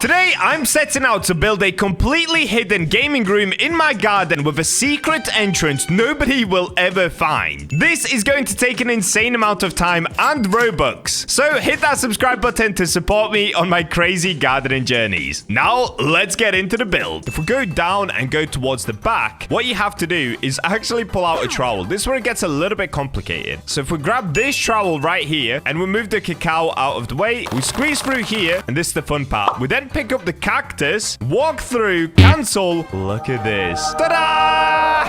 Today, I'm setting out to build a completely hidden gaming room in my garden with a secret entrance nobody will ever find. This is going to take an insane amount of time and Robux, so hit that subscribe button to support me on my crazy gardening journeys. Now, let's get into the build. If we go down and go towards the back, what you have to do is actually pull out a trowel. This is where it gets a little bit complicated. So if we grab this trowel right here and we move the cacao out of the way, we squeeze through here, and this is the fun part. We then pick up the cactus, walk through, cancel. Look at this. Ta-da!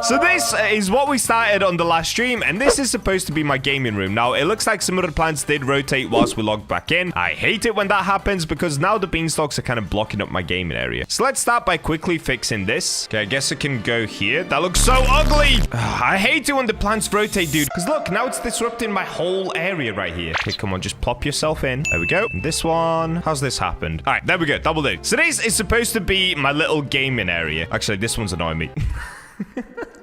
So this is what we started on the last stream, and this is supposed to be my gaming room. Now, it looks like some of the plants did rotate whilst we logged back in. I hate it when that happens because now the beanstalks are kind of blocking up my gaming area. So let's start by quickly fixing this. Okay, I guess I can go here. That looks so ugly. I hate it when the plants rotate, dude. Because look, now it's disrupting my whole area right here. Okay, come on, just plop yourself in. There we go. And this one. How's this happened? All right, there we go. Double do. So this is supposed to be my little gaming area. Actually, this one's annoying me.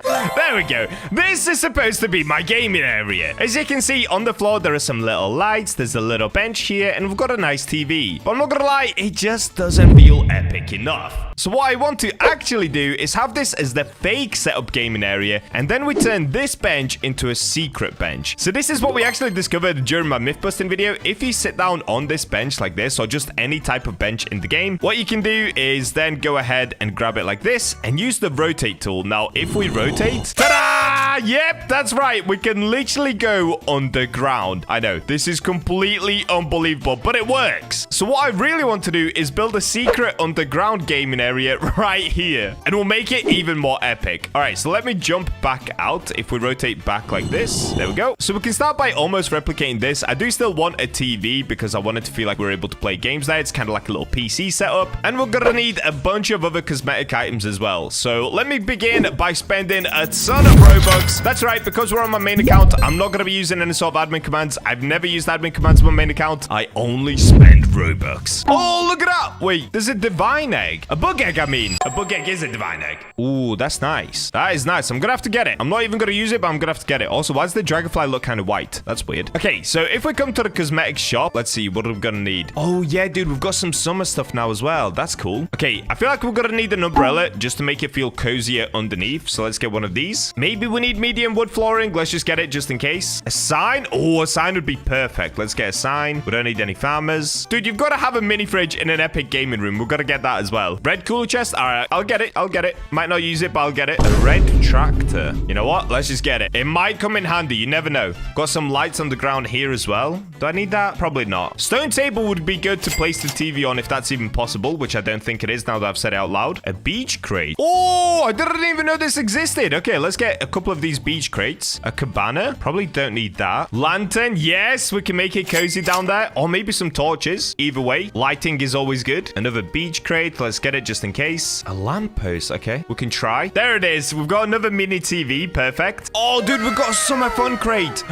There we go. This is supposed to be my gaming area. As you can see on the floor, there are some little lights. There's a little bench here, and we've got a nice TV. But I'm not gonna lie, it just doesn't feel epic enough. So what I want to actually do is have this as the fake setup gaming area, and then we turn this bench into a secret bench. So this is what we actually discovered during my myth busting video. If you sit down on this bench like this, or just any type of bench in the game, what you can do is then go ahead and grab it like this and use the rotate tool. Now, if we rotate, ta-da! Yep, that's right. We can literally go underground. I know, this is completely unbelievable, but it works. So what I really want to do is build a secret underground gaming area right here, and we'll make it even more epic. All right, so let me jump back out. If we rotate back like this, there we go. So we can start by almost replicating this. I do still want a TV because I want it to feel like we're able to play games there. It's kind of like a little PC setup, and we're gonna need a bunch of other cosmetic items as well. So let me begin by spending a ton of Robux. That's right, because we're on my main account, I'm not gonna be using any sort of admin commands. I've never used admin commands on my main account. I only spend Robux. Oh, look at that. Wait, there's a divine egg. A bug egg, I mean. A bug egg is a divine egg. Ooh, that's nice. That is nice. I'm gonna have to get it. I'm not even gonna use it, but I'm gonna have to get it. Also, why does the dragonfly look kind of white? That's weird. Okay, so if we come to the cosmetic shop, let's see, what are we gonna need? Oh, yeah, dude, we've got some summer stuff now as well. That's cool. Okay, I feel like we're gonna need an umbrella just to make it feel cozier underneath. So let's get one of these. Maybe we need medium wood flooring. Let's just get it just in case. A sign? Oh, a sign would be perfect. Let's get a sign. We don't need any farmers. Dude, you've got to have a mini fridge in an epic gaming room. We've got to get that as well. Red cooler chest. All right, I'll get it. I'll get it. Might not use it, but I'll get it. A red tractor. You know what? Let's just get it. It might come in handy. You never know. Got some lights on the ground here as well. Do I need that? Probably not. Stone table would be good to place the TV on if that's even possible, which I don't think it is now that I've said it out loud. A beach crate. Oh, I didn't even know this existed. Okay, let's get a couple of these beach crates. A cabana. Probably don't need that. Lantern. Yes, we can make it cozy down there. Or maybe some torches. Either way, lighting is always good. Another beach crate. Let's get it just in case. A lamppost. Okay, we can try. There it is. We've got another mini TV. Perfect. Oh, dude, we've got a summer fun crate.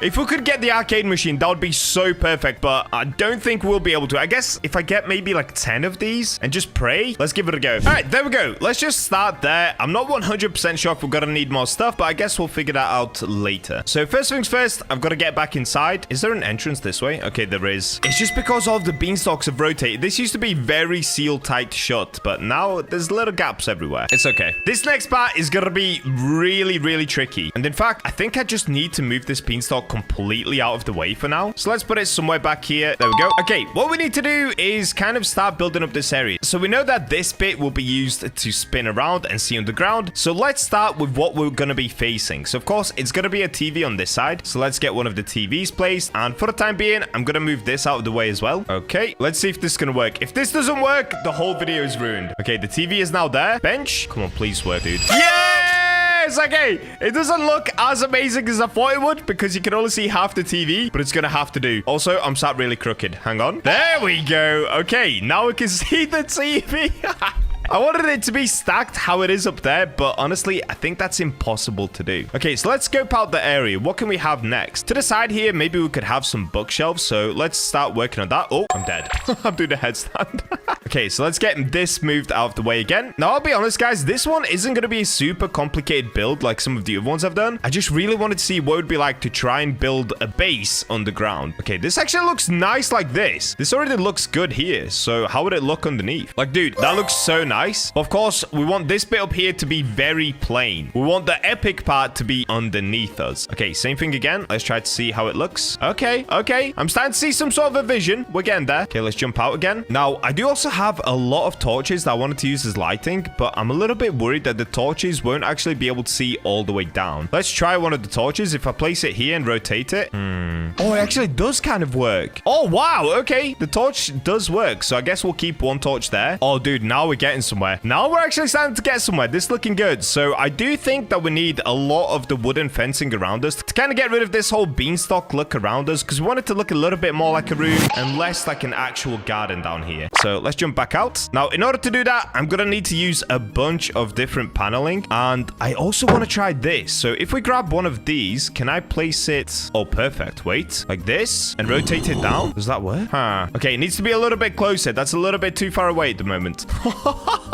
If we could get the arcade machine, that would be so perfect, but I don't think we'll be able to. I guess if I get maybe like 10 of these and just pray, let's give it a go. All right, there we go. Let's just start there. I'm not 100% sure if we're gonna need more stuff, but I guess we'll figure that out later. So first things first, I've got to get back inside. Is there an entrance this way? Okay, there is. It's just because all of the beanstalks have rotated. This used to be very sealed tight shut, but now there's little gaps everywhere. It's okay. This next part is gonna be really, really tricky. And in fact, I think I just need to move this beanstalk completely out of the way for now. So let's put it somewhere back here. There we go. Okay, what we need to do is kind of start building up this area. So we know that this bit will be used to spin around and see underground. So let's start with what we're gonna be facing. So of course, it's gonna be a TV on this side. So let's get one of the TVs placed. And for the time being, I'm gonna move this out of the way as well. Okay, let's see if this is gonna work. If this doesn't work, the whole video is ruined. Okay, the TV is now there. Bench. Come on, please work, dude. Yes! Okay, it doesn't look as amazing as I thought it would because you can only see half the TV, but it's gonna have to do. Also, I'm sat really crooked. Hang on. There we go. Okay, now we can see the TV. I wanted it to be stacked how it is up there, but honestly, I think that's impossible to do. Okay, so let's scope out the area. What can we have next? To the side here, maybe we could have some bookshelves. So let's start working on that. Oh, I'm dead. I'm doing a headstand. Okay, so let's get this moved out of the way again. Now, I'll be honest, guys, this one isn't going to be a super complicated build like some of the other ones I've done. I just really wanted to see what it would be like to try and build a base underground. Okay, this actually looks nice like this. This already looks good here. So how would it look underneath? Like, dude, that looks so nice. Of course, we want this bit up here to be very plain. We want the epic part to be underneath us. Okay, same thing again. Let's try to see how it looks. Okay, okay. I'm starting to see some sort of a vision. We're getting there. Okay, let's jump out again. Now, I do also have a lot of torches that I wanted to use as lighting, but I'm a little bit worried that the torches won't actually be able to see all the way down. Let's try one of the torches. If I place it here and rotate it. Oh, it actually does kind of work. Oh, wow. Okay, the torch does work. So I guess we'll keep one torch there. Oh, dude, now we're getting somewhere. Now we're actually starting to get somewhere. This is looking good. So I do think that we need a lot of the wooden fencing around us to kind of get rid of this whole beanstalk look around us, because we want it to look a little bit more like a room and less like an actual garden down here. So let's jump back out. Now, in order to do that, I'm going to need to use a bunch of different paneling, and I also want to try this. So if we grab one of these, can I place it? Oh, perfect. Wait, like this and rotate it down. Does that work? Huh. Okay, it needs to be a little bit closer. That's a little bit too far away at the moment.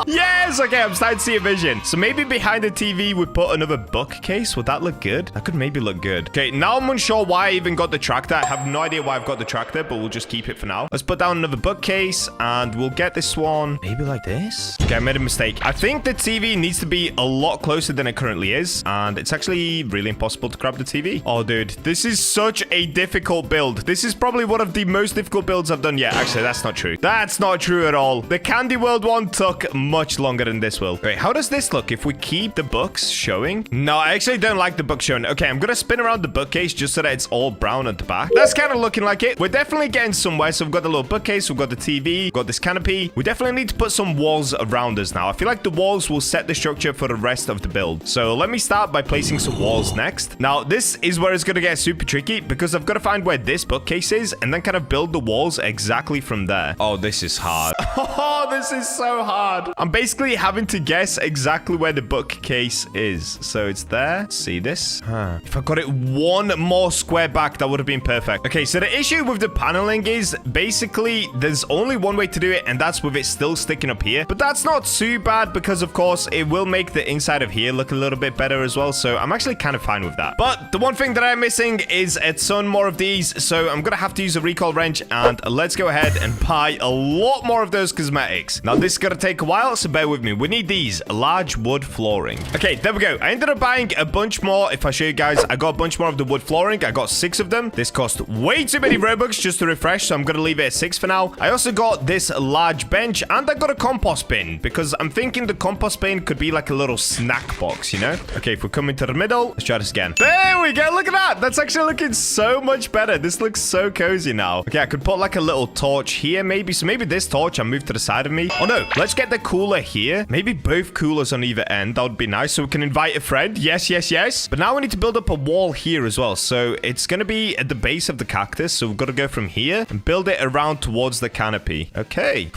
Yes. Okay, I'm starting to see a vision. So maybe behind the TV, we put another bookcase. Would that look good? That could maybe look good. Okay, now I'm unsure why I even got the tractor. I have no idea why I've got the tractor, but we'll just keep it for now. Let's put down another bookcase, and we'll get this one maybe like this. Okay, I made a mistake. I think the TV needs to be a lot closer than it currently is, and it's actually really impossible to grab the TV. Oh, dude, this is such a difficult build. This is probably one of the most difficult builds I've done yet. Actually, that's not true. That's not true at all. The Candy World one took much longer than this will. Wait, how does this look if we keep the books showing? No, I actually don't like the book showing. Okay, I'm gonna spin around the bookcase just so that it's all brown at the back. That's kind of looking like it. We're definitely getting somewhere. So we've got the little bookcase, we've got the TV, we've got this canopy. We definitely need to put some walls around us now. I feel like the walls will set the structure for the rest of the build. So let me start by placing some walls next. Now, this is where it's gonna get super tricky, because I've got to find where this bookcase is and then kind of build the walls exactly from there. Oh, this is hard. Oh, this is so hard. I'm basically having to guess exactly where the bookcase is. So it's there. See this? If I got it one more square back, that would have been perfect. Okay, so the issue with the paneling is basically there's only one way to do it, and that's with it still sticking up here. But that's not too bad, because of course it will make the inside of here look a little bit better as well. So I'm actually kind of fine with that. But the one thing that I'm missing is a ton more of these. So I'm gonna have to use a recall wrench, and let's go ahead and buy a lot more of those cosmetics. Now, this is gonna take a while, so bear with me. We need these large wood flooring. Okay, there we go. I ended up buying a bunch more. If I show you guys, I got a bunch more of the wood flooring. I got 6 of them. This cost way too many Robux just to refresh, so I'm gonna leave it at 6 for now. I also got this large bench, and I got a compost bin, because I'm thinking the compost bin could be like a little snack box, you know? Okay, if we come into the middle, let's try this again. There we go. Look at that. That's actually looking so much better. This looks so cozy now. Okay, I could put like a little torch here maybe. So maybe this torch I move to the side of me. Oh no, let's get the cooler here. Maybe both coolers on either end. That would be nice, so we can invite a friend. Yes, yes, yes. But now we need to build up a wall here as well. So it's going to be at the base of the cactus. So we've got to go from here and build it around towards the canopy. Okay.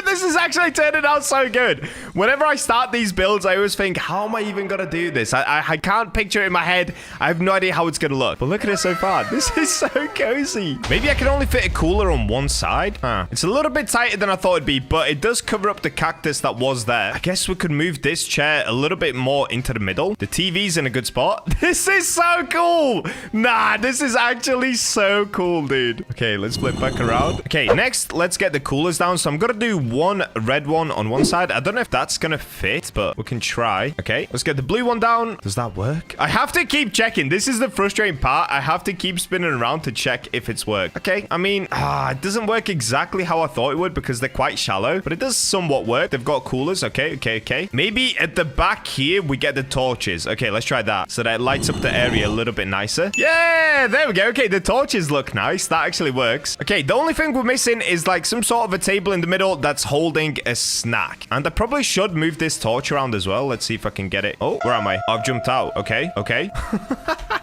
This is actually turning out so good. Whenever I start these builds, I always think, how am I even going to do this? I can't picture it in my head. I have no idea how it's going to look. But look at it so far. This is so cozy. Maybe I can only fit a cooler on one side. It's a little bit tighter than I thought it'd be, but it does cover up the cactus that was there. I guess we could move this chair a little bit more into the middle. The TV's in a good spot. This is so cool. Nah, this is actually so cool, dude. Okay, let's flip back around. Okay, next, let's get the coolers down. So I'm going to do one red one on one side. I don't know if that's going to fit, but we can try. Okay, let's get the blue one down. Does that work? I have to keep checking. This is the frustrating part. I have to keep spinning around to check if it's worked. Okay, I mean, it doesn't work exactly how I thought it would, because they're quite shallow, but it does somewhat work. They've got coolers. Okay, okay, okay. Maybe at the back here, we get the torches. Okay, let's try that, so that it lights up the area a little bit nicer. Yeah, there we go. Okay, the torches look nice. That actually works. Okay, the only thing we're missing is like some sort of a table in the middle that's holding a snack. And I probably should move this torch around as well. Let's see if I can get it. Oh, where am I? I've jumped out. Okay.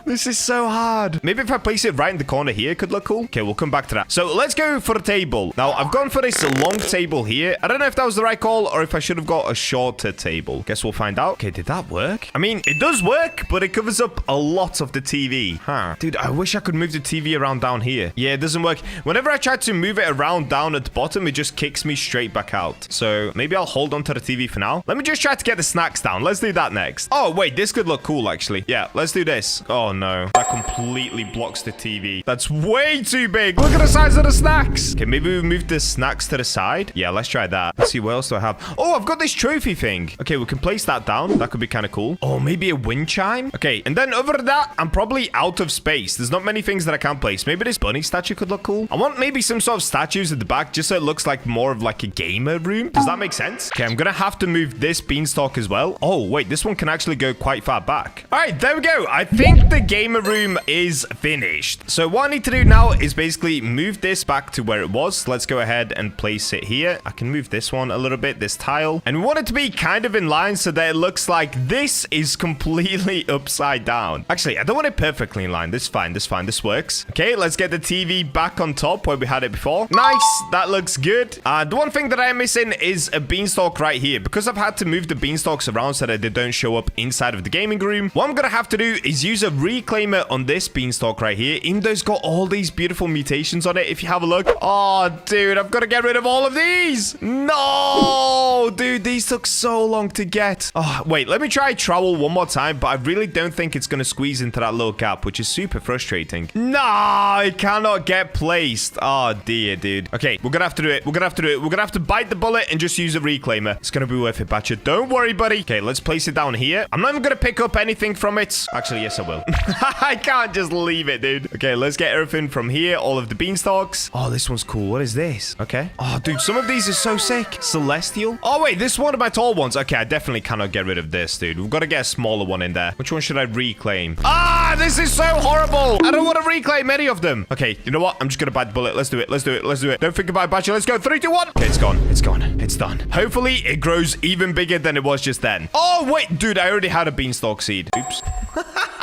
This is so hard. Maybe if I place it right in the corner here, it could look cool. Okay, we'll come back to that. So let's go for a table. Now, I've gone for this long table here. I don't know if that was the right call or if I should have got a shorter table. Guess we'll find out. Okay, did that work? I mean, it does work, but it covers up a lot of the TV. Huh. Dude, I wish I could move the TV around down here. Yeah, it doesn't work. Whenever I try to move it around down at the bottom, it just kicks me straight back out. So maybe I'll hold on to the TV for now. Let me just try to get the snacks down. Let's do that next. Oh, wait, this could look cool, actually. Yeah, let's do this. Oh, no. That completely blocks the TV. That's way too big. Look at the size of the snacks. Okay, maybe we move the snacks to the side. Yeah, let's try that. Let's see, what else do I have? Oh, I've got this trophy thing. Okay, we can place that down. That could be kind of cool. Oh, maybe a wind chime. Okay, and then over that, I'm probably out of space. There's not many things that I can place. Maybe this bunny statue could look cool. I want maybe some sort of statues at the back just so it looks like more of like a gamer room. Does that make sense? Okay, I'm gonna have to move this beanstalk as well. Oh, wait, this one can actually go quite far back. All right, there we go. I think the gamer room is finished. So what I need to do now is basically move this back to where it was. Let's go ahead and place it here. I can move this one a little bit, this tile. And we want it to be kind of in line so that it looks like this is completely upside down. Actually, I don't want it perfectly in line. This is fine. This is fine. This works. Okay, let's get the TV back on top where we had it before. Nice. That looks good. The one thing that I am missing is a beanstalk right here. Because I've had to move the beanstalks around so that they don't show up inside of the gaming room, what I'm going to have to do is use a reclaimer on this beanstalk right here. Even though it's got all these beautiful mutations on it, if you have a look. Oh, dude, I've got to get rid of all of these. No, dude, these took so long to get. Oh, wait, let me try trowel one more time, but I really don't think it's going to squeeze into that little gap, which is super frustrating. No, it cannot get placed. Oh, dear, dude. Okay, we're going to have to do it. We're going to have to do it. We're going to have to bite the bullet and just use a reclaimer. It's going to be worth it, Bacha. Don't worry, buddy. Okay, let's place it down here. I'm not even going to pick up anything from it. Actually, yes, I will. I can't just leave it, dude. Okay, let's get everything from here. All of the beanstalks. Oh, this one's cool. What is this? Okay. Oh, dude, some of these are so sick. Celestial. Oh, wait, this is one of my tall ones. Okay, I definitely cannot get rid of this, dude. We've got to get a smaller one in there. Which one should I reclaim? Ah, this is so horrible. I don't want to reclaim any of them. Okay, you know what? I'm just going to bite the bullet. Let's do it. Let's do it. Let's do it. Don't think about it, Bacha. Let's go. 3, 2, 1. Okay, it's gone. It's gone. It's done. Hopefully, it grows even bigger than it was just then. Oh, wait, dude, I already had a beanstalk seed. Oops.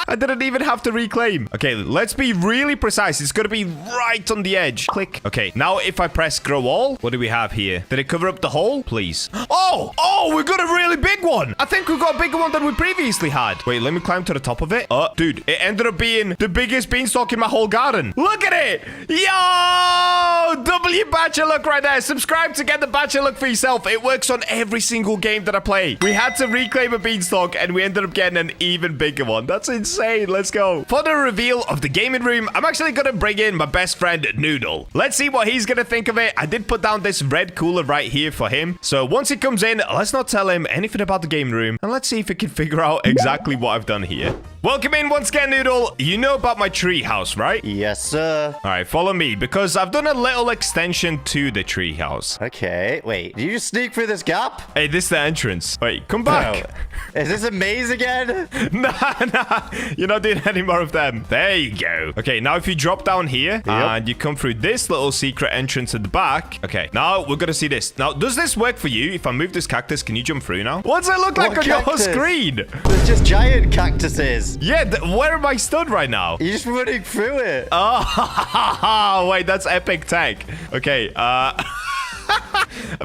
I didn't even have to reclaim. Okay, let's be really precise. It's going to be right on the edge. Click. Okay, now if I press grow all, what do we have here? Did it cover up the hole? Please. Oh, we got a really big one. I think we got a bigger one than we previously had. Wait, let me climb to the top of it. Oh, dude, it ended up being the biggest beanstalk in my whole garden. Look at it. Yo, W Bacha look right there. Subscribe to get the Bacha look for yourself. It works on every single game that I play. We had to reclaim a beanstalk and we ended up getting an even bigger one. That's insane. Let's go. For the reveal of the gaming room, I'm actually going to bring in my best friend, Noodle. Let's see what he's going to think of it. I did put down this red cooler right here for him. So once he comes in, let's not tell him anything about the gaming room. And let's see if he can figure out exactly what I've done here. Welcome in once again, Noodle. You know about my tree house, right? Yes, sir. All right, follow me because I've done a little extension to the tree house. Okay, wait. Did you just sneak through this gap? Hey, this is the entrance. Wait, come back. No. Is this a maze again? Nah. You're not doing any more of them. There you go. Okay, now if you drop down here and you come through this little secret entrance at the back. Okay, now we're going to see this. Now, does this work for you? If I move this cactus, can you jump through now? What's it look like on your screen? There's just giant cactuses. Yeah, where am I stood right now? You're just running through it. Oh, wait, that's epic tech. Okay,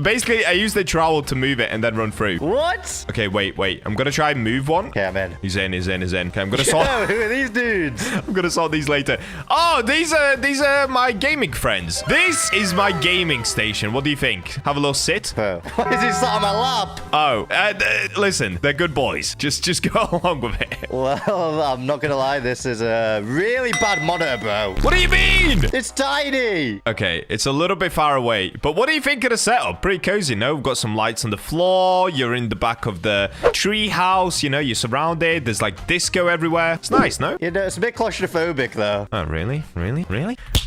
basically, I used the trowel to move it and then run through. What? Okay, wait. I'm gonna try and move one. Okay, I'm in. He's in. Okay, I'm gonna sort. Who are these dudes? I'm gonna sort these later. Oh, these are my gaming friends. This is my gaming station. What do you think? Have a little sit. Oh. Why is he sat on my lap? Oh, listen, they're good boys. Just go along with it. Well, I'm not gonna lie. This is a really bad monitor, bro. What do you mean? It's tiny. Okay, it's a little bit far away. But what do you think of the setup? Pretty cozy, no? We've got some lights on the floor. You're in the back of the tree house. You know, you're surrounded. There's like disco everywhere. It's nice, no? You know, it's a bit claustrophobic, though. Oh, really?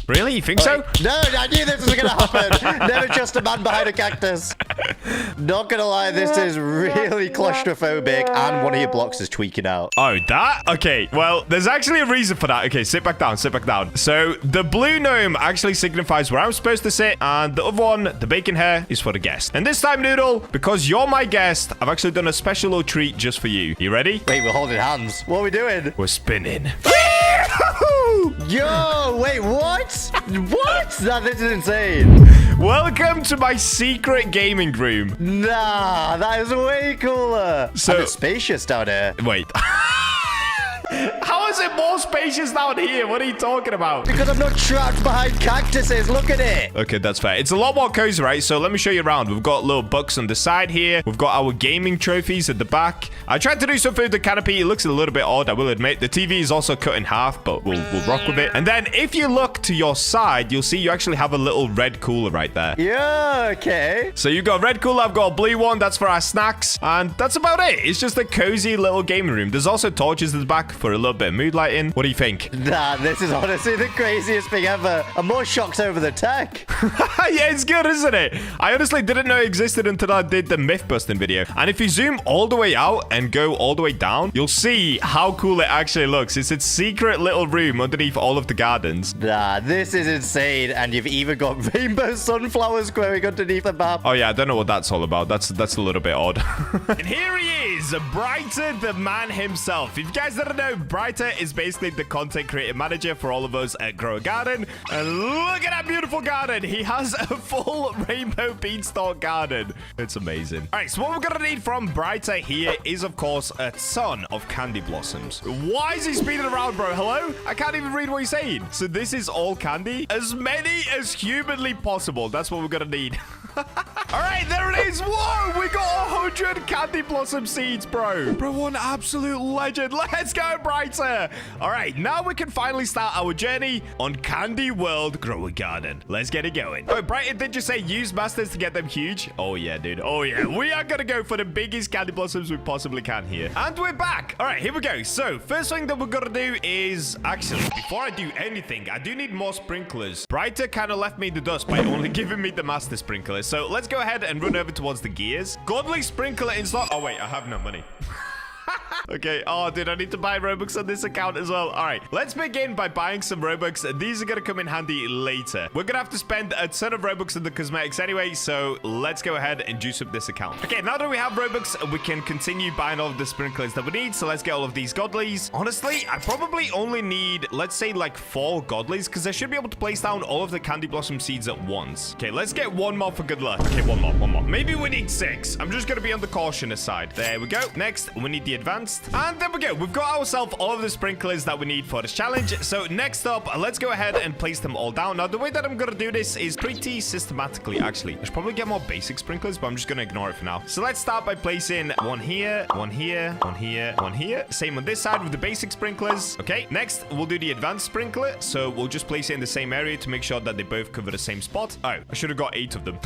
Really? You think so? No, I knew this was going to happen. Never trust a man behind a cactus. Not going to lie, this is really claustrophobic, and one of your blocks is tweaking out. Oh, that? Okay, well, there's actually a reason for that. Okay, sit back down, sit back down. So, the blue gnome actually signifies where I'm supposed to sit, and the other one, the bacon hair, is for the guest. And this time, Noodle, because you're my guest, I've actually done a special little treat just for you. You ready? Wait, we're holding hands. What are we doing? We're spinning. Yo, wait, what? What? Nah, this is insane. Welcome to my secret gaming room. Nah, that is way cooler. So, and it's spacious down here. Wait. How is it more spacious down here? What are you talking about? Because I'm not trapped behind cactuses. Look at it. Okay, that's fair. It's a lot more cozy, right? So let me show you around. We've got little books on the side here. We've got our gaming trophies at the back. I tried to do something with the canopy. It looks a little bit odd, I will admit. The TV is also cut in half, but we'll rock with it. And then if you look to your side, you'll see you actually have a little red cooler right there. Yeah, okay. So you've got a red cooler. I've got a blue one. That's for our snacks. And that's about it. It's just a cozy little gaming room. There's also torches at the back for a little bit of mood lighting. What do you think? Nah, this is honestly the craziest thing ever. I'm more shocked over the tech. Yeah, it's good, isn't it? I honestly didn't know it existed until I did the myth busting video. And if you zoom all the way out and go all the way down, you'll see how cool it actually looks. It's its secret little room underneath all of the gardens. Nah, this is insane. And you've even got rainbow sunflowers growing underneath the map. Oh yeah, I don't know what that's all about. That's a little bit odd. And here he is, Brighter, the man himself. If you guys didn't know, Brighter is basically the content creator manager for all of us at Grow a Garden. And look at that beautiful garden. He has a full rainbow beanstalk garden. It's amazing. All right, so what we're gonna need from Brighter here is, of course, a ton of candy blossoms. Why is he speeding around, bro? Hello? I can't even read what he's saying. So this is all candy? As many as humanly possible. That's what we're gonna need. All right, there it is. Whoa, we got 100 candy blossom seeds, bro. Bro, what an absolute legend. Let's go, Brighter. All right, now we can finally start our journey on Candy World Grow a Garden. Let's get it going. Oh, Brighter, did you say use masters to get them huge? Oh, yeah, dude. Oh, yeah. We are going to go for the biggest candy blossoms we possibly can here. And we're back. All right, here we go. So, first thing that we're going to do is, actually, before I do anything, I do need more sprinklers. Brighter kind of left me in the dust by only giving me the master sprinklers. So, let's go ahead and run over towards the gears. Godly sprinkler in stock. Oh, wait, I have no money. Okay. Oh, dude, I need to buy Robux on this account as well. All right. Let's begin by buying some Robux. These are going to come in handy later. We're going to have to spend a ton of Robux on the cosmetics anyway, so let's go ahead and juice up this account. Okay, now that we have Robux, we can continue buying all of the sprinklers that we need. So let's get all of these godlies. Honestly, I probably only need, let's say, like 4 godlies, because I should be able to place down all of the candy blossom seeds at once. Okay, let's get 1 more for good luck. Okay, one more. Maybe we need 6. I'm just going to be on the cautious side. There we go. Next, we need the advanced. And there we go. We've got ourselves all of the sprinklers that we need for this challenge. So next up, let's go ahead and place them all down. Now, the way that I'm going to do this is pretty systematically, actually. I should probably get more basic sprinklers, but I'm just going to ignore it for now. So let's start by placing 1 here, 1 here, 1 here, 1 here. Same on this side with the basic sprinklers. Okay, next, we'll do the advanced sprinkler. So we'll just place it in the same area to make sure that they both cover the same spot. Oh, I should have got 8 of them.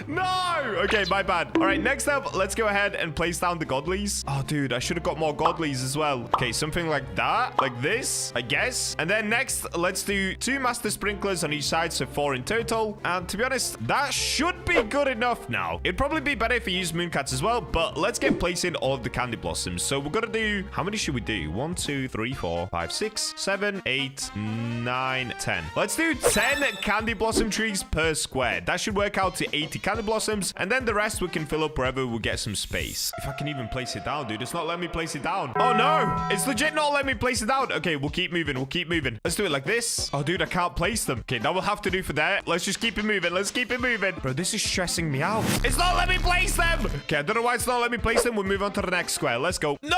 No! Okay, my bad. All right, next up, let's go ahead and place down the godlies. Oh, dude, I should have got more godlies as well. Okay, something like that, like this, I guess. And then next, let's do 2 master sprinklers on each side, so 4 in total. And to be honest, that should be good enough now. It'd probably be better if we use mooncats as well, but let's get placing all of the candy blossoms. So we're gonna do, how many should we do? 1, 2, 3, 4, 5, 6, 7, 8, 9, 10. Let's do 10 candy blossom trees per square. That should work out to 80 candy blossoms, and then the rest we can fill up wherever we get some space. If I can even place it down, dude. It's not letting me place it down. Oh no, it's legit not letting me place it down. Okay, we'll keep moving. Let's do it like this. Oh, dude, I can't place them. Okay, that will have to do for that. Let's just keep it moving. Bro, this is stressing me out. It's not letting me place them. Okay, I don't know why it's not letting me place them. We'll move on to the next square. Let's go. No,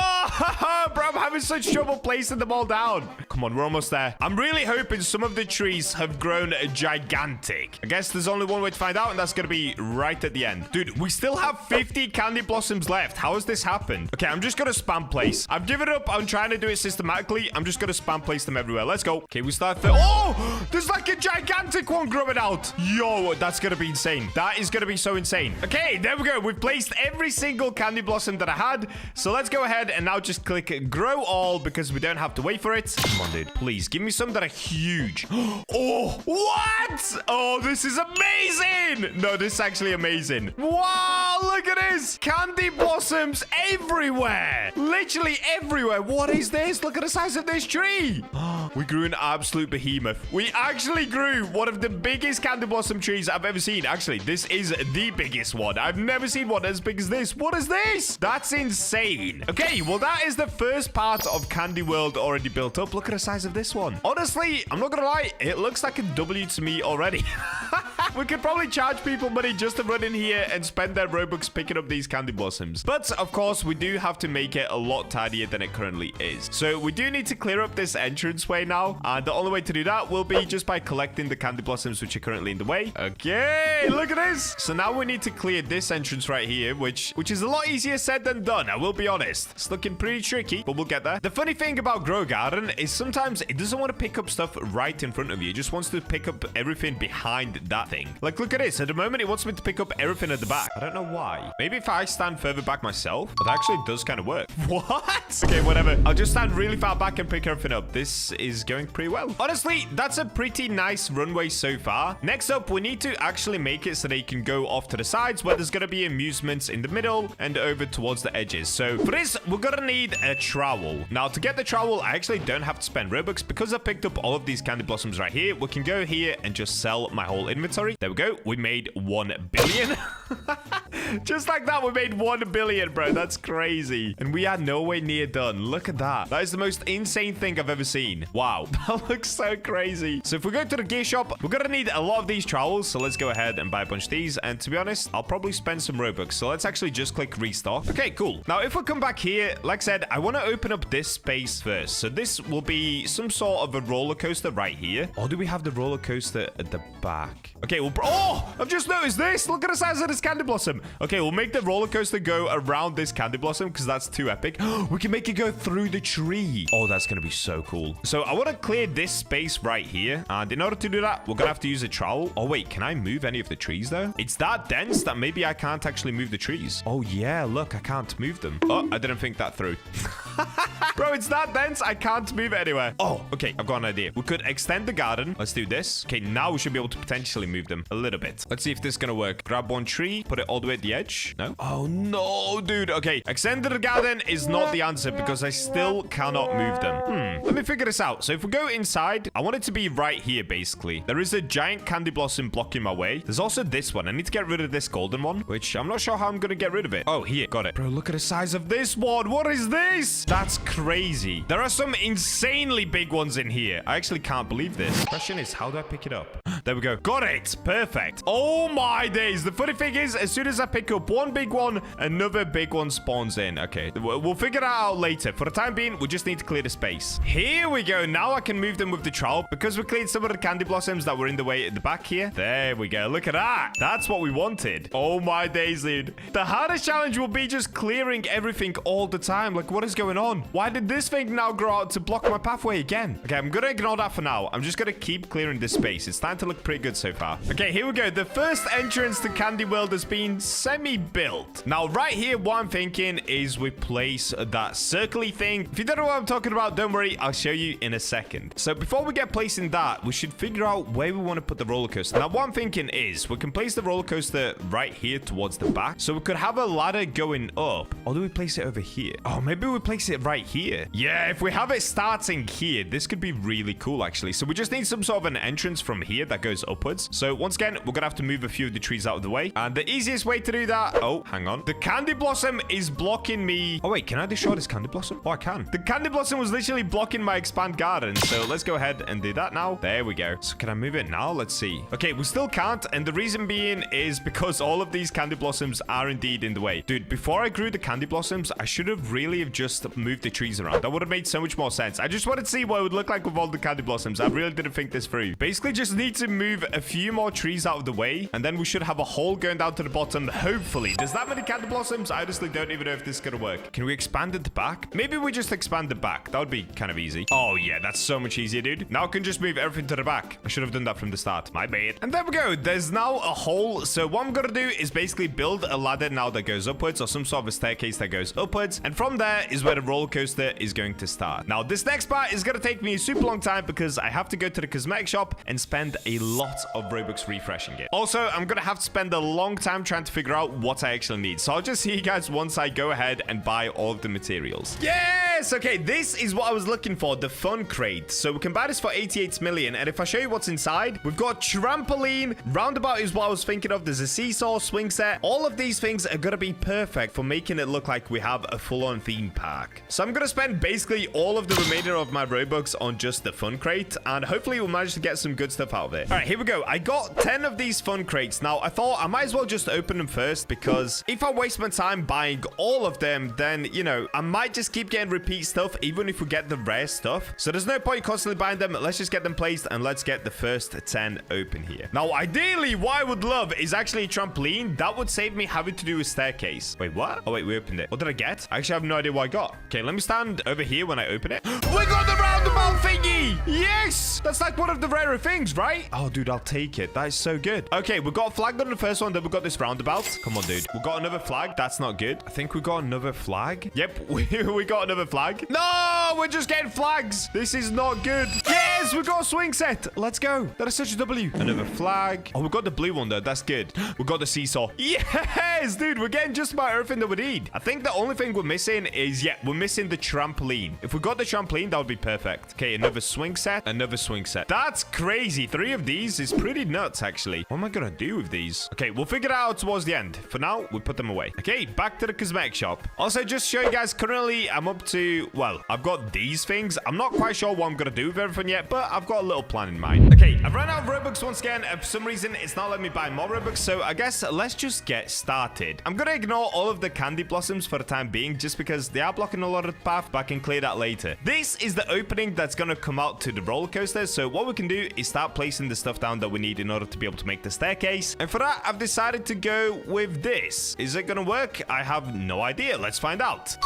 bro, I'm having such trouble placing them all down. Come on, we're almost there. I'm really hoping some of the trees have grown gigantic. I guess there's only one way to find out, and that's going to be literally right at the end. Dude, we still have 50 candy blossoms left. How has this happened? Okay, I'm just gonna spam place. I've given up. I'm trying to do it systematically. I'm just gonna spam place them everywhere. Let's go. Okay, we start the... Oh! There's like a gigantic one growing out. Yo, that's gonna be insane. That is gonna be so insane. Okay, there we go. We've placed every single candy blossom that I had. So let's go ahead and now just click grow all because we don't have to wait for it. Come on, dude. Please, give me some that are huge. Oh, what? Oh, this is amazing. No, this is actually amazing. Wow, look at this. Candy blossoms everywhere. Literally everywhere. What is this? Look at the size of this tree. We grew an absolute behemoth. We actually grew one of the biggest candy blossom trees I've ever seen. Actually, this is the biggest one. I've never seen one as big as this. What is this? That's insane. Okay, well, that is the first part of Candy World already built up. Look at the size of this one. Honestly, I'm not gonna lie. It looks like a W to me already. We could probably charge people money just to run in here and spend their Robux picking up these candy blossoms. But, of course, we do have to make it a lot tidier than it currently is. So, we do need to clear up this entranceway now. And the only way to do that will be just by collecting the candy blossoms which are currently in the way. Okay, look at this. So, now we need to clear this entrance right here, which is a lot easier said than done, I will be honest. It's looking pretty tricky, but we'll get there. The funny thing about Grow Garden is sometimes it doesn't want to pick up stuff right in front of you. It just wants to pick up everything behind that thing. Like, look at this. At the moment, it wants me to pick up everything at the back. I don't know why. Maybe if I stand further back myself, but that actually does kind of work. What? Okay, whatever. I'll just stand really far back and pick everything up. This is going pretty well. Honestly, that's a pretty nice runway so far. Next up, we need to actually make it so they can go off to the sides where there's going to be amusements in the middle and over towards the edges. So for this, we're going to need a trowel. Now, to get the trowel, I actually don't have to spend Robux because I picked up all of these candy blossoms right here. We can go here and just sell my whole inventory. There we go. We made 1 billion. Just like that, we made 1 billion, bro. That's crazy. And we are nowhere near done. Look at that. That is the most insane thing I've ever seen. Wow. That looks so crazy. So if we go to the gear shop, we're going to need a lot of these trowels. So let's go ahead and buy a bunch of these. And to be honest, I'll probably spend some Robux. So let's actually just click restock. Okay, cool. Now, if we come back here, like I said, I want to open up this space first. So this will be some sort of a roller coaster right here. Or do we have the roller coaster at the back? Okay, well, oh, I've just noticed this. Look at the size of this candy blossom. Okay, we'll make the roller coaster go around this candy blossom because that's too epic. We can make it go through the tree. Oh, that's going to be so cool. So I want to clear this space right here. And in order to do that, we're going to have to use a trowel. Oh, wait, can I move any of the trees, though? It's that dense that maybe I can't actually move the trees. Oh, yeah, look, I can't move them. Oh, I didn't think that through. Bro, it's that dense, I can't move it anywhere. Oh, okay, I've got an idea. We could extend the garden. Let's do this. Okay, now we should be able to potentially move them a little bit. Let's see if this is gonna work. Grab one tree, put it all the way at the edge. No? Oh, no, dude. Okay, extended the garden is not the answer because I still cannot move them. Let me figure this out. So if we go inside, I want it to be right here, basically. There is a giant candy blossom blocking my way. There's also this one. I need to get rid of this golden one, which I'm not sure how I'm gonna get rid of it. Oh, here. Got it. Bro, look at the size of this one. What is this? That's crazy. There are some insanely big ones in here. I actually can't believe this. Question is, how do I pick it up? There we go. Got it. Perfect. Oh my days. The funny thing is, as soon as I pick up one big one, another big one spawns in. Okay. We'll figure that out later. For the time being, we just need to clear the space. Here we go. Now I can move them with the trowel because we cleared some of the candy blossoms that were in the way at the back here. There we go. Look at that. That's what we wanted. Oh my days, dude. The hardest challenge will be just clearing everything all the time. Like, what is going on? Why did this thing now grow out to block my pathway again? Okay, I'm gonna ignore that for now. I'm just gonna keep clearing this space. It's starting to look pretty good so far. Okay, here we go. The first entrance to Candy World has been semi-built. Now, right here, what I'm thinking is we place that circly thing. If you don't know what I'm talking about, don't worry. I'll show you in a second. So before we get placing that, we should figure out where we want to put the roller coaster. Now, what I'm thinking is we can place the roller coaster right here towards the back. So we could have a ladder going up. Or do we place it over here? Oh, maybe we place it right here. Yeah, if we have it starting here, this could be really cool, actually. So we just need some sort of an entrance from here that goes upwards. So once again, we're gonna have to move a few of the trees out of the way. And the easiest way to do that... Oh, hang on. The candy blossom is blocking me. Oh, wait, can I destroy this candy blossom? Oh, I can. The candy blossom was literally blocking my expand garden. So let's go ahead and do that now. There we go. So can I move it now? Let's see. Okay, we still can't. And the reason being is because all of these candy blossoms are indeed in the way. Dude, before I grew the candy blossoms, I should have really have just moved the trees around. That would have made so much more sense. I just wanted to see what it would look like with all the candy blossoms. I really didn't think this through. Basically, just need to to move a few more trees out of the way, and then we should have a hole going down to the bottom, hopefully. There's that many candy blossoms. I honestly don't even know if this is gonna work. Can we expand it back? Maybe we just expand the back. That would be kind of easy. Oh, yeah, that's so much easier, dude. Now I can just move everything to the back. I should have done that from the start. My bad. And there we go. There's now a hole. So what I'm gonna do is basically build a ladder now that goes upwards, or some sort of a staircase that goes upwards. And from there is where the roller coaster is going to start. Now, this next part is gonna take me a super long time because I have to go to the cosmetic shop and spend a lot of Robux refreshing it. Also, I'm gonna have to spend a long time trying to figure out what I actually need. So I'll just see you guys once I go ahead and buy all of the materials. Yes! Okay, this is what I was looking for, the fun crate. So we can buy this for 88 million. And if I show you what's inside, we've got trampoline. Roundabout is what I was thinking of. There's a seesaw, swing set. All of these things are gonna be perfect for making it look like we have a full-on theme park. So I'm gonna spend basically all of the remainder of my Robux on just the fun crate, and hopefully we'll manage to get some good stuff out of it. All right, here we go. I got 10 of these fun crates. Now, I thought I might as well just open them first, because if I waste my time buying all of them, then, you know, I might just keep getting repeat stuff, even if we get the rare stuff. So there's no point constantly buying them. Let's just get them placed, and let's get the first 10 open here. Now, ideally, what I would love is actually a trampoline. That would save me having to do a staircase. Wait, what? Oh, wait, we opened it. What did I get? I actually have no idea what I got. Okay, let me stand over here when I open it. We got the roundabout thingy! Yes! That's like one of the rarer things, right? Oh, dude, I'll take it. That is so good. Okay, we got a flag on the first one, then we got this roundabout. Come on, dude. We got another flag. That's not good. I think we got another flag. Yep, we got another flag. No, we're just getting flags. This is not good. Yes, we got a swing set. Let's go. That is such a W. Another flag. Oh, we got the blue one, though. That's good. We got the seesaw. Yes, dude, we're getting just about everything that we need. I think the only thing we're missing is, yeah, we're missing the trampoline. If we got the trampoline, that would be perfect. Okay, another swing set. Another swing set. That's crazy. 3 of these is pretty nuts, actually. What am I gonna do with these? Okay, we'll figure it out towards the end. For now, we put them away. Okay, back to the cosmetic shop. Also, just show you guys, currently, I'm up to, well, I've got these things. I'm not quite sure what I'm gonna do with everything yet, but I've got a little plan in mind. Okay, I've run out of Robux once again, and for some reason, it's not letting me buy more Robux, so I guess let's just get started. I'm gonna ignore all of the candy blossoms for the time being, just because they are blocking a lot of the path, but I can clear that later. This is the opening that's gonna come out to the roller coaster, so what we can do is start placing the stuff down that we need in order to be able to make the staircase. And for that, I've decided to go with this. Is it gonna work? I have no idea. Let's find out.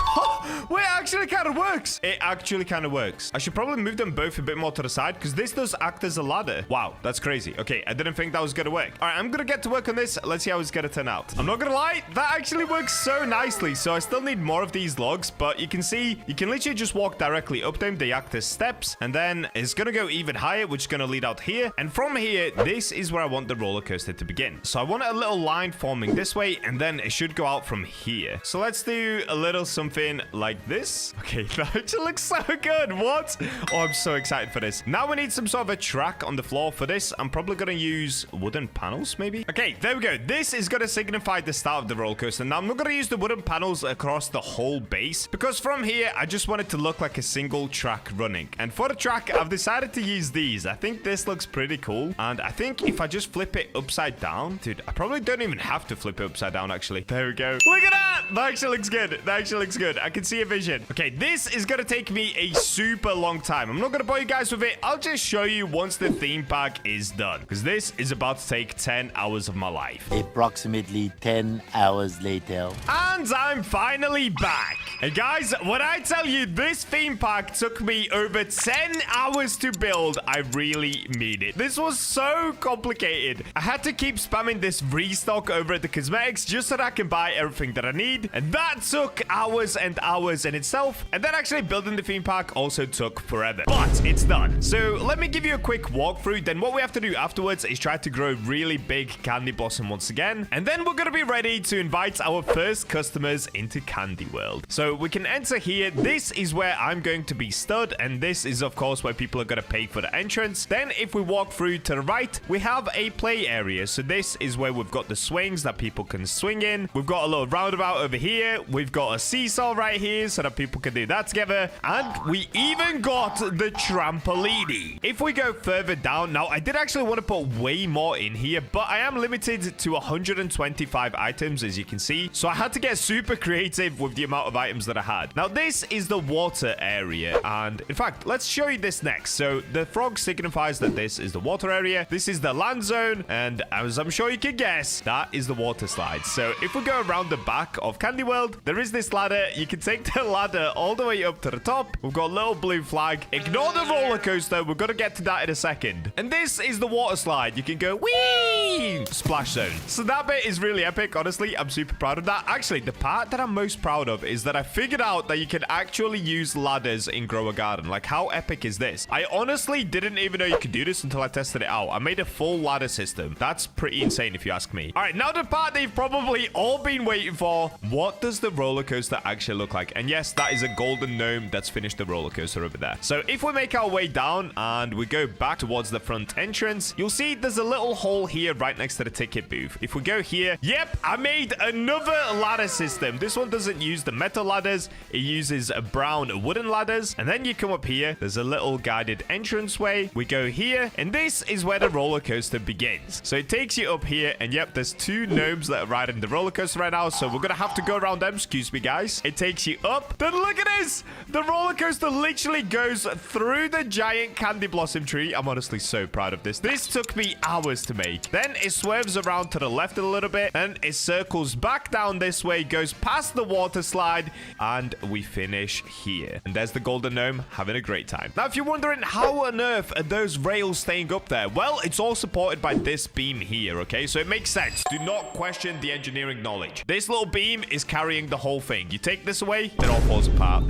Wait, it actually kind of works. It actually kind of works. I should probably move them both a bit more to the side, because this does act as a ladder. Wow, that's crazy. Okay, I didn't think that was gonna work. All right, I'm gonna get to work on this. Let's see how it's gonna turn out. I'm not gonna lie, that actually works so nicely. So I still need more of these logs, but you can see, you can literally just walk directly up them. They act as steps, and then it's gonna go even higher, which is gonna lead out here. And from here, this is where I want the roller coaster to begin. So I want a little line forming this way, and then it should go out from here. So let's do a little something like this. Okay, that actually looks so good. What? Oh, I'm so excited for this. Now we need some sort of a track on the floor. For this, I'm probably gonna use wooden panels, maybe. Okay, there we go. This is gonna signify the start of the roller coaster. Now I'm not gonna use the wooden panels across the whole base, because from here, I just want it to look like a single track running. And for the track, I've decided to use these. I think this looks pretty cool. And I think if I just flip it upside down, dude, I probably don't even have to flip it upside down, actually. There we go. Look at that. That actually looks good. That actually looks good. I can see a vision. Okay, this is gonna take me a super long time. I'm not gonna bore you guys with it. I'll just show you once the theme park is done, because this is about to take 10 hours of my life. Approximately 10 hours later. And I'm finally back. Hey guys, when I tell you this theme park took me over 10 hours to build, I really mean it. This was so complicated. I had to keep spamming this restock over at the cosmetics just so that I can buy everything that I need. And that took hours and hours in itself. And then actually building the theme park also took forever. But it's done. So let me give you a quick walkthrough. Then what we have to do afterwards is try to grow really big candy blossom once again. And then we're going to be ready to invite our first customers into Candy World. So we can enter here. This is where I'm going to be stood. And this is, of course, where people are going to pay for the entrance. Then if we walk through to the right, we have a play area. So this is where we've got the swings that people can swing in. We've got a little roundabout over here. We've got a seesaw right here so that people can do that together. And we even got the trampoline. If we go further down, now I did actually want to put way more in here, but I am limited to 125 items, as you can see. So I had to get super creative with the amount of items items that I had. Now, this is the water area. And in fact, let's show you this next. So the frog signifies that this is the water area. This is the land zone. And as I'm sure you can guess, that is the water slide. So if we go around the back of Candy World, there is this ladder. You can take the ladder all the way up to the top. We've got a little blue flag. Ignore the roller coaster. We're going to get to that in a second. And this is the water slide. You can go, whee! Splash zone. So that bit is really epic. Honestly, I'm super proud of that. Actually, the part that I'm most proud of is that I figured out that you can actually use ladders in Grow a Garden. Like, how epic is this? I honestly didn't even know you could do this until I tested it out. I made a full ladder system. That's pretty insane if you ask me. All right, now the part that you've probably all been waiting for. What does the roller coaster actually look like? And yes, that is a golden gnome that's finished the roller coaster over there. So if we make our way down and we go back towards the front entrance, you'll see there's a little hole here right next to the ticket booth. If we go here, yep, I made another ladder system. This one doesn't use the metal ladders. It uses brown wooden ladders. And then you come up here. There's a little guided entranceway. We go here, and this is where the roller coaster begins. So it takes you up here, and yep, there's two gnomes that are riding the roller coaster right now. So we're gonna have to go around them. Excuse me, guys. It takes you up. Then look at this. The roller coaster literally goes through the giant candy blossom tree. I'm honestly so proud of this. This took me hours to make. Then it swerves around to the left a little bit, and it circles back down this way, goes past the water slide, and we finish here. And there's the golden gnome having a great time. Now, if you're wondering how on earth are those rails staying up there, well, it's all supported by this beam here, okay? So it makes sense. Do not question the engineering knowledge. This little beam is carrying the whole thing. You take this away, it all falls apart.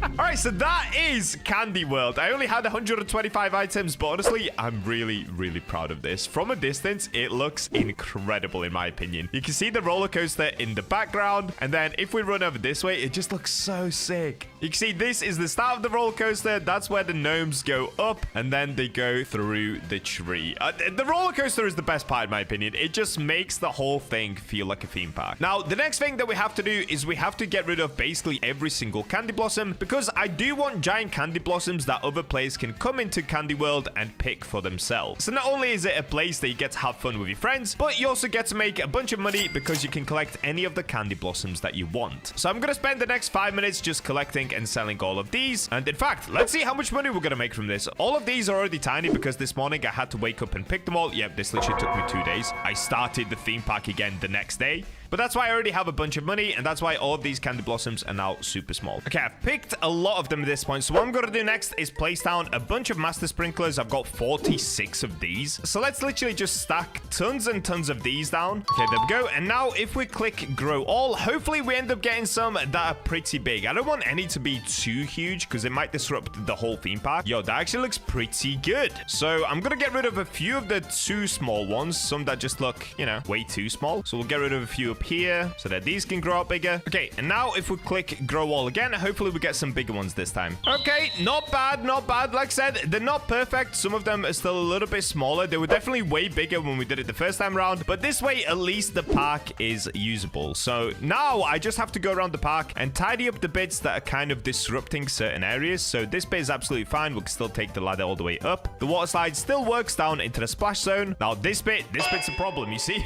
All right, so that is Candy World. I only had 125 items, but honestly, I'm really, really proud of this. From a distance, it looks incredible in my opinion. You can see the roller coaster in the background, and then if we run over this way, it just looks so sick. You can see this is the start of the roller coaster. That's where the gnomes go up, and then they go through the tree. The roller coaster is the best part in my opinion. It just makes the whole thing feel like a theme park. Now, the next thing that we have to do is we have to get rid of basically every single candy blossom, because I do want giant candy blossoms that other players can come into Candy World and pick for themselves. So not only is it a place that you get to have fun with your friends, but you also get to make a bunch of money because you can collect any of the candy blossoms that you want. So I'm going to spend the next 5 minutes just collecting and selling all of these. And in fact, let's see how much money we're going to make from this. All of these are already tiny because this morning I had to wake up and pick them all. Yep, this literally took me 2 days. I started the theme park again the next day. But that's why I already have a bunch of money, and that's why all of these candy blossoms are now super small. Okay, I've picked a lot of them at this point, so what I'm going to do next is place down a bunch of master sprinklers. I've got 46 of these. So let's literally just stack tons and tons of these down. Okay, there we go. And now if we click grow all, hopefully we end up getting some that are pretty big. I don't want any to be too huge because it might disrupt the whole theme park. Yo, that actually looks pretty good. So I'm going to get rid of a few of the too small ones, some that just look, you know, way too small. So we'll get rid of a few up here so that these can grow up bigger. Okay, and now if we click grow all again, hopefully we get some bigger ones this time. Okay, not bad, not bad. Like I said, they're not perfect. Some of them are still a little bit smaller. They were definitely way bigger when we did it the first time around, but this way at least the park is usable. So now I just have to go around the park and tidy up the bits that are kind of disrupting certain areas. So this bit is absolutely fine. We can still take the ladder all the way up. The water slide still works down into the splash zone. Now this bit's a problem, you see?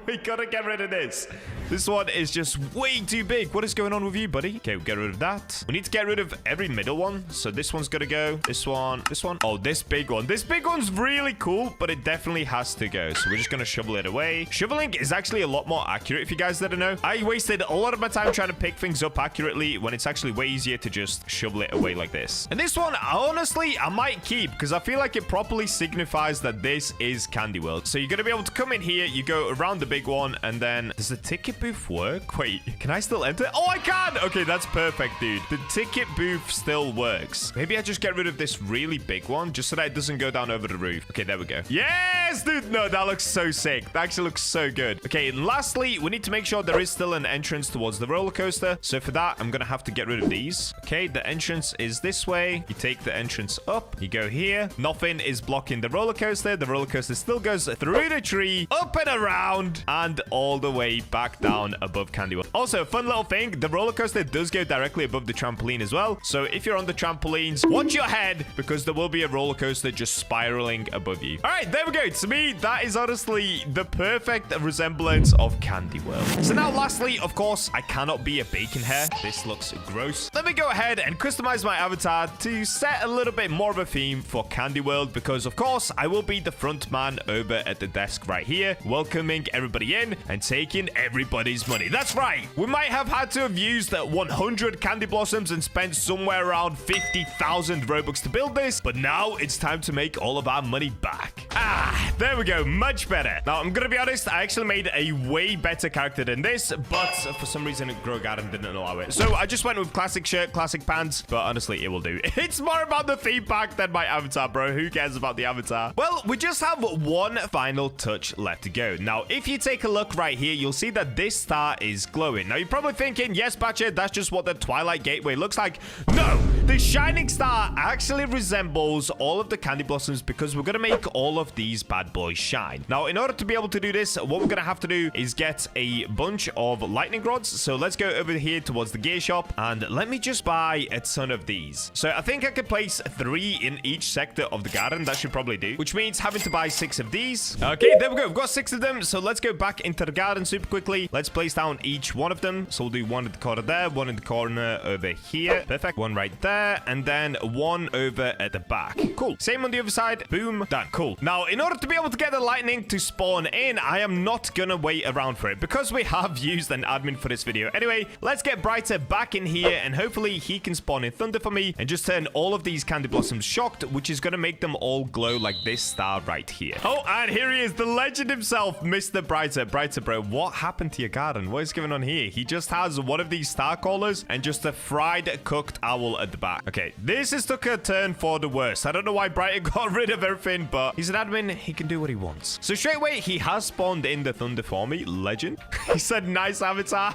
We gotta get rid of this. This one is just way too big. What is going on with you, buddy? Okay, we'll get rid of that. We need to get rid of every middle one. So this one's gonna go. This one. Oh, this big one. This big one's really cool, but it definitely has to go. So we're just gonna shovel it away. Shoveling is actually a lot more accurate, if you guys didn't know. I wasted a lot of my time trying to pick things up accurately when it's actually way easier to just shovel it away like this. And this one, honestly, I might keep because I feel like it properly signifies that this is Candy World. So you're gonna be able to come in here. You go around the big one, and then does the ticket booth work? Wait, can I still enter? Oh, I can! Okay, that's perfect, dude. The ticket booth still works. Maybe I just get rid of this really big one just so that it doesn't go down over the roof. Okay, there we go. Yes, dude! No, that looks so sick. That actually looks so good. Okay, and lastly, we need to make sure there is still an entrance towards the roller coaster. So for that, I'm gonna have to get rid of these. Okay, the entrance is this way. You take the entrance up. You go here. Nothing is blocking the roller coaster. The roller coaster still goes through the tree, up and around. around and all the way back down above Candy World. Also, fun little thing, the roller coaster does go directly above the trampoline as well. So if you're on the trampolines, watch your head because there will be a roller coaster just spiraling above you. All right, there we go. To me, that is honestly the perfect resemblance of Candy World. So now lastly, of course, I cannot be a bacon hair. This looks gross. Let me go ahead and customize my avatar to set a little bit more of a theme for Candy World because, of course, I will be the front man over at the desk right here, welcoming everybody in and taking everybody's money. That's right. We might have had to have used 100 candy blossoms and spent somewhere around 50,000 Robux to build this, but now it's time to make all of our money back. Ah, there we go. Much better. Now, I'm gonna be honest, I actually made a way better character than this, but for some reason, Grow Garden didn't allow it. So I just went with classic shirt, classic pants, but honestly, it will do. It's more about the theme pack than my avatar, bro. Who cares about the avatar? Well, we just have one final touch left to go. Now, if you take a look right here, you'll see that this star is glowing. Now, you're probably thinking, yes, Bacha, that's just what the Twilight Gateway looks like. No, the shining star actually resembles all of the candy blossoms because we're going to make all of these bad boys shine. Now, in order to be able to do this, what we're going to have to do is get a bunch of lightning rods. So let's go over here towards the gear shop and let me just buy a ton of these. So I think I could place 3 in each sector of the garden. That should probably do, which means having to buy 6 of these. Okay, there we go. We've got 6 of them. So let's go back into the garden super quickly. Let's place down each one of them. So we'll do one in the corner there, one in the corner over here. Perfect. One right there, and then one over at the back. Cool. Same on the other side. Boom. Done. Cool. Now, in order to be able to get the lightning to spawn in, I am not gonna wait around for it because we have used an admin for this video. Anyway, let's get Brighter back in here and hopefully he can spawn in thunder for me and just turn all of these candy blossoms shocked, which is gonna make them all glow like this star right here. Oh, and here he is, the legend himself, Mr. Brighter. Brighter, bro, what happened to your garden? What is going on here? He just has one of these star callers and just a fried cooked owl at the back. Okay, this has took a turn for the worst. I don't know why Brighter got rid of everything, but he's an admin. He can do what he wants. So straight away, he has spawned in the thunder for me. Legend. He said, nice avatar.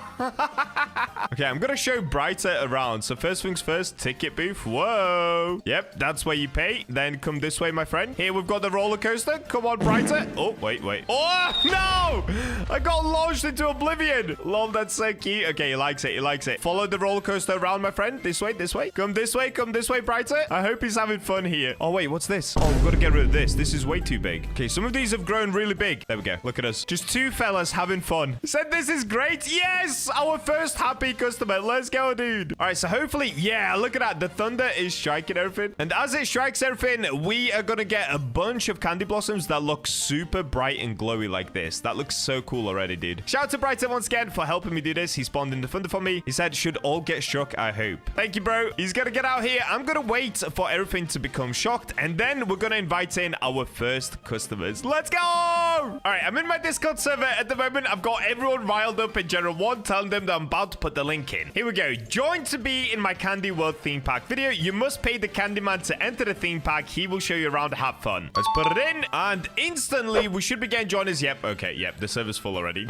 Okay, I'm going to show Brighter around. So first things first, ticket booth. Whoa. Yep, that's where you pay. Then come this way, my friend. Here we've got the roller coaster. Come on, Brighter. Oh, wait. Oh, no. I got launched into oblivion. Lol, that's so cute. Okay, he likes it. He likes it. Follow the roller coaster around, my friend. This way, this way. Come this way, Brighter. I hope he's having fun here. Oh, wait, what's this? Oh, we've got to get rid of this. This is way too big. Okay, some of these have grown really big. There we go. Look at us. Just 2 fellas having fun. Said this is great. Yes, our first happy customer. Let's go, dude. All right, so hopefully, yeah, look at that. The thunder is striking everything. And as it strikes everything, we are going to get a bunch of candy blossoms that look super bright and glowy like this. That looks so cool already, dude. Shout out to Brighter once again for helping me do this. He spawned in the thunder for me. He said, should all get struck, I hope. Thank you, bro. He's going to get out here. I'm going to wait for everything to become shocked. And then we're going to invite in our first customers. Let's go. All right, I'm in my Discord server at the moment. I've got everyone riled up in General 1, telling them that I'm about to put the link in. Here we go. Join to be in my Candy World theme pack video. You must pay the Candyman to enter the theme pack. He will show you around. Have fun. Let's put it in. And instantly, we should be getting joiners. Yep. Okay. Yep. The server's full already.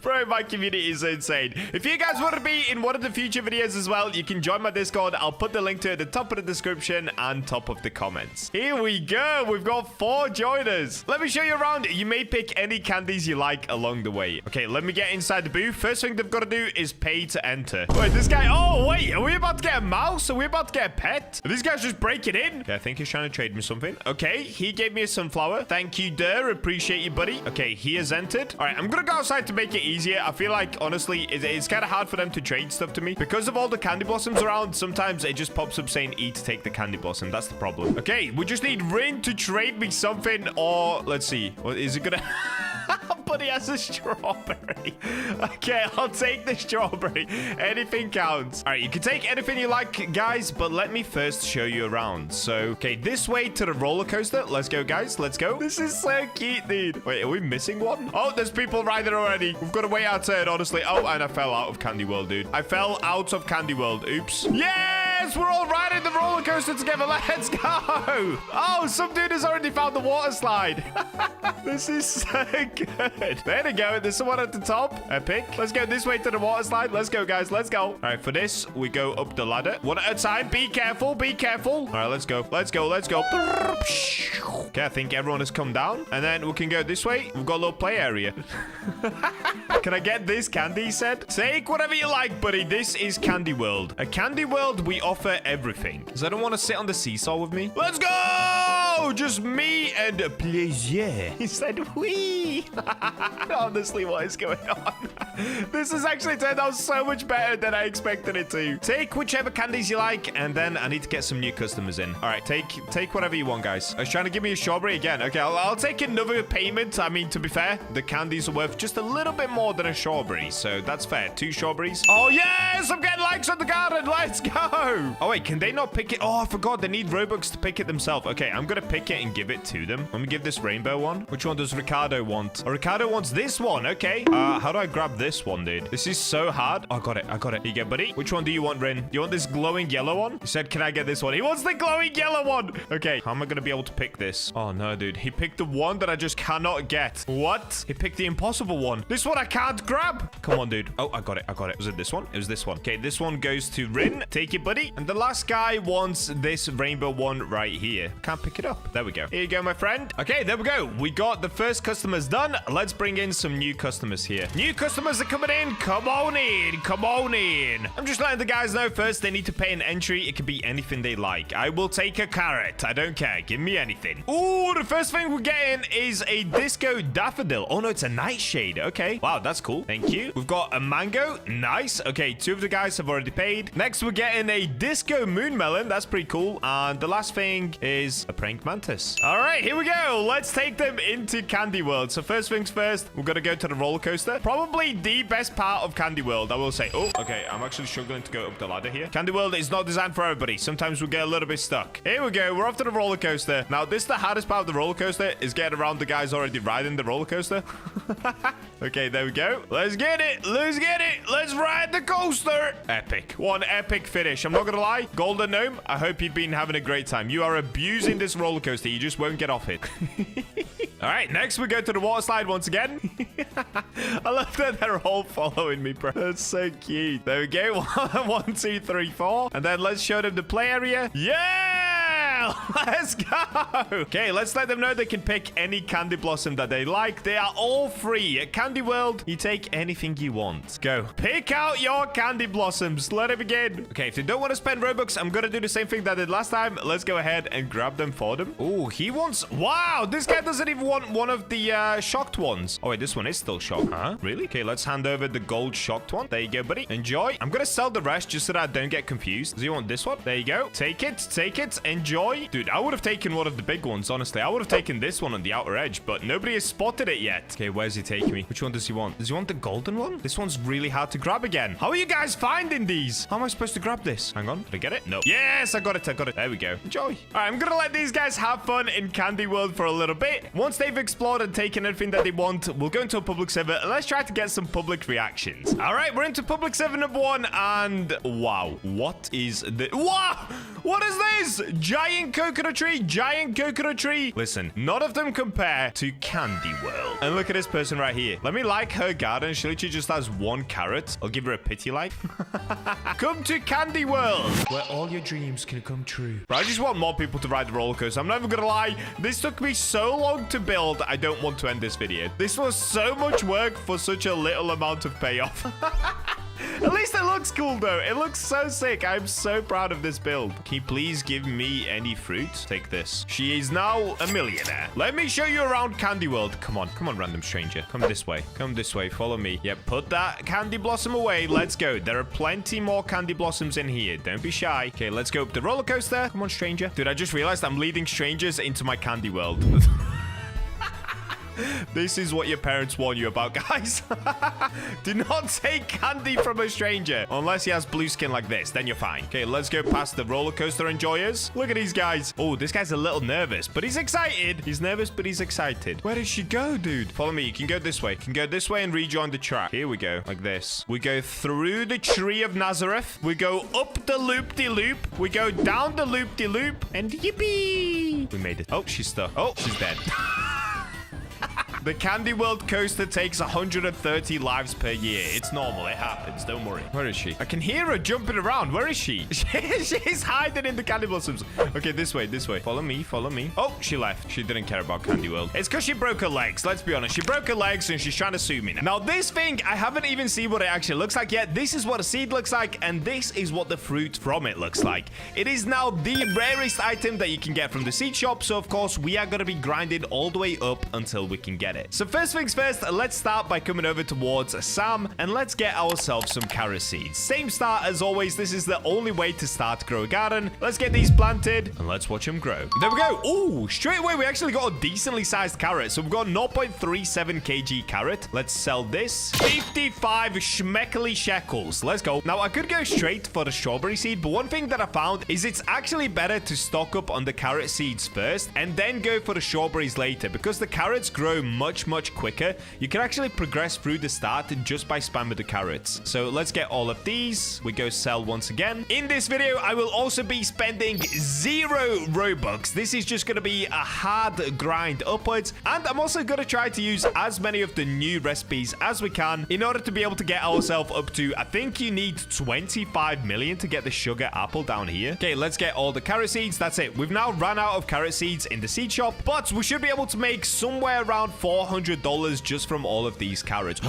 Bro, my community is insane. If you guys want to be in one of the future videos as well, you can join my Discord. I'll put the link to it at the top of the description and top of the comments. Here we go. We've got 4 joiners. Let me show you around. You may pick any candies you like along the way. Okay, let me get inside the booth. First thing they've got to do is pay to enter. Wait, this guy... Oh, wait. Are we about to get a mouse? Are we about to get a pet? Are these guys just breaking in? Okay, I think he's trying to trade me something. Okay, he gave me a sunflower. Thank you, Durr. Appreciate you, buddy. Okay, he has entered. All right, I'm going to go outside to make it easier. I feel like, honestly, it's kind of hard for them to trade stuff to me. Because of all the candy blossoms around, sometimes it just pops up saying E to take the candy blossom. That's the problem. Okay, we just need Rin to trade me something, or let's see. What is it gonna... But he has a strawberry. Okay, I'll take the strawberry. Anything counts. All right, you can take anything you like, guys, but let me first show you around. So, okay, this way to the roller coaster. Let's go, guys. Let's go. This is so cute, dude. Wait, are we missing one? Oh, there's people riding already. We've got to wait our turn, honestly. Oh, and I fell out of Candy World, dude. I fell out of Candy World. Oops. Yay! Yes, we're all riding the roller coaster together. Let's go. Oh, some dude has already found the water slide. This is so good. There we go. There's someone at the top. Epic. Let's go this way to the water slide. Let's go, guys. Let's go. All right, for this, we go up the ladder. One at a time. Be careful. Be careful. All right, let's go. Let's go. Let's go. Okay, I think everyone has come down. And then we can go this way. We've got a little play area. Can I get this candy, he said? Take whatever you like, buddy. This is Candy World. A Candy World, we offer everything. Because I don't want to sit on the seesaw with me. Let's go! Just me and Blazer. He said, wee. Honestly, what is going on? This has actually turned out so much better than I expected it to. Take whichever candies you like, and then I need to get some new customers in. All right, take whatever you want, guys. I was trying to give me a strawberry again. Okay, I'll take another payment. I mean, to be fair, the candies are worth just a little bit more than a strawberry, so that's fair. 2 strawberries. Oh, yes! I'm getting likes on the garden. Let's go! Oh, wait, can they not pick it? Oh, I forgot. They need Robux to pick it themselves. Okay, I'm gonna pick it and give it to them. Let me give this rainbow one. Which one does Ricardo want? Oh, Ricardo wants this one. Okay. How do I grab this one, dude? This is so hard. Oh, I got it. I got it. Here you go, buddy. Which one do you want, Rin? You want this glowing yellow one? He said, can I get this one? He wants the glowing yellow one. Okay. How am I gonna be able to pick this? Oh, no, dude. He picked the one that I just cannot get. What? He picked the impossible one. This one I can't grab. Come on, dude. Oh, I got it. I got it. Was it this one? It was this one. Okay, this one goes to Rin. Take it, buddy. And the last guy wants this rainbow one right here. Can't pick it up. There we go. Here you go, my friend. Okay, there we go. We got the first customers done. Let's bring in some new customers here. New customers are coming in. Come on in. Come on in. I'm just letting the guys know first they need to pay an entry. It could be anything they like. I will take a carrot. I don't care. Give me anything. Ooh, the first thing we're getting is a disco daffodil. Oh, no, it's a nightshade. Okay. Wow, that's cool. Thank you. We've got a mango. Nice. Okay, 2 of the guys have already paid. Next, we're getting a disco moon melon. That's pretty cool. And the last thing is a praying mantis. All right, here we go. Let's take them into Candy World. So first things first, we're going to go to the roller coaster. Probably the best part of Candy World, I will say. Oh, okay. I'm actually struggling to go up the ladder here. Candy World is not designed for everybody. Sometimes we get a little bit stuck. Here we go. We're off to the roller coaster. Now, this is the hardest part of the roller coaster is getting around the guys already riding the roller coaster. Okay, there we go. Let's get it. Let's get it. Let's ride the coaster. Epic. One epic finish. I'm not going to lie. Golden Gnome, I hope you've been having a great time. You are abusing this roller coaster. You just won't get off it. All right, next we go to the water slide once again. I love that they're all following me, bro. That's so cute. There we go. 1, 2, 3, 4. And then let's show them the play area. Yeah! Let's go. Okay, let's let them know they can pick any candy blossom that they like. They are all free. At Candy World, you take anything you want. Go. Pick out your candy blossoms. Let it begin. Okay, if they don't want to spend Robux, I'm going to do the same thing that I did last time. Let's go ahead and grab them for them. Oh, he wants... Wow, this guy doesn't even want one of the shocked ones. Oh, wait, this one is still shocked. Huh? Really? Okay, let's hand over the gold shocked one. There you go, buddy. Enjoy. I'm going to sell the rest just so that I don't get confused. Do you want this one? There you go. Take it. Take it. Enjoy. Dude, I would have taken one of the big ones, honestly. I would have taken this one on the outer edge, but nobody has spotted it yet. Okay, where's he taking me? Which one does he want? Does he want the golden one? This one's really hard to grab again. How are you guys finding these? How am I supposed to grab this? Hang on. Did I get it? No. Yes, I got it. I got it. There we go. Enjoy. All right, I'm going to let these guys have fun in Candy World for a little bit. Once they've explored and taken everything that they want, we'll go into a public server and let's try to get some public reactions. All right, we're into public server number 1 and wow, what is the... Wow! What is this? Giant coconut tree, giant coconut tree. Listen, none of them compare to Candy World. And look at this person right here. Let me like her garden. She literally just has 1 carrot. I'll give her a pity like. Come to Candy World, where all your dreams can come true. Bro, I just want more people to ride the roller coaster. I'm not even gonna lie. This took me so long to build. I don't want to end this video. This was so much work for such a little amount of payoff. At least it looks cool, though. It looks so sick. I'm so proud of this build. Can you please give me any fruit? Take this. She is now a millionaire. Let me show you around Candy World. Come on. Come on, random stranger. Come this way. Come this way. Follow me. Yep, put that candy blossom away. Let's go. There are plenty more candy blossoms in here. Don't be shy. Okay, let's go up the roller coaster. Come on, stranger. Dude, I just realized I'm leading strangers into my Candy World. This is what your parents warn you about, guys. Do not take candy from a stranger unless he has blue skin like this. Then you're fine. Okay, let's go past the roller coaster enjoyers. Look at these guys. Oh, this guy's a little nervous, but he's excited. He's nervous, but he's excited. Where did she go, dude? Follow me. You can go this way. You can go this way and rejoin the track. Here we go. Like this. We go through the tree of Nazareth. We go up the loop-de-loop. We go down the loop-de-loop. And yippee! We made it. Oh, she's stuck. Oh, she's dead. The Candy World coaster takes 130 lives per year. It's normal. It happens. Don't worry. Where is she? I can hear her jumping around. Where is she? She's hiding in the Candy Blossoms. Okay, this way, this way. Follow me, follow me. Oh, she left. She didn't care about Candy World. It's because she broke her legs. Let's be honest. She broke her legs and she's trying to sue me now. Now, this thing, I haven't even seen what it actually looks like yet. This is what a seed looks like, and this is what the fruit from it looks like. It is now the rarest item that you can get from the seed shop, so of course, we are going to be grinding all the way up until we can get it. So first things first, let's start by coming over towards Sam and let's get ourselves some carrot seeds. Same start as always. This is the only way to start to grow a garden. Let's get these planted and let's watch them grow. There we go. Oh, straight away we actually got a decently sized carrot. So we've got 0.37 kg carrot. Let's sell this. 55 schmeckly shekels. Let's go. Now I could go straight for the strawberry seed, but one thing that I found is it's actually better to stock up on the carrot seeds first and then go for the strawberries later, because the carrots grow much quicker. You can actually progress through the start just by spamming the carrots. So let's get all of these. We go sell once again. In this video, I will also be spending 0 Robux. This is just going to be a hard grind upwards. And I'm also going to try to use as many of the new recipes as we can in order to be able to get ourselves up to, I think you need 25 million to get the sugar apple down here. Okay, let's get all the carrot seeds. That's it. We've now run out of carrot seeds in the seed shop, but we should be able to make somewhere around $400 just from all of these carrots.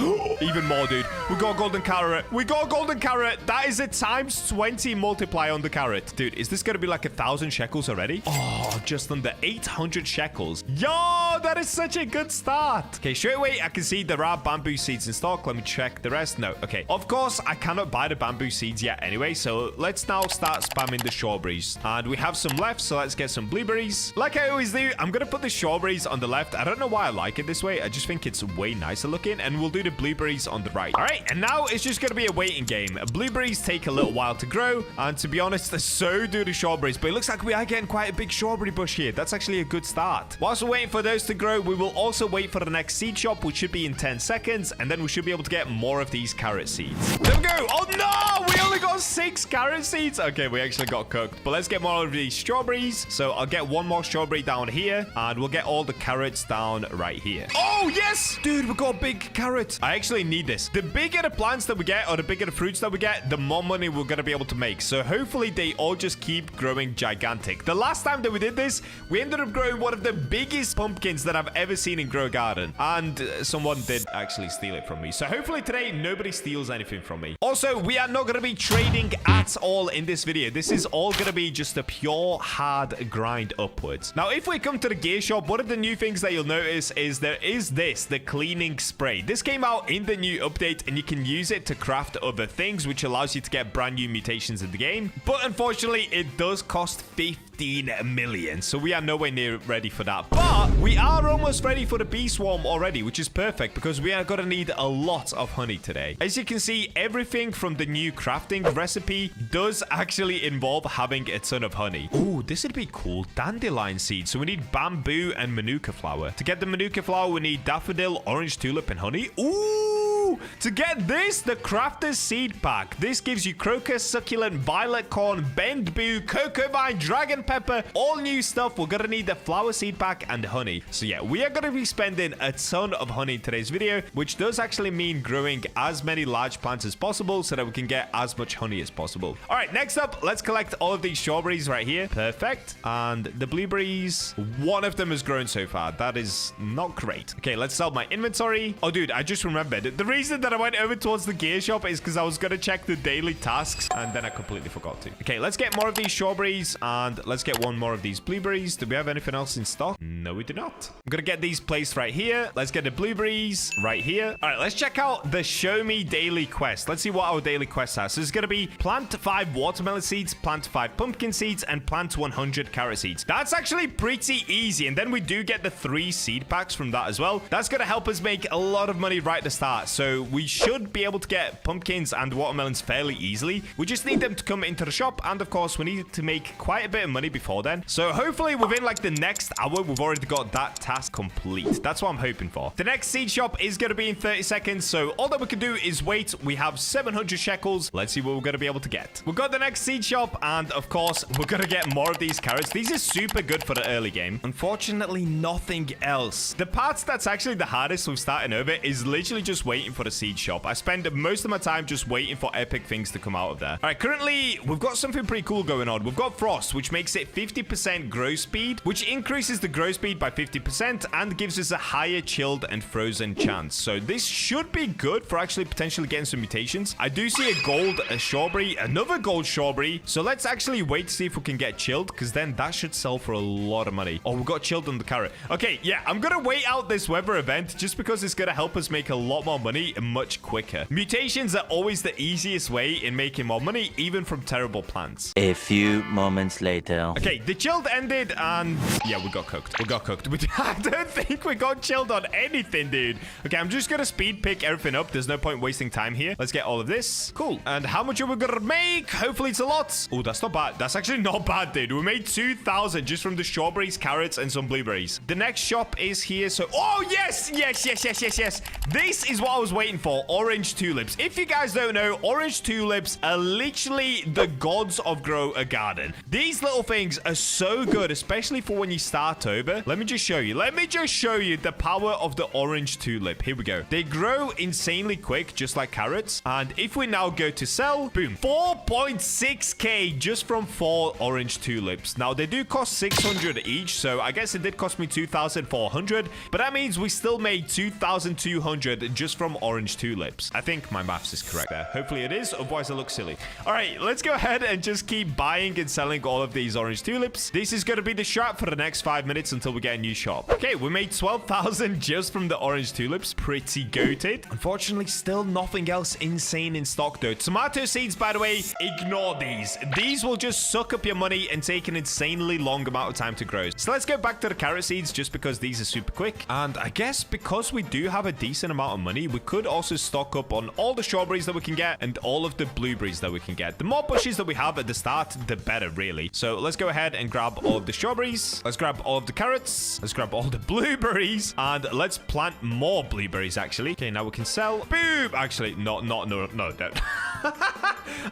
Even more, dude. We got a golden carrot. We got a golden carrot. That is a times 20 multiply on the carrot. Dude, is this going to be like 1,000 shekels already? Oh, just under 800 shekels. Yo, that is such a good start. Okay, straight away, I can see there are bamboo seeds in stock. Let me check the rest. No, okay. Of course, I cannot buy the bamboo seeds yet anyway, so let's now start spamming the strawberries. And we have some left, so let's get some blueberries. Like I always do, I'm going to put the strawberries on the left. I don't know why I like it this way. I just think it's way nicer looking, and we'll do the blueberries on the right. All right, and now it's just going to be a waiting game. Blueberries take a little while to grow, and to be honest, so do the strawberries, but it looks like we are getting quite a big strawberry bush here. That's actually a good start. Whilst we're waiting for those to grow, we will also wait for the next seed shop, which should be in 10 seconds, and then we should be able to get more of these carrot seeds. There we go. Oh no, we only got 6 carrot seeds. Okay, we actually got cooked, but let's get more of these strawberries. So I'll get one more strawberry down here, and we'll get all the carrots down right here. Oh yes, dude, we got a big carrot. I actually need this. The bigger the plants that we get, or the bigger the fruits that we get, the more money we're going to be able to make. So hopefully they all just keep growing gigantic. The last time that we did this, we ended up growing one of the biggest pumpkins that I've ever seen in Grow Garden. And someone did actually steal it from me. So hopefully today, nobody steals anything from me. Also, we are not going to be trading at all in this video. This is all going to be just a pure hard grind upwards. Now, if we come to the gear shop, one of the new things that you'll notice is there is this, the cleaning spray. This came out in the new update, and you can use it to craft other things, which allows you to get brand new mutations in the game. But unfortunately, it does cost 15 million, so we are nowhere near ready for that. But we are almost ready for the bee swarm already, which is perfect because we are going to need a lot of honey today. As you can see, everything from the new crafting recipe does actually involve having a ton of honey. Oh, this would be cool. Dandelion seeds. So we need bamboo and manuka flower. To get the manuka flower, we need daffodil, orange tulip, and honey. Ooh! To get this, the crafter's seed pack. This gives you crocus, succulent, violet corn, bamboo, cocoa vine, dragon pepper, all new stuff. We're gonna need the flower seed pack and honey. So yeah, we are gonna be spending a ton of honey in today's video, which does actually mean growing as many large plants as possible so that we can get as much honey as possible. All right, next up, let's collect all of these strawberries right here. Perfect. And the blueberries, one of them has grown so far. That is not great. Okay, let's sell my inventory. Oh, dude, I just remembered. The reason reason that I went over towards the gear shop is because I was going to check the daily tasks, and then I completely forgot to. Okay, let's get more of these strawberries, and let's get one more of these blueberries. Do we have anything else in stock? No, we do not. I'm going to get these placed right here. Let's get the blueberries right here. All right, let's check out the Show Me Daily Quest. Let's see what our daily quest has. So it's going to be plant 5 watermelon seeds, plant 5 pumpkin seeds, and plant 100 carrot seeds. That's actually pretty easy, and then we do get the 3 seed packs from that as well. That's going to help us make a lot of money right at the start. So we should be able to get pumpkins and watermelons fairly easily. We just need them to come into the shop, and of course we need to make quite a bit of money before then. So hopefully within like the next hour we've already got that task complete. That's what I'm hoping for. The next seed shop is going to be in 30 seconds, so all that we can do is wait. We have 700 shekels. Let's see what we're going to be able to get. We've got the next seed shop, and of course we're going to get more of these carrots. These are super good for the early game. Unfortunately, nothing else. The part that's actually the hardest with starting over is literally just waiting for the seed shop. I spend most of my time just waiting for epic things to come out of there. All right, currently we've got something pretty cool going on. We've got frost, which makes it 50% grow speed, which increases the grow speed by 50% and gives us a higher chilled and frozen chance. So this should be good for actually potentially getting some mutations. I do see a gold strawberry, another gold strawberry. So let's actually wait to see if we can get chilled, because then that should sell for a lot of money. Oh, we got chilled on the carrot. Okay, yeah, I'm gonna wait out this weather event just because it's gonna help us make a lot more money much quicker. Mutations are always the easiest way in making more money, even from terrible plants. A few moments later. Okay, the chilled ended, and yeah, we got cooked. We got cooked. I don't think we got chilled on anything, dude. Okay, I'm just gonna speed pick everything up. There's no point wasting time here. Let's get all of this. Cool. And how much are we gonna make? Hopefully it's a lot. Oh, that's not bad. That's actually not bad, dude. We made 2,000 just from the strawberries, carrots, and some blueberries. The next shop is here, so... Oh, yes! Yes, yes, yes, yes, yes. This is what I was waiting for. Orange tulips. If you guys don't know, orange tulips are literally the gods of grow a garden. These little things are so good, especially for when you start over. Let me just show you. Let me just show you the power of the orange tulip. Here we go. They grow insanely quick, just like carrots. And if we now go to sell, boom, 4.6k just from 4 orange tulips. Now, they do cost 600 each, so I guess it did cost me 2,400, but that means we still made 2,200 just from orange tulips. I think my maths is correct there. Hopefully it is, otherwise it looks silly. All right, let's go ahead and just keep buying and selling all of these orange tulips. This is going to be the strat for the next 5 minutes until we get a new shop. Okay, we made 12,000 just from the orange tulips. Pretty goated. Unfortunately, still nothing else insane in stock though. Tomato seeds, by the way, ignore these. These will just suck up your money and take an insanely long amount of time to grow. So let's go back to the carrot seeds just because these are super quick. And I guess because we do have a decent amount of money, we could also stock up on all the strawberries that we can get and all of the blueberries that we can get. The more bushes that we have at the start, the better, really. So let's go ahead and grab all of the strawberries. Let's grab all of the carrots. Let's grab all the blueberries. And let's plant more blueberries, actually. Okay, now we can sell. Boom! Actually, no, don't.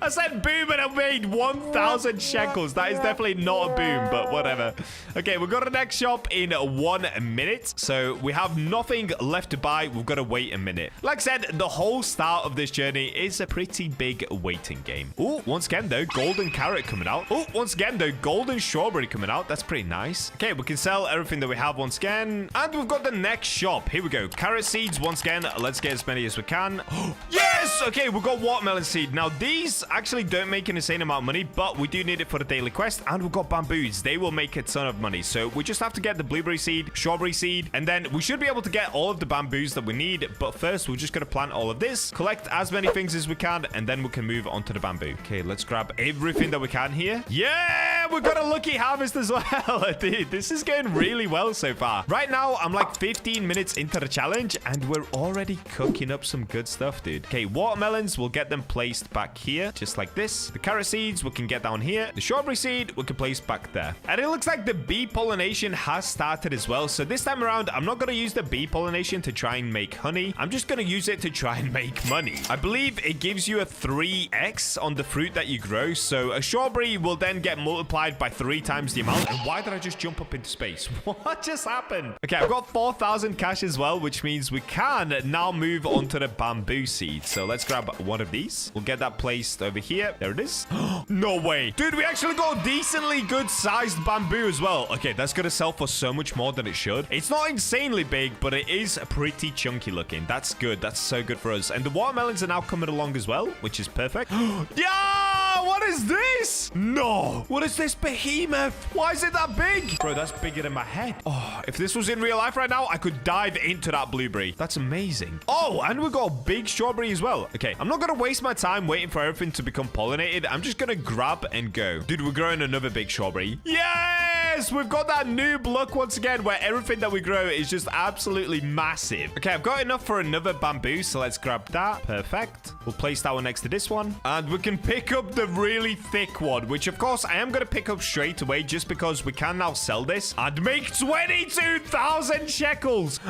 I said boom and I made 1,000 shekels. That is definitely not a boom, but whatever. Okay, we've got the next shop in 1 minute. So we have nothing left to buy. We've got to wait a minute. Like I said, the whole start of this journey is a pretty big waiting game. Oh, once again, though, golden carrot coming out. Oh, once again, though, golden strawberry coming out. That's pretty nice. Okay, we can sell everything that we have once again. And we've got the next shop. Here we go. Carrot seeds once again. Let's get as many as we can. Yes! Okay, we've got watermelon seed. Now, these actually don't make an insane amount of money, but we do need it for the daily quest. And we've got bamboos. They will make a ton of money. So we just have to get the blueberry seed, strawberry seed, and then we should be able to get all of the bamboos that we need. But first, we're just going to plant all of this, collect as many things as we can, and then we can move on to the bamboo. Okay, let's grab everything that we can here. Yeah, we got a lucky harvest as well. Dude, this is going really well so far. Right now, I'm like 15 minutes into the challenge, and we're already cooking up some good stuff, dude. Okay, watermelons, we'll get them placed back here, just like this. The carrot seeds, we can get down here. The strawberry seed, we can place back there. And it looks like the bee pollination has started as well. So this time around, I'm not going to use the bee pollination to try and make honey. I'm just going to use it to try and make money. I believe it gives you a 3x on the fruit that you grow. So a strawberry will then get multiplied multiplied by 3 times the amount. And why did I just jump up into space? What just happened? Okay, I've got 4,000 cash as well, which means we can now move on to the bamboo seed. So let's grab one of these. We'll get that placed over here. There it is. No way. Dude, we actually got decently good sized bamboo as well. Okay, that's going to sell for so much more than it should. It's not insanely big, but it is pretty chunky looking. That's good. That's so good for us. And the watermelons are now coming along as well, which is perfect. Yeah! What is this? No. What is this behemoth? Why is it that big? Bro, that's bigger than my head. Oh, if this was in real life right now, I could dive into that blueberry. That's amazing. Oh, and we got a big strawberry as well. Okay, I'm not going to waste my time waiting for everything to become pollinated. I'm just going to grab and go. Dude, we're growing another big strawberry. Yes! We've got that noob look once again where everything that we grow is just absolutely massive. Okay, I've got enough for another bamboo, so let's grab that. Perfect. We'll place that one next to this one. And we can pick up the really thick one, which of course I am going to pick up straight away just because we can now sell this and make 22,000 shekels.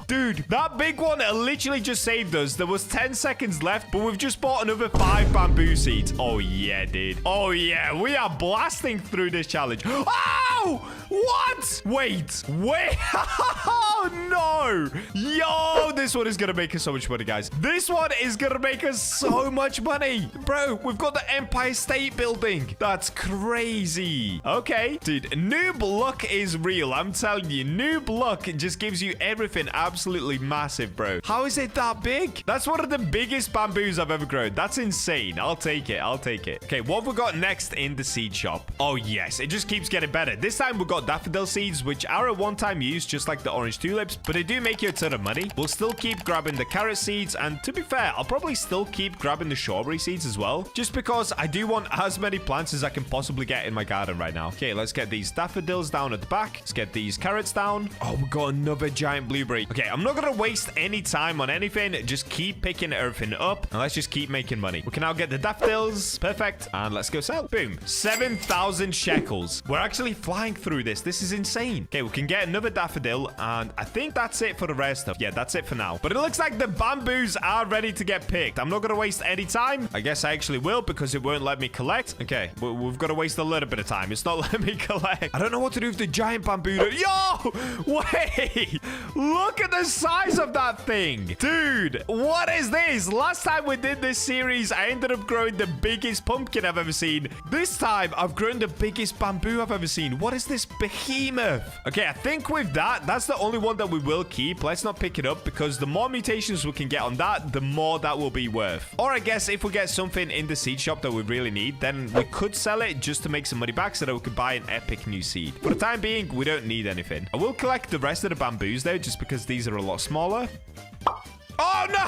Dude, that big one literally just saved us. There was 10 seconds left, but we've just bought another 5 bamboo seeds. Oh yeah, dude. Oh yeah, we are blasting through this challenge. Oh! What? Wait. Oh no. Yo, this one is going to make us so much money, guys. This one is going to make us so much money. Bro, we've got the Empire State Building. That's crazy. Okay, dude, noob luck is real. I'm telling you, noob luck just gives you everything absolutely massive, bro. How is it that big? That's one of the biggest bamboos I've ever grown. That's insane. I'll take it. I'll take it. Okay, what have we got next in the seed shop? Oh, yes. It just keeps getting better. This time we've got daffodil seeds, which are a one-time use, just like the orange tulips, but they do make you a ton of money. We'll still keep grabbing the carrot seeds, and to be fair, I'll probably still keep grabbing the strawberry seeds as well, just because I do want as many plants as I can possibly get in my garden right now. Okay, let's get these daffodils down at the back. Let's get these carrots down. Oh, we got another giant blueberry. Okay, I'm not gonna waste any time on anything. Just keep picking everything up, and let's just keep making money. We can now get the daffodils. Perfect. And let's go sell. Boom. 7,000 shekels. We're actually flying through this. This is insane. Okay, we can get another daffodil, and I think that's it for the rest of. Yeah, that's it for now. But it looks like the bamboos are ready to get picked. I'm not gonna waste any time. I guess I actually will, because it won't let me collect. Okay, we've got to waste a little bit of time. It's not letting me collect. I don't know what to do with the giant bamboo. Yo! Wait! Look at the size of that thing. Dude, what is this? Last time we did this series, I ended up growing the biggest pumpkin I've ever seen. This time, I've grown the biggest bamboo I've ever seen. What is this behemoth? Okay, I think with that, that's the only one that we will keep. Let's not pick it up, because the more mutations we can get on that, the more that will be worth. Or I guess if we get something in the seed shop that we really need, then we could sell it just to make some money back so that we could buy an epic new seed. For the time being, we don't need anything. I will collect the rest of the bamboos though, just because these are a lot smaller. Oh no!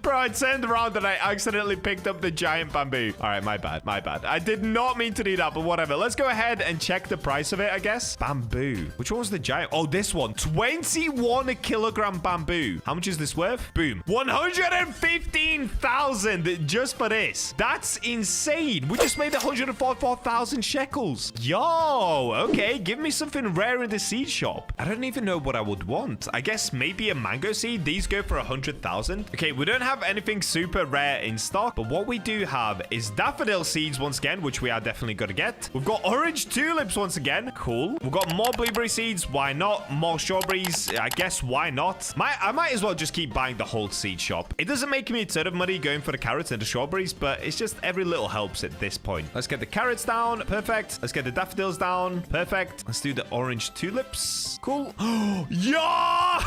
Bro, I turned around and I accidentally picked up the giant bamboo. All right, my bad, my bad. I did not mean to do that, but whatever. Let's go ahead and check the price of it, I guess. Bamboo. Which one was the giant? Oh, this one. 21 kilogram bamboo. How much is this worth? Boom. 115,000 just for this. That's insane. We just made 144,000 shekels. Yo, okay. Give me something rare in the seed shop. I don't even know what I would want. I guess maybe a mango seed. These go for 100,000. Okay, we don't have anything super rare in stock, but what we do have is daffodil seeds once again, which we are definitely going to get. We've got orange tulips once again. Cool. We've got more blueberry seeds. Why not? More strawberries. I guess why not? I might as well just keep buying the whole seed shop. It doesn't make me a ton of money going for the carrots and the strawberries, but it's just every little helps at this point. Let's get the carrots down. Perfect. Let's get the daffodils down. Perfect. Let's do the orange tulips. Cool. Yeah!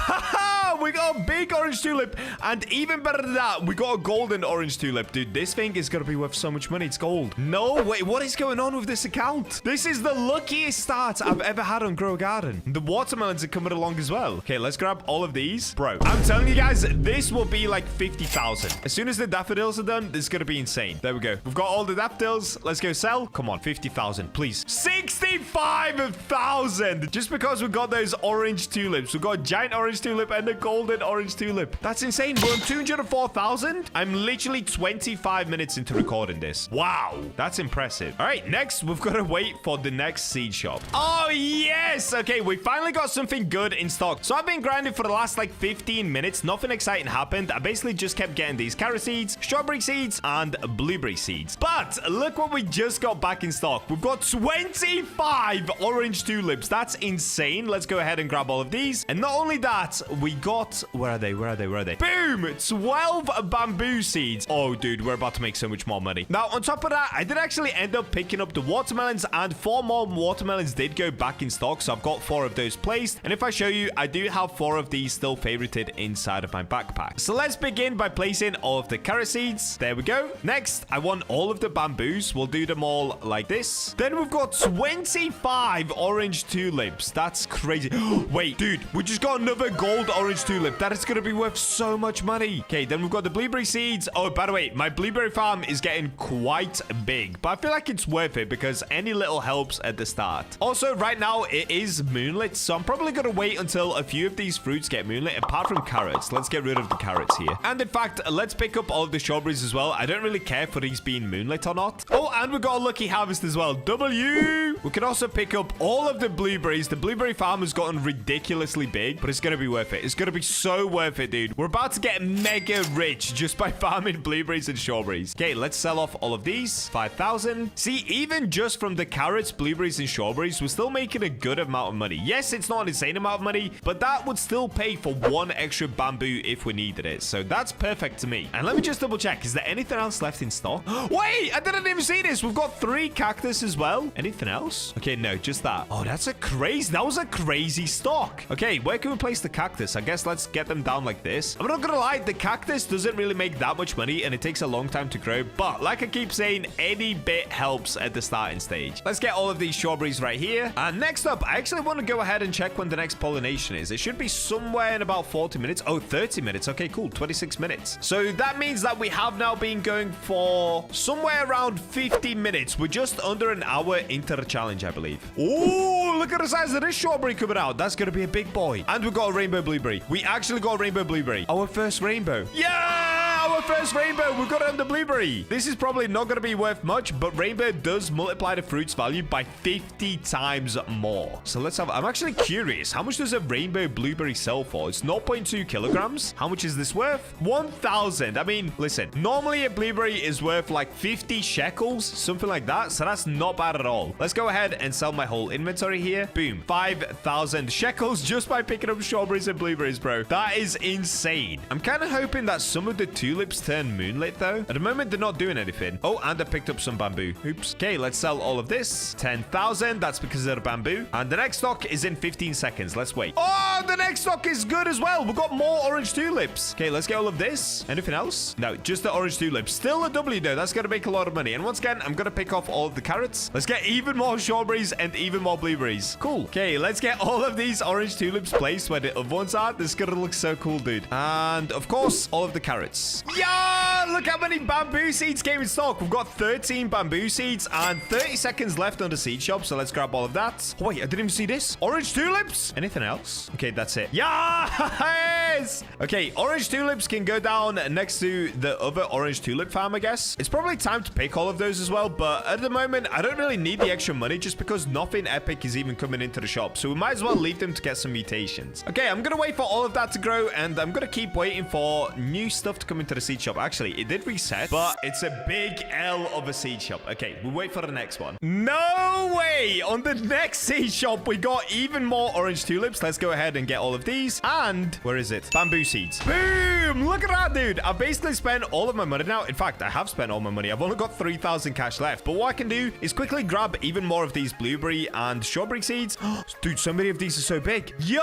We got a big orange tulip, and even better than that, we got a golden orange tulip. Dude, this thing is going to be worth so much money. It's gold. No, wait, what is going on with this account? This is the luckiest start I've ever had on Grow a Garden. The watermelons are coming along as well. Okay, let's grab all of these. Bro, I'm telling you guys, this will be like 50,000. As soon as the daffodils are done, this is going to be insane. There we go. We've got all the daffodils. Let's go sell. Come on, 50,000, please. 65,000. Just because we got those orange tulips. We got a giant orange tulip and a golden orange tulip. That's insane. We're on 104,000. I'm literally 25 minutes into recording this. Wow, that's impressive. All right, next, we've got to wait for the next seed shop. Oh, yes. Okay, we finally got something good in stock. So I've been grinding for the last like 15 minutes. Nothing exciting happened. I basically just kept getting these carrot seeds, strawberry seeds, and blueberry seeds. But look what we just got back in stock. We've got 25 orange tulips. That's insane. Let's go ahead and grab all of these. And not only that, we got... Where are they? Boom! 12 bamboo seeds. Oh, dude, we're about to make so much more money. Now, on top of that, I did actually end up picking up the watermelons, and 4 more watermelons did go back in stock. So I've got 4 of those placed. And if I show you, I do have 4 of these still favorited inside of my backpack. So let's begin by placing all of the carrot seeds. There we go. Next, I want all of the bamboos. We'll do them all like this. Then we've got 25 orange tulips. That's crazy. Wait, dude, we just got another gold orange tulip. That is going to be worth so much money. Okay, then we've got the blueberry seeds. Oh, by the way, my blueberry farm is getting quite big, but I feel like it's worth it because any little helps at the start. Also, right now, it is moonlit, so I'm probably going to wait until a few of these fruits get moonlit, apart from carrots. Let's get rid of the carrots here. And in fact, let's pick up all of the strawberries as well. I don't really care for these being moonlit or not. Oh, and we got a lucky harvest as well. W! We can also pick up all of the blueberries. The blueberry farm has gotten ridiculously big, but it's going to be worth it. It's going to be so worth it, dude. We're about to get mega rich just by farming blueberries and strawberries. Okay, let's sell off all of these. 5,000. See, even just from the carrots, blueberries, and strawberries, we're still making a good amount of money. Yes, it's not an insane amount of money, but that would still pay for 1 extra bamboo if we needed it. So that's perfect to me. And let me just double check. Is there anything else left in stock? Wait, I didn't even see this. We've got 3 cactus as well. Anything else? Okay, no, just that. Oh, that was a crazy stock. Okay, where can we place the cactus? I guess let's get them down like this. I'm not gonna lie, the cactus doesn't really make that much money and it takes a long time to grow, but like I keep saying, any bit helps at the starting stage. Let's get all of these strawberries right here. And next up, I actually want to go ahead and check when the next pollination is. It should be somewhere in about 40 minutes. Oh, 30 minutes. Okay, cool. 26 minutes. So that means that we have now been going for somewhere around 50 minutes. We're just under an hour into the challenge, I believe. Oh, look at the size of this strawberry coming out. That's going to be a big boy. And we've got a rainbow blueberry. We actually got a rainbow blueberry. Our first rainbow. Yeah! Our first rainbow. We've got it on the blueberry. This is probably not going to be worth much, but rainbow does multiply the fruit's value by 50 times more. So let's have... I'm actually curious. How much does a rainbow blueberry sell for? It's 0.2 kilograms. How much is this worth? 1,000. I mean, listen. Normally, a blueberry is worth like 50 shekels, something like that. So that's not bad at all. Let's go ahead and sell my whole inventory here. Boom. 5,000 shekels just by picking up strawberries and blueberries, bro. That is insane. I'm kind of hoping that some of the tulips turn moonlit, though. At the moment, they're not doing anything. Oh, and I picked up some bamboo. Oops. Okay, let's sell all of this. 10,000. That's because of the bamboo. And the next stock is in 15 seconds. Let's wait. Oh, the next stock is good as well. We've got more orange tulips. Okay, let's get all of this. Anything else? No, just the orange tulips. Still a W, though. That's going to make a lot of money. And once again, I'm going to pick off all of the carrots. Let's get even more strawberries and even more blueberries. Cool. Okay, let's get all of these orange tulips placed where the other ones are. This is going to look so cool, dude. And, of course, all of the carrots. Yeah! Look how many bamboo seeds came in stock. We've got 13 bamboo seeds and 30 seconds left on the seed shop. So let's grab all of that. Oh, wait, I didn't even see this. Orange tulips? Anything else? Okay, that's it. Yes! Okay, orange tulips can go down next to the other orange tulip farm, I guess. It's probably time to pick all of those as well. But at the moment, I don't really need the extra money just because nothing epic is even coming into the shop. So we might as well leave them to get some mutations. Okay, I'm going to wait for all of that to grow. And I'm going to keep waiting for new stuff to come into the seed shop. Actually, it did reset, but it's a big L of a seed shop. Okay, we'll wait for the next one. No way! On the next seed shop, we got even more orange tulips. Let's go ahead and get all of these. And where is it? Bamboo seeds. Boom! Look at that, dude. I basically spent all of my money now. In fact, I have spent all my money. I've only got 3,000 cash left. But what I can do is quickly grab even more of these blueberry and strawberry seeds. Dude, so many of these are so big. Yo!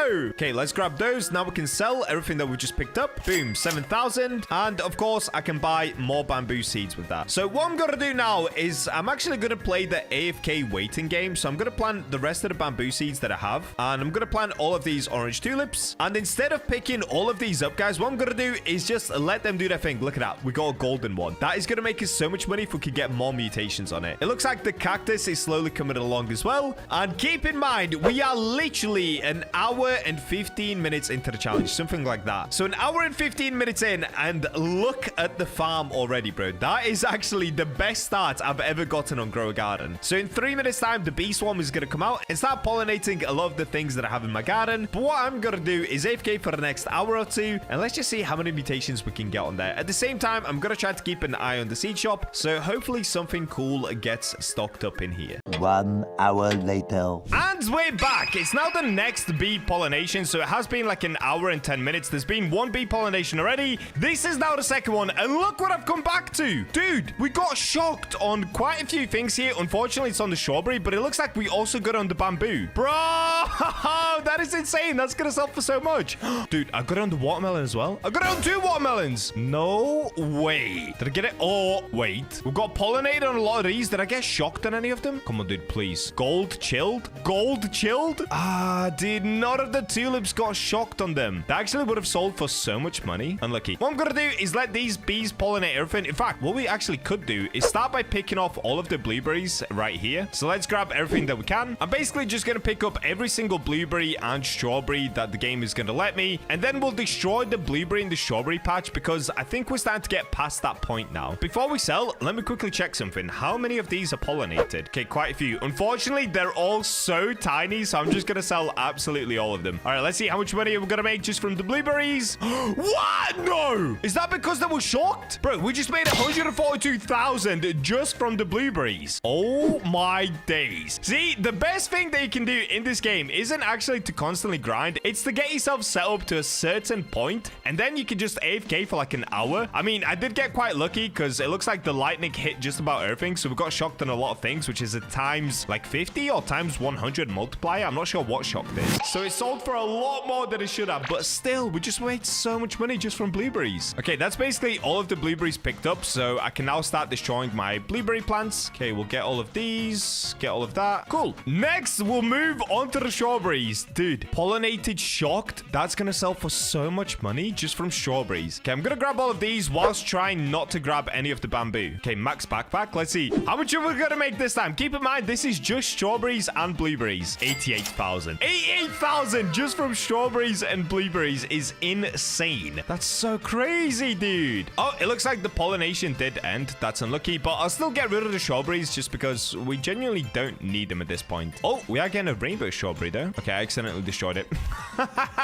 Okay, let's grab those. Now we can sell everything that we just picked up. Boom, 7,000. And of course, I can buy more bamboo seeds with that. So what I'm going to do now is I'm actually going to play the AFK waiting game. So I'm going to plant the rest of the bamboo seeds that I have. And I'm going to plant all of these orange tulips. And in instead of picking all of these up, guys, what I'm going to do is just let them do their thing. Look at that. We got a golden one. That is going to make us so much money if we could get more mutations on it. It looks like the cactus is slowly coming along as well. And keep in mind, we are literally an hour and 15 minutes into the challenge, something like that. So an hour and 15 minutes in, and look at the farm already, bro. That is actually the best start I've ever gotten on Grow a Garden. So in 3 minutes time, the bee swarm is going to come out and start pollinating a lot of the things that I have in my garden. But what I'm going to do is AFK for the next hour or two, and let's just see how many mutations we can get on there. At the same time, I'm going to try to keep an eye on the seed shop, so hopefully something cool gets stocked up in here. 1 hour later. And we're back. It's now the next bee pollination, so it has been like an hour and 10 minutes. There's been one bee pollination already. This is now the second one, and look what I've come back to. Dude, we got shocked on quite a few things here. Unfortunately, it's on the strawberry, but it looks like we also got on the bamboo. Bro, that is insane. That's gonna sell for so much. Dude, I got it on the watermelon as well. I got it on 2 watermelons. No way. Did I get it? Oh, wait. We got pollinated on a lot of these. Did I get shocked on any of them? Come on, dude, please. Gold chilled? Gold chilled? Ah, dude, none of the tulips got shocked on them. They actually would have sold for so much money. Unlucky. What I'm gonna do is let these bees pollinate everything. In fact, what we actually could do is start by picking off all of the blueberries right here. So let's grab everything that we can. I'm basically just gonna pick up every single blueberry and strawberry that the game is gonna let me, and then we'll destroy the blueberry and the strawberry patch because I think we're starting to get past that point now. Before we sell, let me quickly check something. How many of these are pollinated? Okay, quite a few. Unfortunately, they're all so tiny, so I'm just gonna sell absolutely all of them. All right, let's see how much money we're gonna make just from the blueberries. What? No! Is that because they were shocked? Bro, we just made 142,000 just from the blueberries. Oh my days. See, the best thing that you can do in this game isn't actually to constantly grind. It's to get yourself set up to a certain point, and then you can just AFK for like an hour. I mean, I did get quite lucky because it looks like the lightning hit just about everything, so we got shocked on a lot of things, which is a times like 50 or times 100 multiplier. I'm not sure what shocked is. So it sold for a lot more than it should have, but still, we just made so much money just from blueberries. Okay, that's basically all of the blueberries picked up, so I can now start destroying my blueberry plants. Okay, we'll get all of these, get all of that. Cool. Next, we'll move on to the strawberries. Dude, pollinated shocked. That's gonna sell for so much money just from strawberries. Okay, I'm gonna grab all of these whilst trying not to grab any of the bamboo. Okay, max backpack. Let's see. How much are we gonna make this time? Keep in mind, this is just strawberries and blueberries. 88,000. 88,000 just from strawberries and blueberries is insane. That's so crazy, dude. Oh, it looks like the pollination did end. That's unlucky, but I'll still get rid of the strawberries just because we genuinely don't need them at this point. Oh, we are getting a rainbow strawberry though. Okay, I accidentally destroyed it.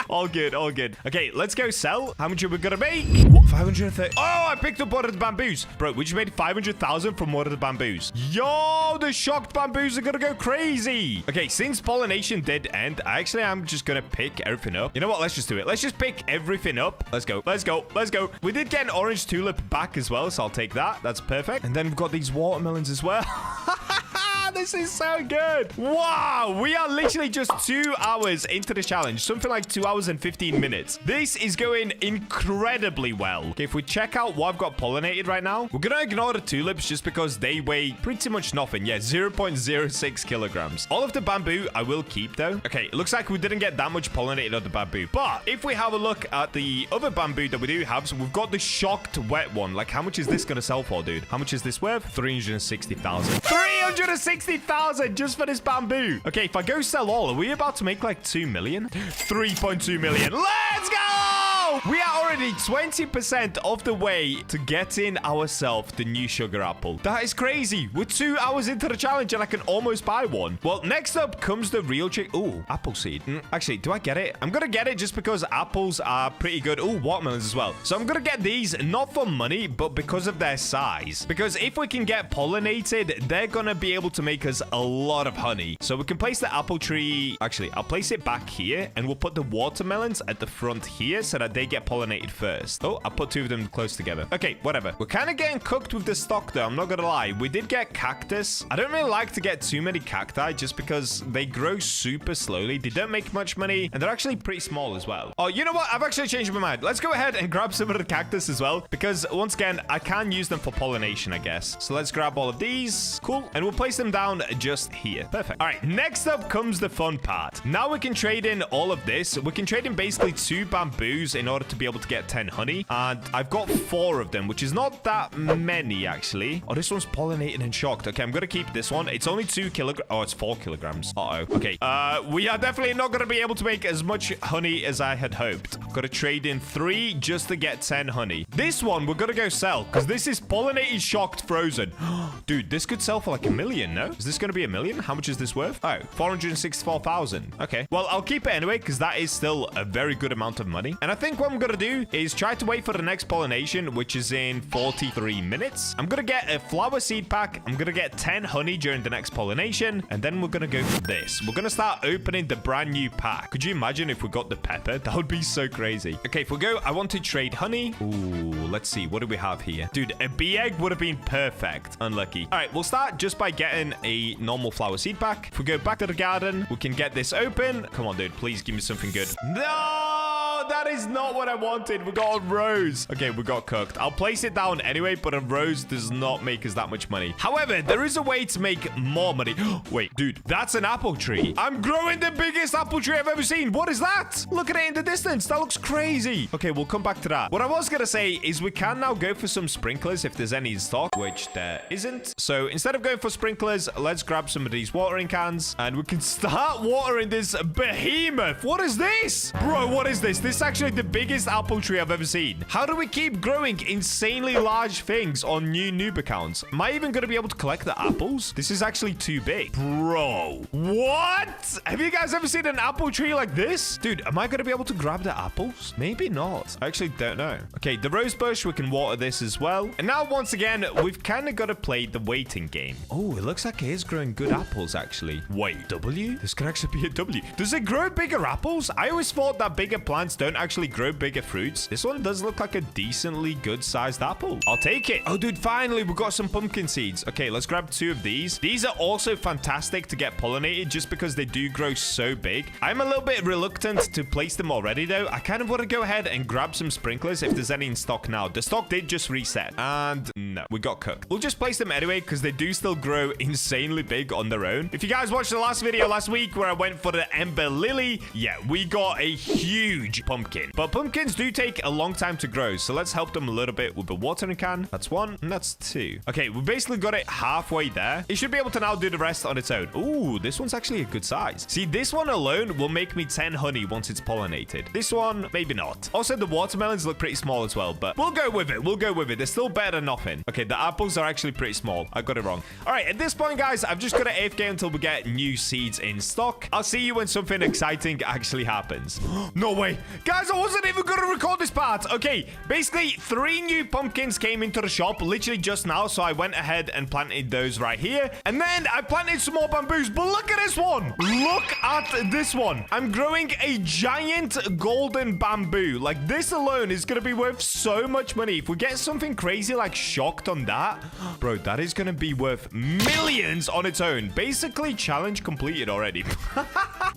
All good, all good. Okay, let's go sell. How much are we gonna make? What, 530? Oh, I picked up one of the bamboos. Bro, we just made 500,000 from one of the bamboos. Yo, the shocked bamboos are gonna go crazy. Okay, since pollination did end, actually, I'm just gonna pick everything up. You know what? Let's just do it. Let's just pick everything up. Let's go. Let's go. Let's go. We did get an orange tulip back as well, so I'll take that. That's perfect. And then we've got these watermelons as well. This is so good. Wow, we are literally just 2 hours into the challenge. Something like 2 hours and 15 minutes. This is going incredibly well. Okay, if we check out what I've got pollinated right now, we're gonna ignore the tulips just because they weigh pretty much nothing. Yeah, 0.06 kilograms. All of the bamboo I will keep though. Okay, it looks like we didn't get that much pollinated on the bamboo. But if we have a look at the other bamboo that we do have, so we've got the shocked wet one. Like, how much is this gonna sell for, dude? How much is this worth? 360,000. 360,000 just for this bamboo. Okay, if I go sell all, are we about to make like 2 million? 3.2 million. Let's go! We are already 20% of the way to getting ourselves the new sugar apple. That is crazy. We're 2 hours into the challenge and I can almost buy one. Well, next up comes the real trick. Oh, apple seed. Actually, do I get it? I'm gonna get it just because apples are pretty good. Oh, watermelons as well. So I'm gonna get these not for money, but because of their size. Because if we can get pollinated, they're gonna be able to make us a lot of honey. So we can place the apple tree. Actually, I'll place it back here and we'll put the watermelons at the front here so that they get pollinated first. Oh, I put two of them close together. Okay, whatever. We're kind of getting cooked with the stock, though. I'm not gonna lie. We did get cactus. I don't really like to get too many cacti just because they grow super slowly. They don't make much money, and they're actually pretty small as well. Oh, you know what? I've actually changed my mind. Let's go ahead and grab some of the cactus as well, because once again, I can use them for pollination, I guess. So let's grab all of these. Cool. And we'll place them down just here. Perfect. All right, next up comes the fun part. Now we can trade in all of this. We can trade in basically 2 bamboos in order to be able to get 10 honey. And I've got 4 of them, which is not that many, actually. Oh, this one's pollinated and shocked. Okay, I'm going to keep this one. It's only 2 kilograms. Oh, it's 4 kilograms. Uh-oh. Okay. We are definitely not going to be able to make as much honey as I had hoped. Got to trade in 3 just to get 10 honey. This one, we're going to go sell because this is pollinated, shocked, frozen. Dude, this could sell for like $1 million, no? Is this going to be $1 million? How much is this worth? Oh, 464,000. Okay. Well, I'll keep it anyway because that is still a very good amount of money. And I think what I'm going to do is try to wait for the next pollination, which is in 43 minutes. I'm going to get a flower seed pack. I'm going to get 10 honey during the next pollination. And then we're going to go for this. We're going to start opening the brand new pack. Could you imagine if we got the pepper? That would be so crazy. Okay, if we go, I want to trade honey. Ooh, let's see. What do we have here? Dude, a bee egg would have been perfect. Unlucky. All right, we'll start just by getting a normal flower seed pack. If we go back to the garden, we can get this open. Come on, dude. Please give me something good. No, that is not what I wanted. We got a rose. Okay, we got cooked. I'll place it down anyway, but a rose does not make us that much money. However, there is a way to make more money. Wait, dude, that's an apple tree. I'm growing the biggest apple tree I've ever seen. What is that? Look at it in the distance. That looks crazy. Okay, we'll come back to that. What I was going to say is we can now go for some sprinklers if there's any in stock, which there isn't. So instead of going for sprinklers, let's grab some of these watering cans and we can start watering this behemoth. What is this? Bro, what is this? This is actually the biggest apple tree I've ever seen. How do we keep growing insanely large things on new noob accounts? Am I even going to be able to collect the apples? This is actually too big. Bro, what? Have you guys ever seen an apple tree like this? Dude, am I going to be able to grab the apples? Maybe not. I actually don't know. Okay, the rose bush, we can water this as well. And now, once again, we've kind of got to play the waiting game. Oh, it looks like it is growing good apples, actually. Wait, W? This could actually be a W. Does it grow bigger apples? I always thought that bigger plants don't actually grow bigger fruits. This one does look like a decently good-sized apple. I'll take it. Oh, dude, finally, we've got some pumpkin seeds. Okay, let's grab 2 of these. These are also fantastic to get pollinated just because they do grow so big. I'm a little bit reluctant to place them already, though. I kind of want to go ahead and grab some sprinklers if there's any in stock now. The stock did just reset. And no, we got cooked. We'll just place them anyway because they do still grow insanely big on their own. If you guys watched the last video last week where I went for the Ember Lily, yeah, we got a huge pumpkin. But pumpkins do take a long time to grow, so let's help them a little bit with the watering can. That's 1, and that's 2. Okay, we basically got it halfway there. It should be able to now do the rest on its own. Ooh, this one's actually a good size. See, this one alone will make me 10 honey once it's pollinated. This one, maybe not. Also, the watermelons look pretty small as well, but we'll go with it. We'll go with it. They're still better than nothing. Okay, the apples are actually pretty small. I got it wrong. All right, at this point, guys, I've just got to AFK until we get new seeds in stock. I'll see you when something exciting actually happens. No way. Guys, I wasn't even going to record this part. Okay, basically, 3 new pumpkins came into the shop literally just now, so I went ahead and planted those right here. And then I planted some more bamboos, but look at this one. Look at this one. I'm growing a giant golden bamboo. Like, this alone is going to be worth so much money. If we get something crazy like shocked on that, bro, that is going to be worth millions on its own. Basically, challenge completed already.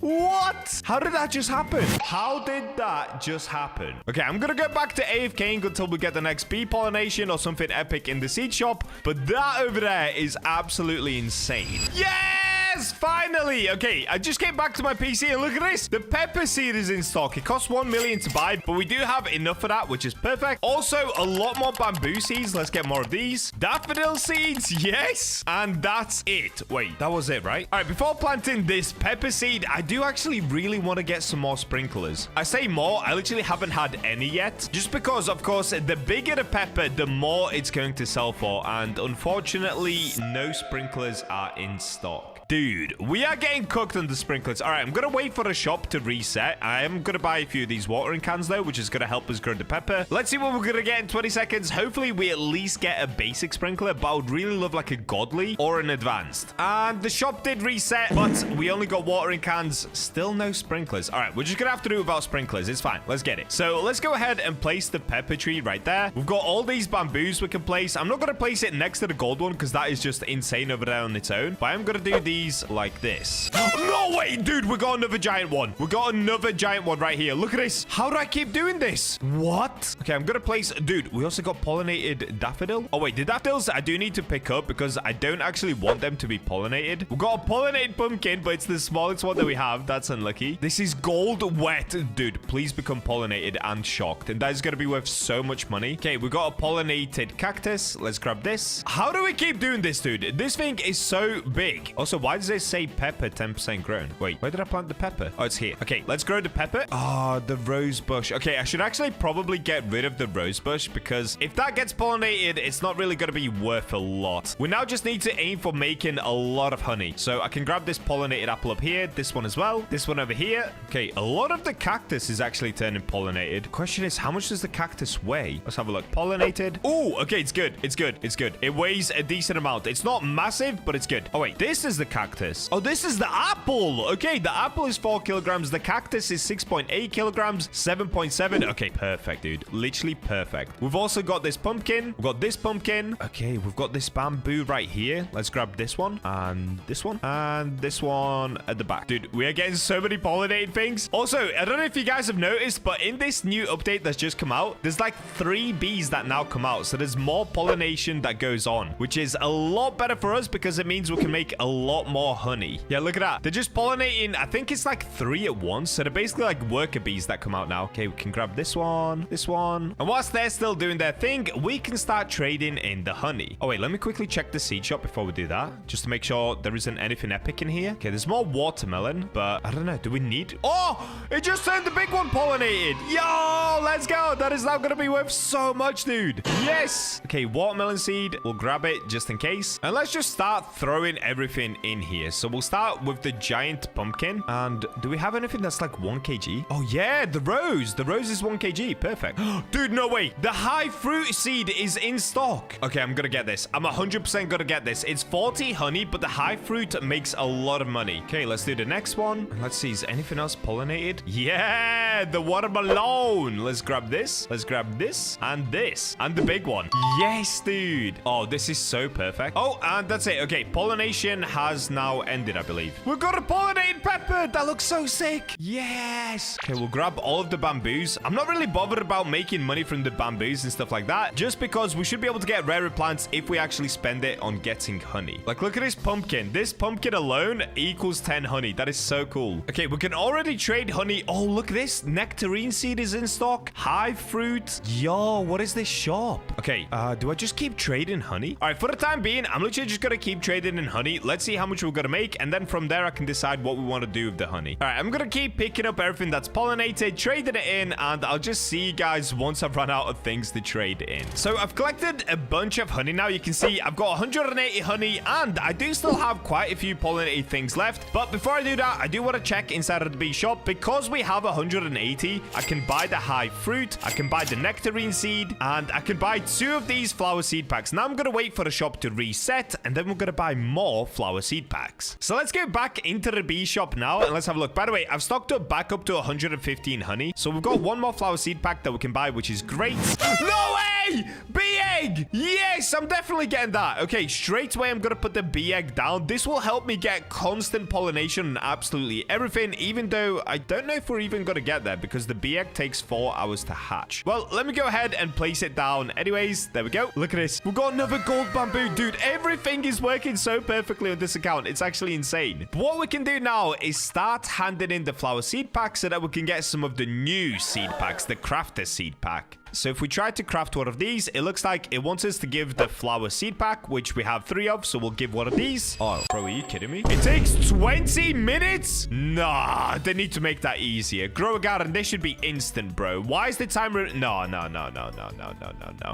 What? How did that just happen? How did that just happen? Okay, I'm going to go back to AFKing until we get the next bee pollination or something epic in the seed shop. But that over there is absolutely insane. Yes! Finally! Okay, I just came back to my PC and look at this. The pepper seed is in stock. It costs 1 million to buy, but we do have enough of that, which is perfect. Also, a lot more bamboo seeds. Let's get more of these. Daffodil seeds, yes. And that's it. Wait, that was it, right? All right, before planting this pepper seed, I do actually really want to get some more sprinklers. I say more, I literally haven't had any yet. Just because, of course, the bigger the pepper, the more it's going to sell for. And unfortunately, no sprinklers are in stock. Dude, we are getting cooked on the sprinklers. All right, I'm going to wait for the shop to reset. I am going to buy a few of these watering cans, though, which is going to help us grow the pepper. Let's see what we're going to get in 20 seconds. Hopefully, we at least get a basic sprinkler, but I would really love like a godly or an advanced. And the shop did reset, but we only got watering cans. Still no sprinklers. All right, we're just going to have to do it without sprinklers. It's fine. Let's get it. So let's go ahead and place the pepper tree right there. We've got all these bamboos we can place. I'm not going to place it next to the gold one because that is just insane over there on its own. But I'm going to do these like this. No way, dude. We got another giant one. We got another giant one right here. Look at this. How do I keep doing this? What? Okay, I'm going to place... Dude, we also got pollinated daffodil. Oh, wait. The daffodils I do need to pick up because I don't actually want them to be pollinated. We've got a pollinated pumpkin, but it's the smallest one that we have. That's unlucky. This is gold wet. Dude, please become pollinated and shocked. And that is going to be worth so much money. Okay, we got a pollinated cactus. Let's grab this. How do we keep doing this, dude? This thing is so big. Also, why does it say pepper 10% grown? Wait, where did I plant the pepper? Oh, it's here. Okay, let's grow the pepper. Oh, the rose bush. Okay, I should actually probably get rid of the rose bush because if that gets pollinated, it's not really going to be worth a lot. We now just need to aim for making a lot of honey. So I can grab this pollinated apple up here, this one as well, this one over here. Okay, a lot of the cactus is actually turning pollinated. Question is, how much does the cactus weigh? Let's have a look. Pollinated. Oh, okay, it's good. It's good. It's good. It weighs a decent amount. It's not massive, but it's good. Oh, wait, this is the cactus. Oh, this is the apple. Okay, the apple is 4 kilograms. The cactus is 6.8 kilograms, 7.7. Okay, perfect, dude. Literally perfect. We've also got this pumpkin. We've got this pumpkin. Okay, we've got this bamboo right here. Let's grab this one and this one and this one at the back. Dude, we are getting so many pollinated things. Also, I don't know if you guys have noticed, but in this new update that's just come out, there's like 3 bees that now come out. So there's more pollination that goes on, which is a lot better for us because it means we can make a lot more honey. Yeah, look at that. They're just pollinating. I think it's like 3 at once. So they're basically like worker bees that come out now. Okay, we can grab this one. And whilst they're still doing their thing, we can start trading in the honey. Oh, wait, let me quickly check the seed shop before we do that, just to make sure there isn't anything epic in here. Okay, there's more watermelon, but I don't know. Do we need... Oh, it just turned the big one pollinated. Yo, let's go. That is now going to be worth so much, dude. Yes. Okay, watermelon seed. We'll grab it just in case. And let's just start throwing everything in here. So we'll start with the giant pumpkin. And do we have anything that's like 1 kg? Oh, yeah, the rose. The rose is 1 kg. Perfect. Dude, no way. The high fruit seed is in stock. Okay, I'm going to get this. I'm 100% going to get this. It's 40 honey, but the high fruit makes a lot of money. Okay, let's do the next one. Let's see. Is anything else pollinated? Yeah, the watermelon. Let's grab this. Let's grab this and this and the big one. Yes, dude. Oh, this is so perfect. Oh, and that's it. Okay, pollination has now ended, I believe. We've got a pollinated pepper. That looks so sick. Yes. Okay, we'll grab all of the bamboos. I'm not really bothered about making money from the bamboos and stuff like that, just because we should be able to get rarer plants if we actually spend it on getting honey. Like, look at this pumpkin. This pumpkin alone equals 10 honey. That is so cool. Okay, we can already trade honey. Oh, look at this. Nectarine seed is in stock. High fruit. Yo, what is this shop? Okay, do I just keep trading honey? All right, for the time being, I'm literally just gonna keep trading in honey. Let's see how much we're gonna make, and then from there, I can decide what we want to do with the honey. All right, I'm gonna keep picking up everything that's pollinated, trading it in, and I'll just see you guys once I've run out of things to trade in. So I've collected a bunch of honey now. You can see I've got 180 honey, and I do still have quite a few pollinated things left. But before I do that, I do want to check inside of the bee shop. Because we have 180, I can buy the high fruit, I can buy the nectarine seed, and I can buy 2 of these flower seed packs. Now I'm gonna wait for the shop to reset, and then we're gonna buy more flower seed packs. So let's go back into the bee shop now, and let's have a look. By the way, I've stocked up back up to 115 honey, so we've got 1 more flower seed pack that we can buy, which is great. No way! Bee egg! Yes, I'm definitely getting that. Okay, straight away, I'm gonna put the bee egg down. This will help me get constant pollination on absolutely everything, even though I don't know if we're even gonna get there because the bee egg takes 4 hours to hatch. Well, let me go ahead and place it down. Anyways, there we go. Look at this. We've got another gold bamboo. Dude, everything is working so perfectly on this account. It's actually insane. But what we can do now is start handing in the flower seed pack so that we can get some of the new seed packs, the crafter seed pack. So if we try to craft one of these, it looks like it wants us to give the flower seed pack, which we have 3 of. So we'll give one of these. Oh, bro, are you kidding me? It takes 20 minutes? Nah, they need to make that easier. Grow a garden. This should be instant, bro. Why is the timer? No.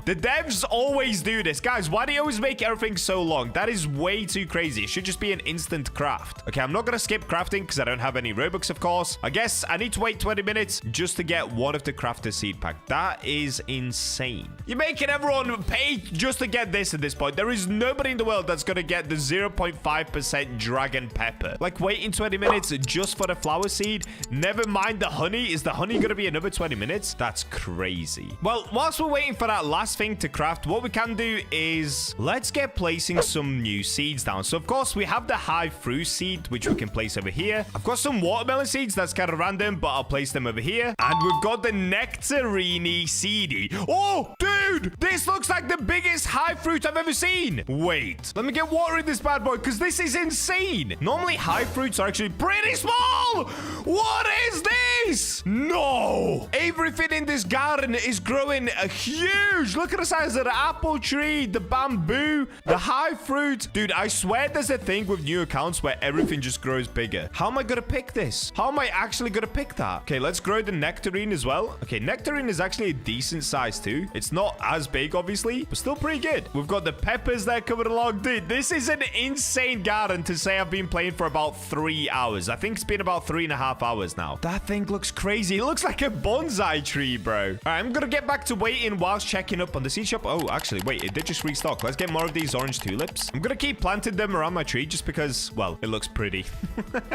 The devs always do this. Guys, why do you always make everything so long? That is way too crazy. It should just be an instant craft. Okay, I'm not going to skip crafting because I don't have any Robux, of course. I guess I need to wait 20 minutes just to get one of the crafter seed pack. That is insane. You're making everyone pay just to get this at this point. There is nobody in the world that's going to get the 0.5% dragon pepper. Like, waiting 20 minutes just for the flower seed. Never mind the honey. Is the honey going to be another 20 minutes? That's crazy. Well, whilst we're waiting for that last thing to craft, what we can do is let's get placing some new seeds down. So, of course, we have the high fruit seed, which we can place over here. I've got some watermelon seeds. That's kind of random, but I'll place them over here. And we've got the nectarine seedy. Oh, dude, this looks like the biggest high fruit I've ever seen. Wait, let me get water in this bad boy because this is insane. Normally, high fruits are actually pretty small. What is this? No. Everything in this garden is growing huge. Look at the size of the apple tree, the bamboo, the high fruit. Dude, I swear there's a thing with new accounts where everything just grows bigger. How am I going to pick this? How am I actually going to pick that? Okay, let's grow the nectarine as well. Okay, nectarine is actually a decent size too. It's not as big, obviously, but still pretty good. We've got the peppers there coming along. Dude, this is an insane garden to say I've been playing for about 3 hours. I think it's been about 3.5 hours now. That thing looks crazy. It looks like a bonsai tree, bro. All right, I'm going to get back to waiting whilst checking up on the seed shop. Oh, actually, wait, it did just restock. Let's get more of these orange tulips. I'm going to keep planting them around my tree just because, well, it looks pretty.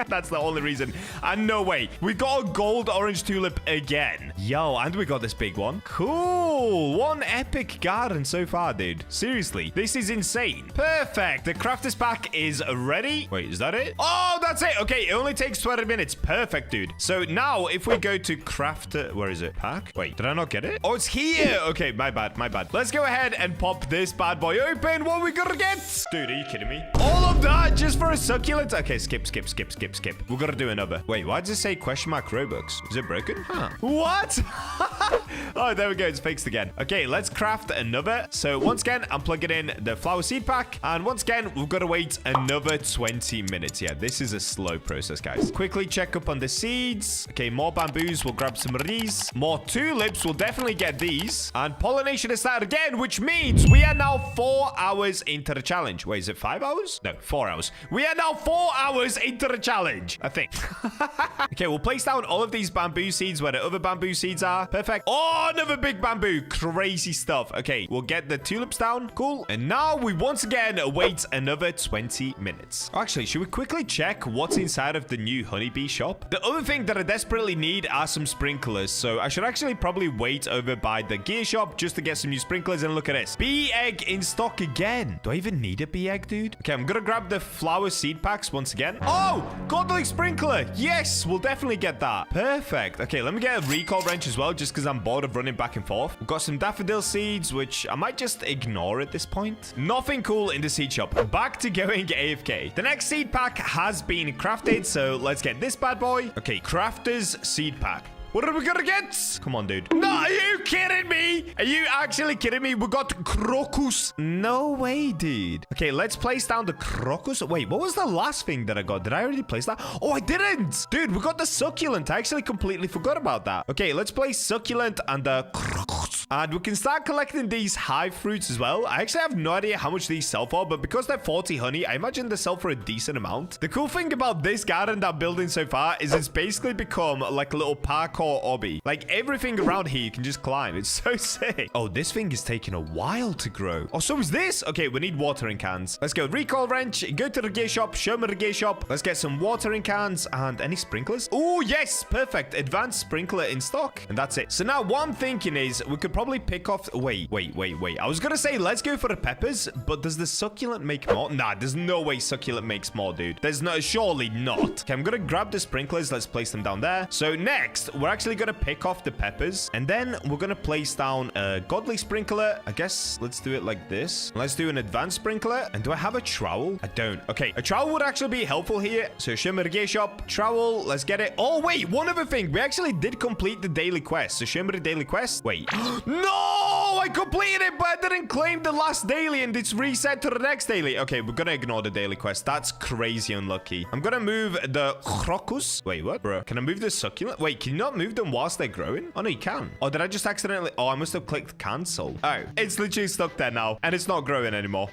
That's the only reason. And no way. We got a gold orange tulip again. Yo, and we got this big one. Cool. One epic garden so far, dude. Seriously, this is insane. Perfect. The crafter's pack is ready. Wait, is that it? Oh, that's it. Okay, it only takes 20 minutes. Perfect, dude. So now if we go to crafter, where is it? Pack? Wait, did I not get it? Oh, it's here. Okay, my bad. Let's go ahead and pop this bad boy open. What are we gonna get? Dude, are you kidding me? All of that just for a succulent? Okay, skip. We're gonna do another. Wait, why does it say question mark Robux? Is it broken? Huh. What? Oh, there we go. It's fixed again. Okay, let's craft another. So once again, I'm plugging in the flower seed pack. And once again, we've got to wait another 20 minutes. Yeah, this is a slow process, guys. Quickly check up on the seeds. Okay, more bamboos. We'll grab some of these. More tulips. We'll definitely get these. And pollination has started again, which means we are now 4 hours into the challenge. Wait, is it 5 hours? No, 4 hours. We are now 4 hours into the challenge, I think. Okay, we'll place down all of these bamboo seeds where the other bamboo seeds are. Perfect. Oh, another big bamboo. Crazy stuff. Okay, we'll get the tulips down. Cool. And now we once again wait another 20 minutes. Actually, should we quickly check what's inside of the new honeybee shop? The other thing that I desperately need are some sprinklers. So I should actually probably wait over by the gear shop just to get some new sprinklers. And look at this. Bee egg in stock again. Do I even need a bee egg, dude? Okay, I'm gonna grab the flower seed packs once again. Oh, godly sprinkler. Yes, we'll definitely get that. Perfect. Okay, let me get a recall wrench as well, just because I'm bored of running back and forth. We've got some daffodil seeds, which I might just ignore at this point. Nothing cool in the seed shop. Back to going AFK. The next seed pack has been crafted, so let's get this bad boy. Okay, crafter's seed pack. What are we gonna get? Come on, dude. No, are you kidding me? Are you actually kidding me? We got crocus. No way, dude. Okay, let's place down the crocus. Wait, what was the last thing that I got? Did I already place that? Oh, I didn't. Dude, we got the succulent. I actually completely forgot about that. Okay, let's place succulent and the crocus. And we can start collecting these high fruits as well. I actually have no idea how much these sell for, but because they're 40 honey, I imagine they sell for a decent amount. The cool thing about this garden that I'm building so far is it's basically become like a little parkour obby. Like everything around here you can just climb. It's so sick. Oh, this thing is taking a while to grow. Oh, so is this? Okay, we need watering cans. Let's go recall wrench, go to the gear shop, show me the gear shop. Let's get some watering cans and any sprinklers. Oh, yes, perfect. Advanced sprinkler in stock. And that's it. So now what I'm thinking is we could probably pick off... Wait. I was gonna say let's go for the peppers, but does the succulent make more? Nah, there's no way succulent makes more, dude. There's no... Surely not. Okay, I'm gonna grab the sprinklers. Let's place them down there. So next, we're actually gonna pick off the peppers, and then we're gonna place down a godly sprinkler. I guess let's do it like this. Let's do an advanced sprinkler. And do I have a trowel? I don't. Okay, a trowel would actually be helpful here. So show me the gear shop. Trowel. Let's get it. Oh, wait. One other thing. We actually did complete the daily quest. So show me the daily quest. Wait. No, I completed it, but I didn't claim the last daily, and it's reset to the next daily. Okay, we're gonna ignore the daily quest. That's crazy unlucky. I'm gonna move the crocus. Wait, what, bro? Can I move the succulent? Wait, can you not move them whilst they're growing? Oh, no, you can. Oh, did I just accidentally? Oh, I must have clicked cancel. Oh, it's literally stuck there now, and it's not growing anymore.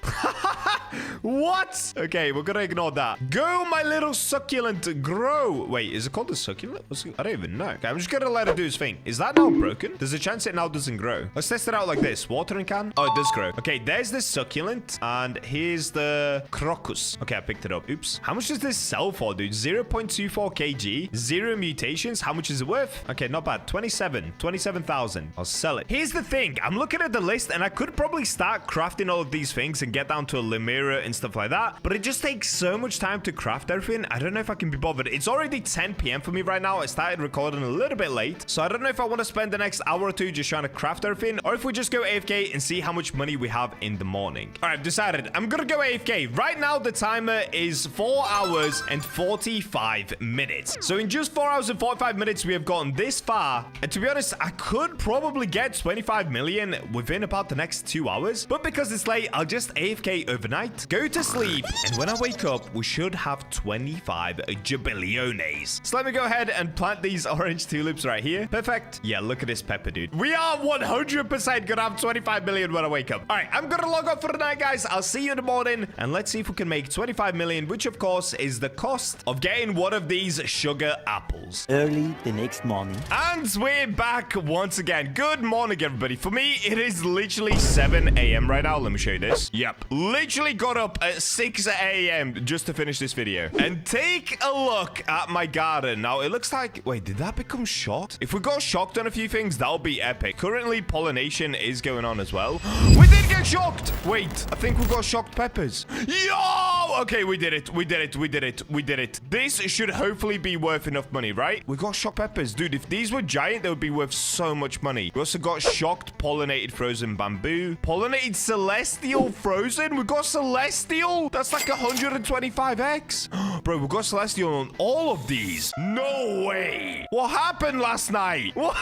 What? Okay, we're gonna ignore that. Go, my little succulent, grow. Wait, is it called a succulent? I don't even know. Okay, I'm just gonna let it do its thing. Is that now broken? There's a chance it now doesn't grow. Let's test it out like this. Watering can. Oh, it does grow. Okay, there's the succulent, and here's the crocus. Okay, I picked it up. Oops. How much does this sell for, dude? 0.24 kg, 0 mutations. How much is it worth? Okay, not bad. 27,000. I'll sell it. Here's the thing. I'm looking at the list, and I could probably start crafting all of these things and get down to a Lemira and stuff like that, but it just takes so much time to craft everything. I don't know if I can be bothered. It's already 10 p.m. for me right now. I started recording a little bit late, so I don't know if I want to spend the next hour or two just trying to craft everything, or if we just go AFK and see how much money we have in the morning. All right, I've decided. I'm gonna go AFK. Right now, the timer is 4 hours and 45 minutes. So in just 4 hours and 45 minutes, we have gotten this far, and to be honest, I could probably get 25 million within about the next 2 hours, but because it's late, I'll just AFK overnight, go to sleep, and when I wake up, we should have 25 jabilliones. So let me go ahead and plant these orange tulips right here. Perfect. Yeah, look at this pepper, dude. We are 100% gonna have 25 million when I wake up. All right, I'm gonna log off for the night, guys. I'll see you in the morning, and let's see if we can make 25 million, which of course is the cost of getting one of these sugar apples. Early the next morning. And we're back once again. Good morning, everybody. For me, it is literally 7 a.m. right now. Let me show you this. Yep. Literally got up at 6 a.m. just to finish this video. And take a look at my garden. Now, it looks like... Wait, did that become shocked? If we got shocked on a few things, that'll be epic. Currently, pollination is going on as well. We did get shocked! Wait, I think we got shocked peppers. Yo! Okay, we did it. We did it. We did it. We did it. This should hopefully be worth enough money, right? We got shocked peppers. Dude, if these were giant, they would be worth so much money. We also got shocked pollinated frozen bamboo. Pollinated celestial frozen. We got celestial. That's like 125x. Bro, we got celestial on all of these. No way. What happened last night? What?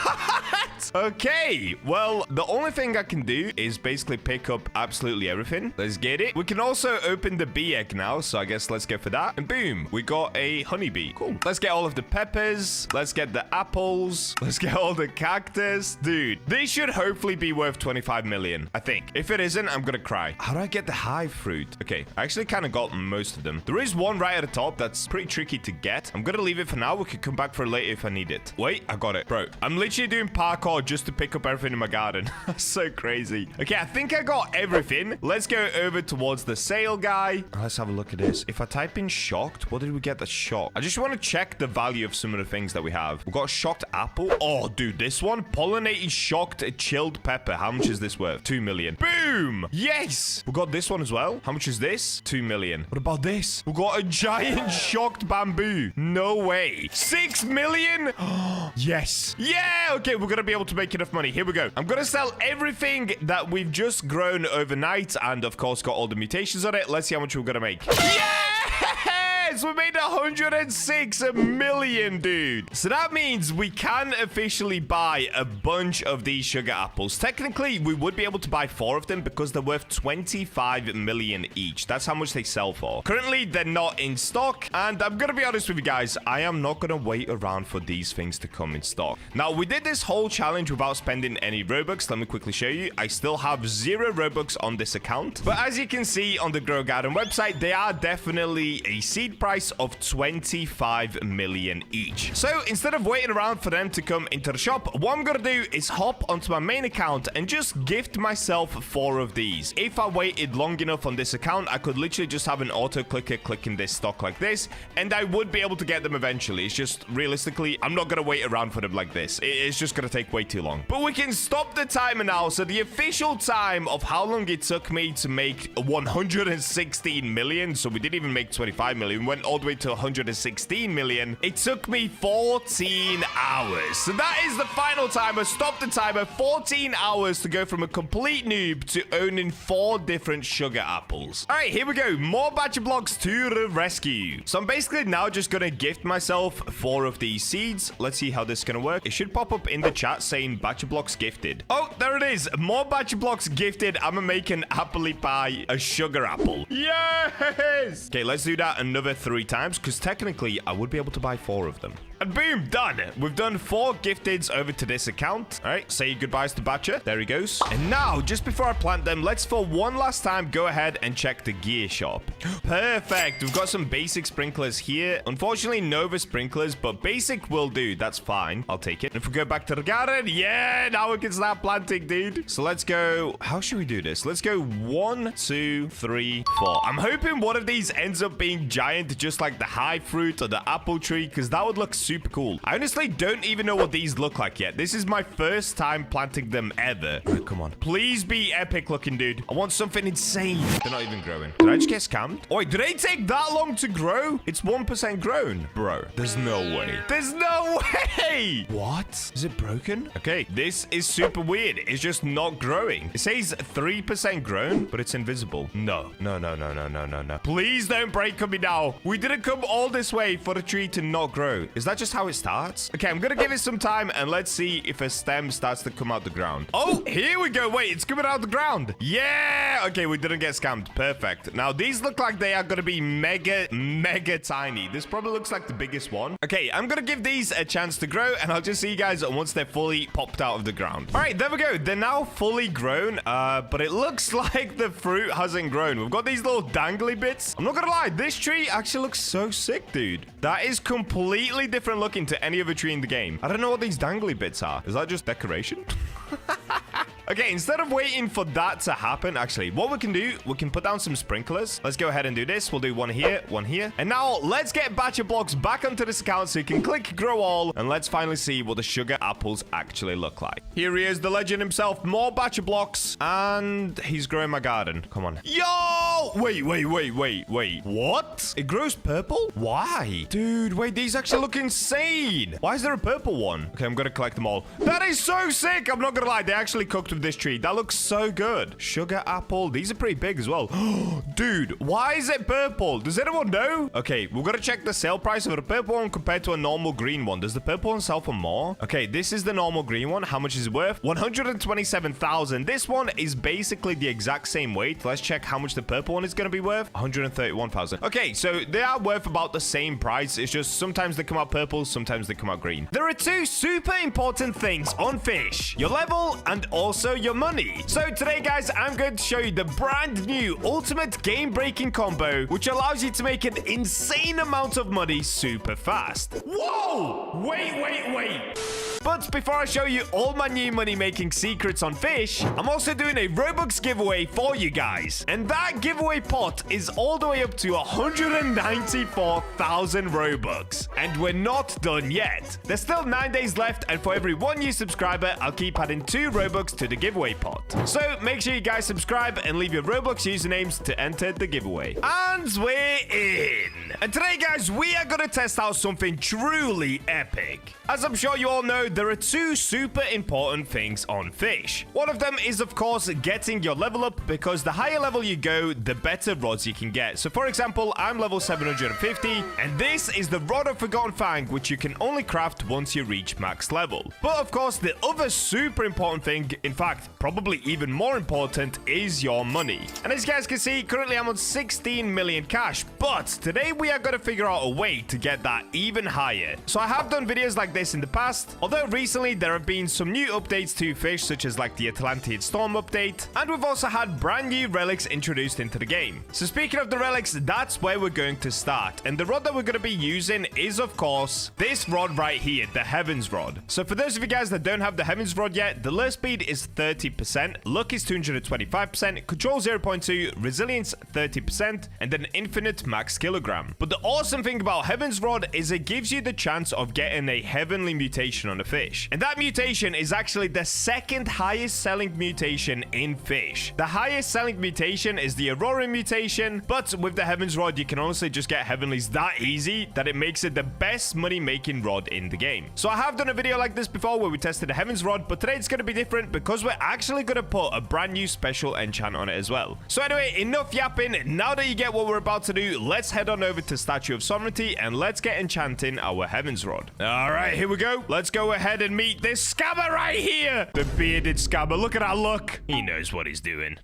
Okay. Well, the only thing I can do is basically pick up absolutely everything. Let's get it. We can also open the bee egg now. So I guess let's go for that. And boom, we got a honeybee. Cool. Let's get all of the peppers. Let's get the apples. Let's get all the cactus. Dude, these should hopefully be worth 25 million, I think. If it isn't, I'm gonna cry. How do I get the hive fruit? Okay, I actually kind of got most of them. There is one right at the top that's pretty tricky to get. I'm gonna leave it for now. We could come back for it later if I need it. Wait, I got it. Bro, I'm literally doing parkour just to pick up everything in my garden. That's so crazy. Okay, I think I got everything. Let's go over towards the sale guy. Let's have a look at this. If I type in shocked, what did we get that's shocked? I just want to check the value of some of the things that we have. We got a shocked apple. Oh, dude, this one, pollinated shocked chilled pepper. How much is this worth? 2 million. Boom! Yes! We got this one as well. How much is this? 2 million. What about this? We got a giant shocked bamboo. No way. 6 million? Yes. Yeah! Okay, we're gonna be able to make enough money. Here we go. I'm gonna sell everything that we've just grown overnight, and of course got all the mutations on it. Let's see how much we're gonna make. Yes! We made 106 million, dude. So that means we can officially buy a bunch of these sugar apples. Technically, we would be able to buy 4 of them because they're worth 25 million each. That's how much they sell for. Currently, they're not in stock. And I'm going to be honest with you guys. I am not going to wait around for these things to come in stock. Now, we did this whole challenge without spending any Robux. Let me quickly show you. I still have 0 Robux on this account. But as you can see on the Grow Garden website, they are definitely a seed price of 25 million each. So instead of waiting around for them to come into the shop, what I'm gonna do is hop onto my main account and just gift myself 4 of these. If I waited long enough on this account, I could literally just have an auto clicker clicking this stock like this, and I would be able to get them eventually. It's just realistically, I'm not gonna wait around for them like this. It's just gonna take way too long. But we can stop the timer now. So the official time of how long it took me to make 116 million, so we didn't even make 25 million, went all the way to 116 million. It took me 14 hours. So that is the final timer. Stop the timer. 14 hours to go from a complete noob to owning 4 different sugar apples. All right, here we go. More BachaBlox to the rescue. So I'm basically now just going to gift myself 4 of these seeds. Let's see how this is going to work. It should pop up in the chat saying BachaBlox gifted. Oh, there it is. More BachaBlox gifted. I'm going to make an apple pie, a sugar apple. Yes! Okay, let's do that another 3 times because technically I would be able to buy 4 of them. And boom, done. We've done 4 gifteds over to this account. All right, say goodbyes to Bacha. There he goes. And now, just before I plant them, let's for one last time go ahead and check the gear shop. Perfect. We've got some basic sprinklers here. Unfortunately, Nova sprinklers, but basic will do. That's fine. I'll take it. And if we go back to the garden, yeah, now we can start planting, dude. So let's go. How should we do this? Let's go 1, 2, 3, 4. I'm hoping one of these ends up being giant, just like the high fruit or the apple tree, because that would look super cool. I honestly don't even know what these look like yet. This is my first time planting them ever. All right, come on. Please be epic looking, dude. I want something insane. They're not even growing. Did I just get scammed? Oh, wait, did they take that long to grow? It's 1% grown. Bro, there's no way. There's no way. What? Is it broken? Okay, this is super weird. It's just not growing. It says 3% grown, but it's invisible. No. Please don't break on me now. We didn't come all this way for the tree to not grow. Is that just how it starts? Okay, I'm gonna give it some time and let's see if a stem starts to come out the ground. Oh, here we go. Wait, it's coming out the ground. Yeah. Okay, we didn't get scammed. Perfect. Now, these look like they are gonna be mega tiny. This probably looks like the biggest one. Okay, I'm gonna give these a chance to grow and I'll just see you guys once they're fully popped out of the ground. All right, there we go. They're now fully grown, but it looks like the fruit hasn't grown. We've got these little dangly bits. I'm not gonna lie, this tree actually looks so sick, dude. That is completely different looking to any other tree in the game. I don't know what these dangly bits are. Is that just decoration? Okay, instead of waiting for that to happen, actually, what we can do, we can put down some sprinklers. Let's go ahead and do this. We'll do one here, one here. And now let's get BachaBlox back onto this account so you can click grow all. And let's finally see what the sugar apples actually look like. Here he is, the legend himself, more BachaBlox. And he's growing my garden. Come on. Yo! Wait. What? It grows purple? Why? Dude, wait, these actually look insane. Why is there a purple one? Okay, I'm gonna collect them all. That is so sick. I'm not gonna lie, they actually cooked with this tree. That looks so good. Sugar apple. These are pretty big as well. Dude, why is it purple? Does anyone know? Okay, we're gonna check the sale price of the purple one compared to a normal green one. Does the purple one sell for more? Okay, this is the normal green one. How much is it worth? 127,000. This one is basically the exact same weight. Let's check how much the purple one is gonna be worth. 131,000. Okay, so they are worth about the same price. It's just sometimes they come out purple, sometimes they come out green. There are 2 super important things on Fisch: your level and also your money. So today, guys, I'm going to show you the brand new ultimate game-breaking combo, which allows you to make an insane amount of money super fast. Whoa! Wait. But before I show you all my new money-making secrets on Fisch, I'm also doing a Robux giveaway for you guys. And that giveaway pot is all the way up to 194,000 Robux. And we're not done yet. There's still 9 days left, and for every 1 new subscriber, I'll keep adding 2 Robux to the giveaway pot. So make sure you guys subscribe and leave your Roblox usernames to enter the giveaway. And we're in. And today, guys, we are going to test out something truly epic. As I'm sure you all know, there are 2 super important things on Fisch. One of them is, of course, getting your level up, because the higher level you go, the better rods you can get. So, for example, I'm level 750, and this is the Rod of Forgotten Fang, which you can only craft once you reach max level. But, of course, the other super important thing, in fact, probably even more important, is your money. And as you guys can see, currently I'm on 16 million cash, but today we are going to figure out a way to get that even higher. So I have done videos like this in the past, although recently there have been some new updates to Fisch, such as like the Atlantid Storm update, and we've also had brand new relics introduced into the game. So speaking of the relics, that's where we're going to start. And the rod that we're going to be using is, of course, this rod right here, the Heavens Rod. So for those of you guys that don't have the Heavens Rod yet, the lure speed is 30%, luck is 225%, control 0.2, resilience 30%, and then infinite max kilogram. But the awesome thing about Heavens Rod is it gives you the chance of getting a heavenly mutation on the fish. Fisch. And that mutation is actually the second highest selling mutation in Fisch. The highest selling mutation is the Aurora mutation, but with the Heaven's Rod, you can honestly just get Heavenlies that easy that it makes it the best money-making rod in the game. So I have done a video like this before where we tested the Heaven's Rod, but today it's going to be different because we're actually going to put a brand new special enchant on it as well. So anyway, enough yapping. Now that you get what we're about to do, let's head on over to Statue of Sovereignty and let's get enchanting our Heaven's Rod. All right, here we go. Let's go ahead and meet this scammer right here. The bearded scammer. Look at that look. He knows what he's doing.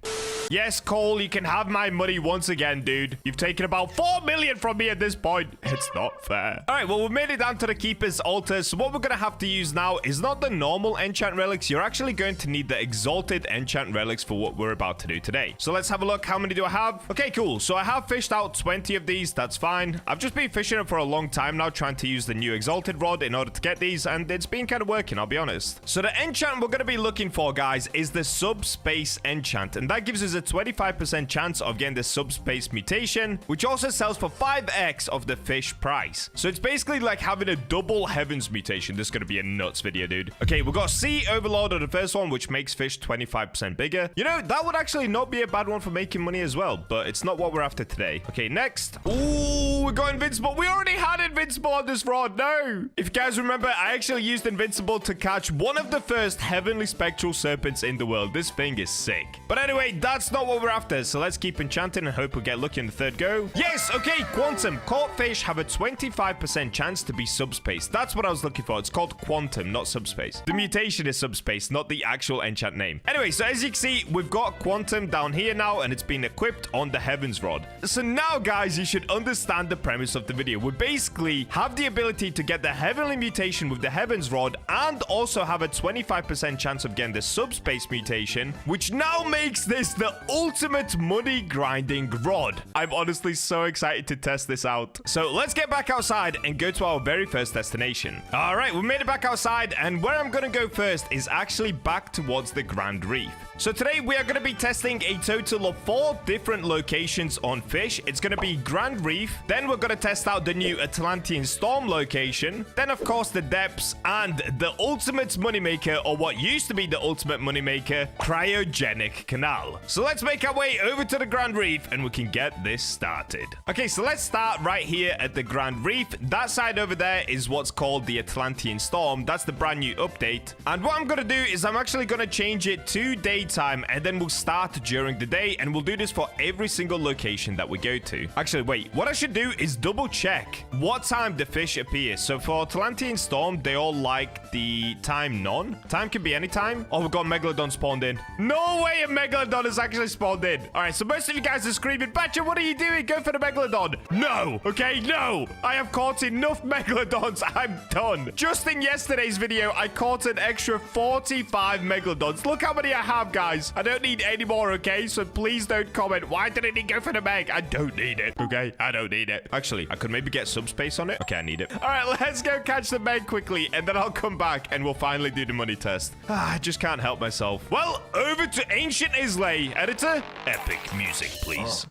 Yes, Cole, you can have my money once again, dude. You've taken about 4 million from me at this point. It's not fair. All right, well, we've made it down to the Keeper's Altar. So what we're going to have to use now is not the normal enchant relics. You're actually going to need the exalted enchant relics for what we're about to do today. So let's have a look. How many do I have? Okay, cool. So I have fished out 20 of these. That's fine. I've just been fishing it for a long time now, trying to use the new exalted rod in order to get these, and it's been kind of working, I'll be honest. So the enchant we're going to be looking for, guys, is the subspace enchant, and that gives us a 25% chance of getting the subspace mutation, which also sells for 5x of the Fisch price. So it's basically like having a double heavens mutation. This is going to be a nuts video, dude. Okay, we've got Sea Overlord on the first one, which makes Fisch 25% bigger. You know, that would actually not be a bad one for making money as well, but it's not what we're after today. Okay, next. Ooh, we got Invincible. We already had Invincible on this rod. No. If you guys remember, I actually used Invincible to catch one of the first heavenly spectral serpents in the world. This thing is sick. But anyway, that's not what we're after, so let's keep enchanting and hope we get lucky on the third go. Yes, okay, Quantum. Caught fish have a 25% chance to be subspace. That's what I was looking for. It's called Quantum, not subspace. The mutation is subspace, not the actual enchant name. Anyway, so as you can see, we've got Quantum down here now, and it's been equipped on the Heaven's Rod. So now, guys, you should understand the premise of the video. We basically have the ability to get the Heavenly mutation with the Heaven's Rod, and also have a 25% chance of getting the subspace mutation, which now makes this the ultimate money grinding rod. I'm honestly so excited to test this out. So let's get back outside and go to our very first destination. All right, we made it back outside, and where I'm going to go first is actually back towards the Grand Reef. So today we are going to be testing a total of 4 different locations on Fisch. It's going to be Grand Reef, then we're going to test out the new Atlantean Storm location, then of course the depths, and the ultimate moneymaker, or what used to be the ultimate moneymaker, Cryogenic Canal. So let's make our way over to the Grand Reef and we can get this started. Okay, so let's start right here at the Grand Reef. That side over there is what's called the Atlantean Storm. That's the brand new update. And what I'm going to do is I'm actually going to change it to daytime, and then we'll start during the day, and we'll do this for every single location that we go to. Actually, wait, what I should do is double check what time the fish appear. So for Atlantean Storm, they all like the time none. Time can be any time. Oh, we've got Megalodon spawned in. No way a Megalodon is actually spawned in. All right, so most of you guys are screaming, Bacha, what are you doing? Go for the Megalodon. No. Okay, no. I have caught enough Megalodons. I'm done. Just in yesterday's video, I caught an extra 45 Megalodons. Look how many I have, guys. I don't need any more, okay? So please don't comment. Why didn't he go for the Meg? I don't need it, okay? I don't need it. Actually, I could maybe get subspace on it. Okay, I need it. All right, let's go catch the Meg quickly, and then I'll come back, and we'll finally do the money test. I just can't help myself. Well, over to Ancient Islay. Editor, epic music, please.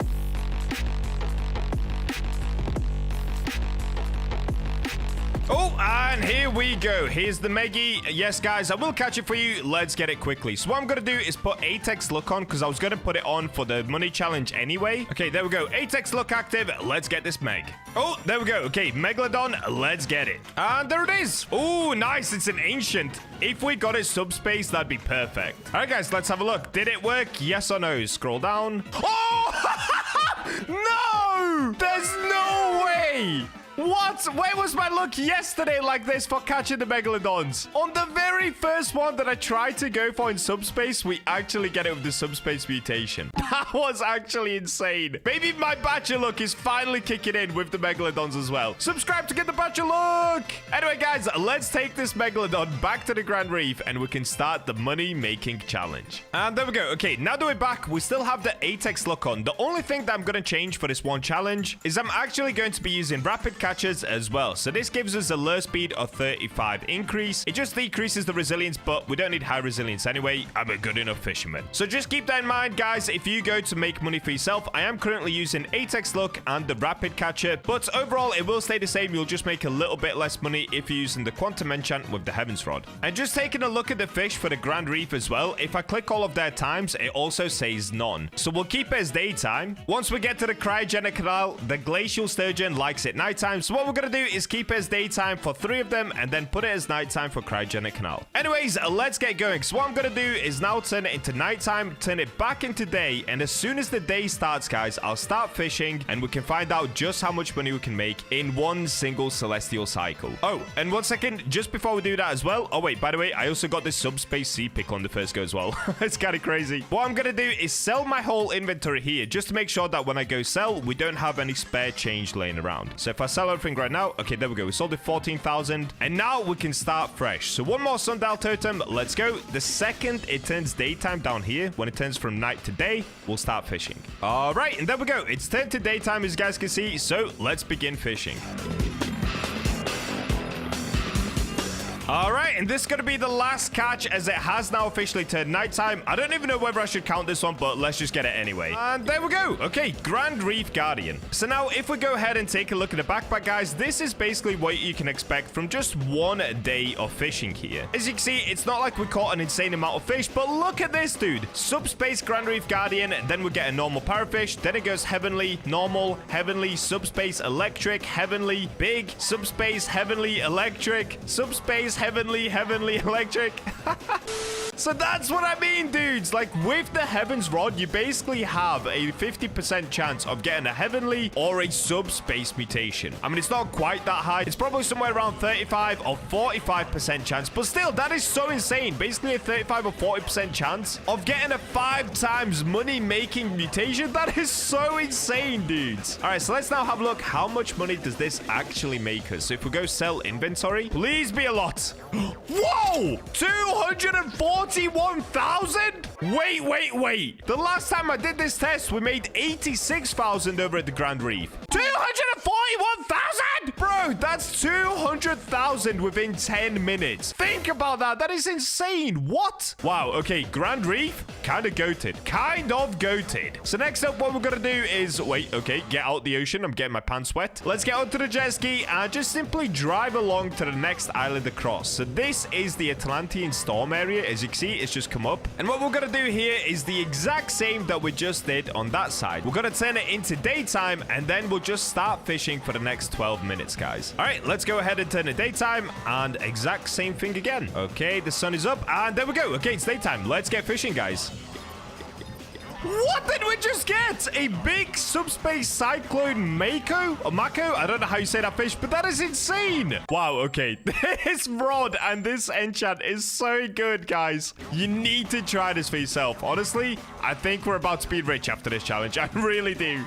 Oh, and here we go. Here's the Meggy. Yes, guys, I will catch it for you. Let's get it quickly. So what I'm going to do is put Atex Look on, because I was going to put it on for the money challenge anyway. Okay, there we go. Atex Look active. Let's get this Meg. Oh, there we go. Okay, Megalodon. Let's get it. And there it is. Oh, nice. It's an ancient. If we got it subspace, that'd be perfect. All right, guys, let's have a look. Did it work? Yes or no? Scroll down. Oh! No! There's no way! What? Where was my luck yesterday like this for catching the Megalodons? On the very first one that I tried to go for in subspace, we actually get it with the subspace mutation. That was actually insane. Maybe my Bacha luck is finally kicking in with the Megalodons as well. Subscribe to get the Bacha luck. Anyway, guys, let's take this Megalodon back to the Grand Reef and we can start the money-making challenge. And there we go. Okay, now that we're back, we still have the Atex look on. The only thing that I'm going to change for this one challenge is I'm actually going to be using rapid catches as well. So this gives us a lure speed of 35 increase. It just decreases the resilience, but we don't need high resilience anyway. I'm a good enough fisherman. So just keep that in mind, guys. If you go to make money for yourself, I am currently using 8x luck and the rapid catcher, but overall it will stay the same. You'll just make a little bit less money if you're using the quantum enchant with the heavens rod. And just taking a look at the fish for the Grand Reef as well, if I click all of their times, it also says none. So we'll keep it as daytime. Once we get to the cryogenic canal, the glacial sturgeon likes it nighttime. So what we're going to do is keep it as daytime for 3 of them and then put it as nighttime for cryogenic canal. Anyways, let's get going. So what I'm going to do is now turn it into nighttime, turn it back into day, and as soon as the day starts, guys, I'll start fishing and we can find out just how much money we can make in one single celestial cycle. Oh, and 1 second, just before we do that as well. Oh wait, by the way, I also got this subspace sea pickle on the first go as well. It's kind of crazy. What I'm gonna do is sell my whole inventory here just to make sure that when I go sell, we don't have any spare change laying around. So if I sell everything right now, okay, there we go. We sold it 14,000 and now we can start fresh. So one more sundial totem. Let's go. The second it turns daytime down here, when it turns from night to day, we'll start fishing. All right, and there we go. It's turned to daytime, as you guys can see. So let's begin fishing. All right, and this is going to be the last catch as it has now officially turned nighttime. I don't even know whether I should count this one, but let's just get it anyway. And there we go. Okay, Grand Reef Guardian. So now if we go ahead and take a look at the backpack, guys, this is basically what you can expect from just 1 day of fishing here. As you can see, it's not like we caught an insane amount of fish, but look at this, dude. Subspace Grand Reef Guardian, then we get a normal parrotfish, then it goes heavenly, normal, heavenly, subspace, electric, heavenly, big, subspace, heavenly, electric, subspace, heavenly, electric. So that's what I mean, dudes. Like, with the heavens rod, you basically have a 50% chance of getting a heavenly or a subspace mutation. I mean, it's not quite that high. It's probably somewhere around 35 or 45% chance, but still, that is so insane. Basically a 35 or 40% chance of getting a 5 times money-making mutation. That is so insane, dudes. All right, so let's now have a look. How much money does this actually make us? So if we go sell inventory, please be a lot. Whoa! 241,000? Wait. The last time I did this test, we made 86,000 over at the Grand Reef. 241,000? Bro, that's 200,000 within 10 minutes. Think about that. That is insane. What? Wow, okay, Grand Reef, kind of goated. So next up, what we're going to do is, wait, okay, get out the ocean. I'm getting my pants wet. Let's get onto the jet ski and just simply drive along to the next island across. So this is the Atlantean storm area. As you can see, it's just come up. And what we're going to do here is the exact same that we just did on that side. We're going to turn it into daytime and then we'll just start fishing for the next 12 minutes, guys. All right, let's go ahead and turn it daytime and exact same thing again. Okay, the sun is up and there we go. Okay, it's daytime. Let's get fishing, guys. What did we just get? A big subspace cyclone mako? Or mako? I don't know how you say that fish, but that is insane. Wow, okay. This rod and this enchant is so good, guys. You need to try this for yourself. Honestly, I think we're about to be rich after this challenge. I really do.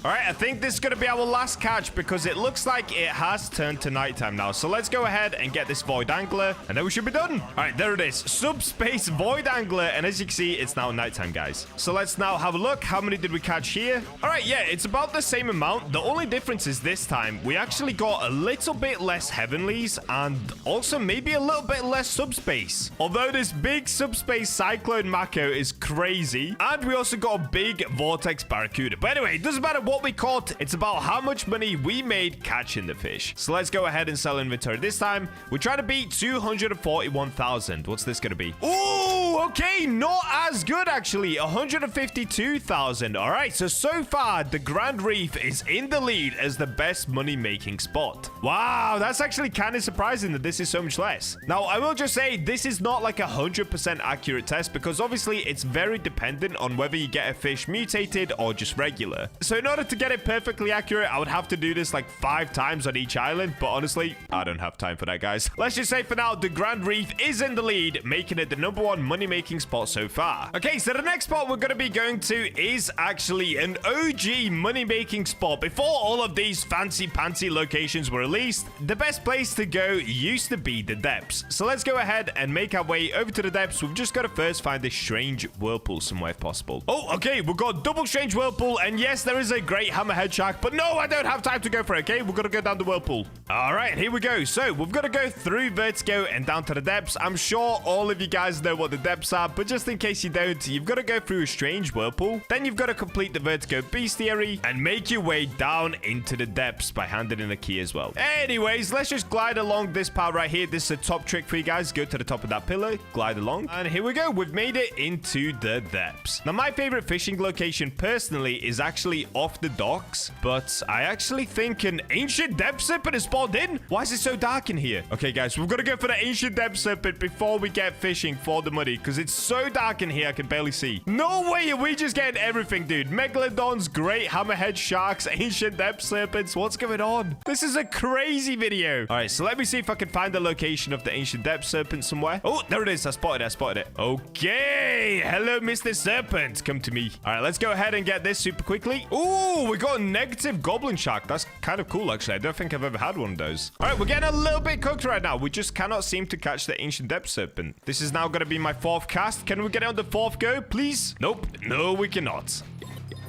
All right, I think this is going to be our last catch because it looks like it has turned to nighttime now. So let's go ahead and get this void angler and then we should be done. All right, there it is. Subspace void angler. And as you can see, it's now nighttime, guys. So let's now have a look. How many did we catch here? All right, yeah, it's about the same amount. The only difference is this time we actually got a little bit less heavenlies and also maybe a little bit less subspace. Although this big subspace cyclone mako is crazy. And we also got a big vortex barracuda. But anyway, it doesn't matter what we caught, it's about how much money we made catching the fish. So let's go ahead and sell inventory. This time we're trying to beat 241,000. What's this gonna be? Ooh, okay, not as good actually. 152,000. All right, so far the Grand Reef is in the lead as the best money making spot. Wow, that's actually kind of surprising that this is so much less. Now I will just say this is not like 100% accurate test because obviously it's very dependent on whether you get a fish mutated or just regular. So in order to get it perfectly accurate, I would have to do this like 5 times on each island, but honestly, I don't have time for that, guys. Let's just say for now, the Grand Reef is in the lead, making it the #1 money-making spot so far. Okay, so the next spot we're going to be going to is actually an OG money-making spot. Before all of these fancy-pantsy locations were released, the best place to go used to be the depths. So let's go ahead and make our way over to the depths. We've just got to first find this strange whirlpool somewhere if possible. Oh, okay, we've got double strange whirlpool, and yes, there is a great hammerhead shark. But no, I don't have time to go for it, okay? We're going to go down the whirlpool. All right, here we go. So we've got to go through Vertigo and down to the depths. I'm sure all of you guys know what the depths are, but just in case you don't, you've got to go through a strange whirlpool. Then you've got to complete the Vertigo bestiary and make your way down into the depths by handing in a key as well. Anyways, let's just glide along this part right here. This is a top trick for you guys. Go to the top of that pillar, glide along, and here we go. We've made it into the depths. Now, my favorite fishing location personally is actually off the docks, but I actually think an ancient depth serpent has spawned in. Why is it so dark in here? Okay, guys, we've got to go for the ancient depth serpent before we get fishing for the money, because it's so dark in here I can barely see. No way are we just getting everything, dude. Megalodons, great hammerhead sharks, ancient depth serpents. What's going on? This is a crazy video. All right, so let me see if I can find the location of the ancient depth serpent somewhere. Oh, there it is. I spotted it. Okay. Hello, Mr. Serpent. Come to me. All right, let's go ahead and get this super quickly. Ooh, we got a negative goblin shark. That's kind of cool, actually. I don't think I've ever had one of those. All right, we're getting a little bit cooked right now. We just cannot seem to catch the ancient depth serpent. This is now going to be my 4th cast. Can we get it on the 4th go, please? Nope. No, we cannot.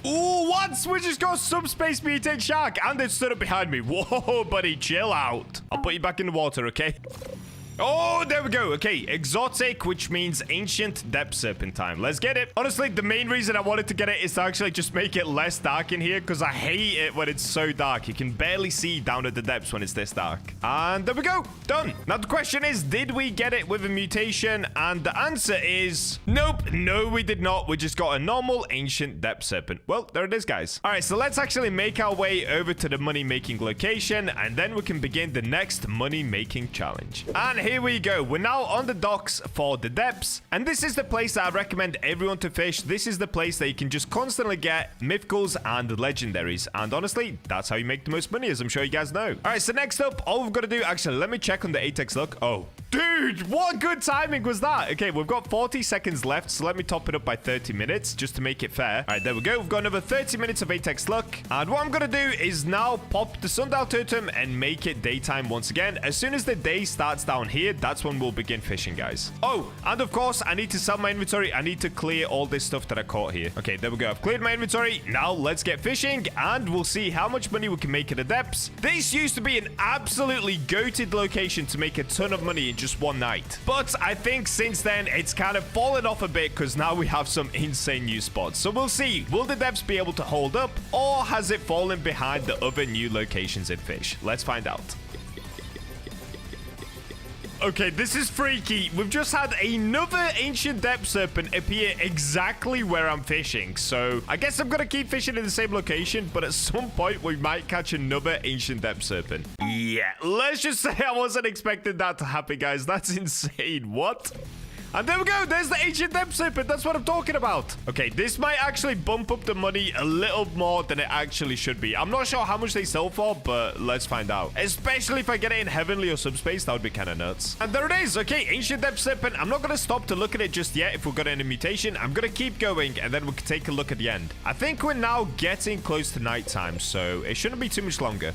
Ooh, what? We just got subspace mutate shark and it stood up behind me. Whoa, buddy, chill out. I'll put you back in the water, okay? Oh, there we go. Okay, exotic, which means ancient depth serpent time. Let's get it. Honestly, the main reason I wanted to get it is to actually just make it less dark in here, because I hate it when it's so dark. You can barely see down at the depths when it's this dark. And there we go. Done. Now, the question is, did we get it with a mutation? And the answer is nope. No, we did not. We just got a normal ancient depth serpent. Well, there it is, guys. All right, so let's actually make our way over to the money-making location, and then we can begin the next money-making challenge. And here we go. We're now on the docks for the depths, and this is the place that I recommend everyone to fish. This is the place that you can just constantly get mythicals and legendaries, and honestly, that's how you make the most money, as I'm sure you guys know. All right, so next up, all we've got to do, actually, let me check on the Apex look. Oh, dude, what good timing was that? Okay, we've got 40 seconds left, so let me top it up by 30 minutes just to make it fair. All right, there we go. We've got another 30 minutes of Apex luck, and what I'm going to do is now pop the sundial totem and make it daytime once again. As soon as the day starts down here, that's when we'll begin fishing, guys. Oh, and of course, I need to sell my inventory. I need to clear all this stuff that I caught here. Okay, there we go. I've cleared my inventory. Now, let's get fishing, and we'll see how much money we can make at the depths. This used to be an absolutely goated location to make a ton of money in just one night. But I think since then, it's kind of fallen off a bit because now we have some insane new spots. So we'll see. Will the depths be able to hold up, or has it fallen behind the other new locations in Fish? Let's find out. Okay, this is freaky. We've just had another ancient depth serpent appear exactly where I'm fishing. So I guess I'm going to keep fishing in the same location, but at some point we might catch another ancient depth serpent. Yeah, let's just say I wasn't expecting that to happen, guys. That's insane. What? And there we go. There's the ancient depth serpent. That's what I'm talking about. Okay, this might actually bump up the money a little more than it actually should be. I'm not sure how much they sell for, but let's find out. Especially if I get it in heavenly or subspace, that would be kind of nuts. And there it is. Okay, ancient depth serpent. I'm not going to stop to look at it just yet if we've got any mutation. I'm going to keep going, and then we can take a look at the end. I think we're now getting close to nighttime, so it shouldn't be too much longer.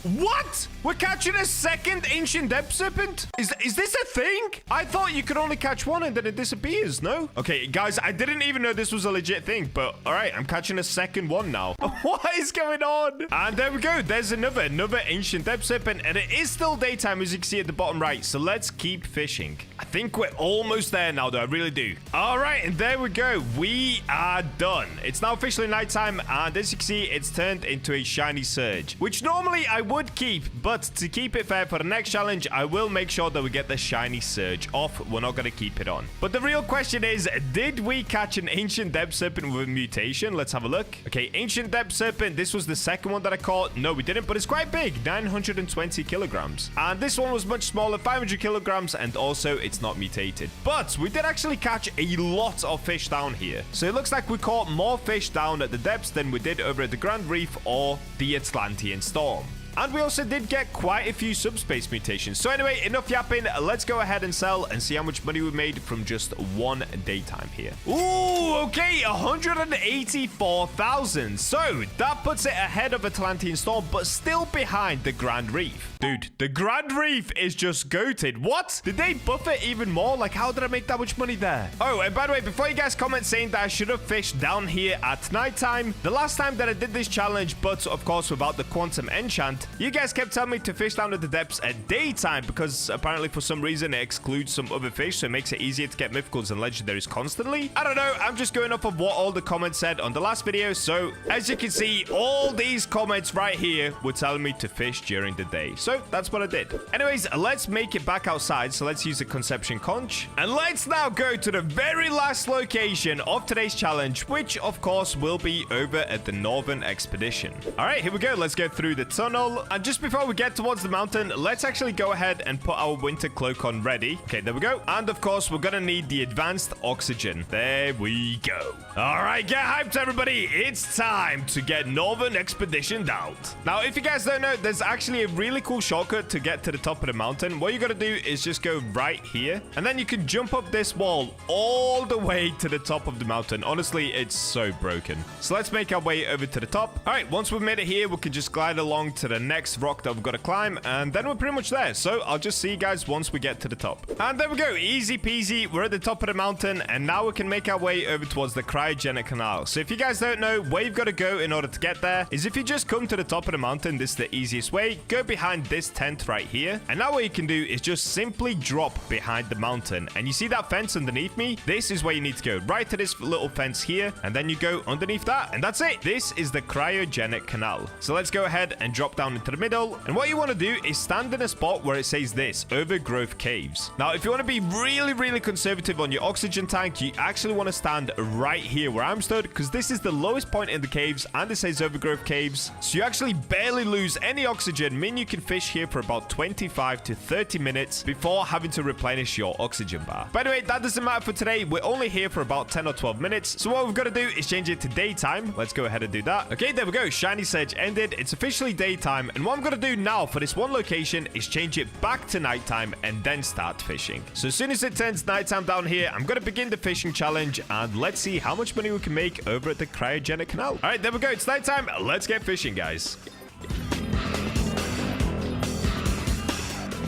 What? We're catching a second ancient depth serpent? Is this a thing? I thought you could only catch one and then it disappears, no? Okay, guys, I didn't even know this was a legit thing, but all right, I'm catching a second one now. What is going on? And there we go. There's another ancient depth serpent, and it is still daytime, as you can see at the bottom right. So let's keep fishing. I think we're almost there now, though. I really do. All right, and there we go. We are done. It's now officially nighttime, and as you can see, it's turned into a shiny surge, which normally I would keep, but to keep it fair for the next challenge, I will make sure that we get the shiny surge off. We're not going to keep it on. But the real question is, did we catch an ancient depth serpent with a mutation? Let's have a look. Okay, ancient depth serpent. This was the second one that I caught. No, we didn't, but it's quite big, 920 kilograms. And this one was much smaller, 500 kilograms, and also it's not mutated. But we did actually catch a lot of fish down here. So it looks like we caught more fish down at the depths than we did over at the Grand Reef or the Atlantean Storm. And we also did get quite a few subspace mutations. So anyway, enough yapping. Let's go ahead and sell and see how much money we made from just one daytime here. Ooh, okay, 184,000. So that puts it ahead of Atlantean Storm, but still behind the Grand Reef. Dude, the Grand Reef is just goated. What? Did they buff it even more? Like, how did I make that much money there? Oh, and by the way, before you guys comment saying that I should have fished down here at nighttime, the last time that I did this challenge, but of course without the quantum enchant, you guys kept telling me to fish down at the depths at daytime because apparently for some reason it excludes some other fish, so it makes it easier to get mythicals and legendaries constantly. I don't know. I'm just going off of what all the comments said on the last video. So as you can see, all these comments right here were telling me to fish during the day. So that's what I did. Anyways, let's make it back outside. So let's use the conception conch. And let's now go to the very last location of today's challenge, which of course will be over at the Northern Expedition. All right, here we go. Let's go through the tunnel. And just before we get towards the mountain, let's actually go ahead and put our winter cloak on ready. Okay, there we go. And of course, we're going to need the advanced oxygen. There we go. All right, get hyped, everybody. It's time to get Northern Expeditioned out. Now, if you guys don't know, there's actually a really cool shortcut to get to the top of the mountain. What you got to do is just go right here, and then you can jump up this wall all the way to the top of the mountain. Honestly, it's so broken. So let's make our way over to the top. All right, once we've made it here, we can just glide along to the next rock that we've got to climb, and then we're pretty much there. So I'll just see you guys once we get to the top. And there we go. Easy peasy. We're at the top of the mountain, and now we can make our way over towards the cryogenic canal. So if you guys don't know where you've got to go in order to get there, is if you just come to the top of the mountain, this is the easiest way. Go behind this tent right here, and now what you can do is just simply drop behind the mountain. And you see that fence underneath me? This is where you need to go, right to this little fence here, and then you go underneath that, and that's it. This is the cryogenic canal. So let's go ahead and drop down into the middle, and what you want to do is stand in a spot where it says this, overgrowth caves. Now, if you want to be really conservative on your oxygen tank, you actually want to stand right here where I'm stood, because this is the lowest point in the caves, and it says overgrowth caves, so you actually barely lose any oxygen, meaning you can fish here for about 25 to 30 minutes before having to replenish your oxygen bar. By the way, that doesn't matter for today. We're only here for about 10 or 12 minutes, so what we've got to do is change it to daytime. Let's go ahead and do that. Okay, there we go. Shiny Sedge ended. It's officially daytime, and what I'm going to do now for this one location is change it back to nighttime and then start fishing. So as soon as it turns nighttime down here, I'm going to begin the fishing challenge, and let's see how much money we can make over at the cryogenic canal. All right, there we go. It's nighttime. Let's get fishing, guys.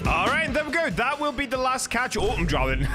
All right, there we go. That will be the last catch. Oh, I'm drowning.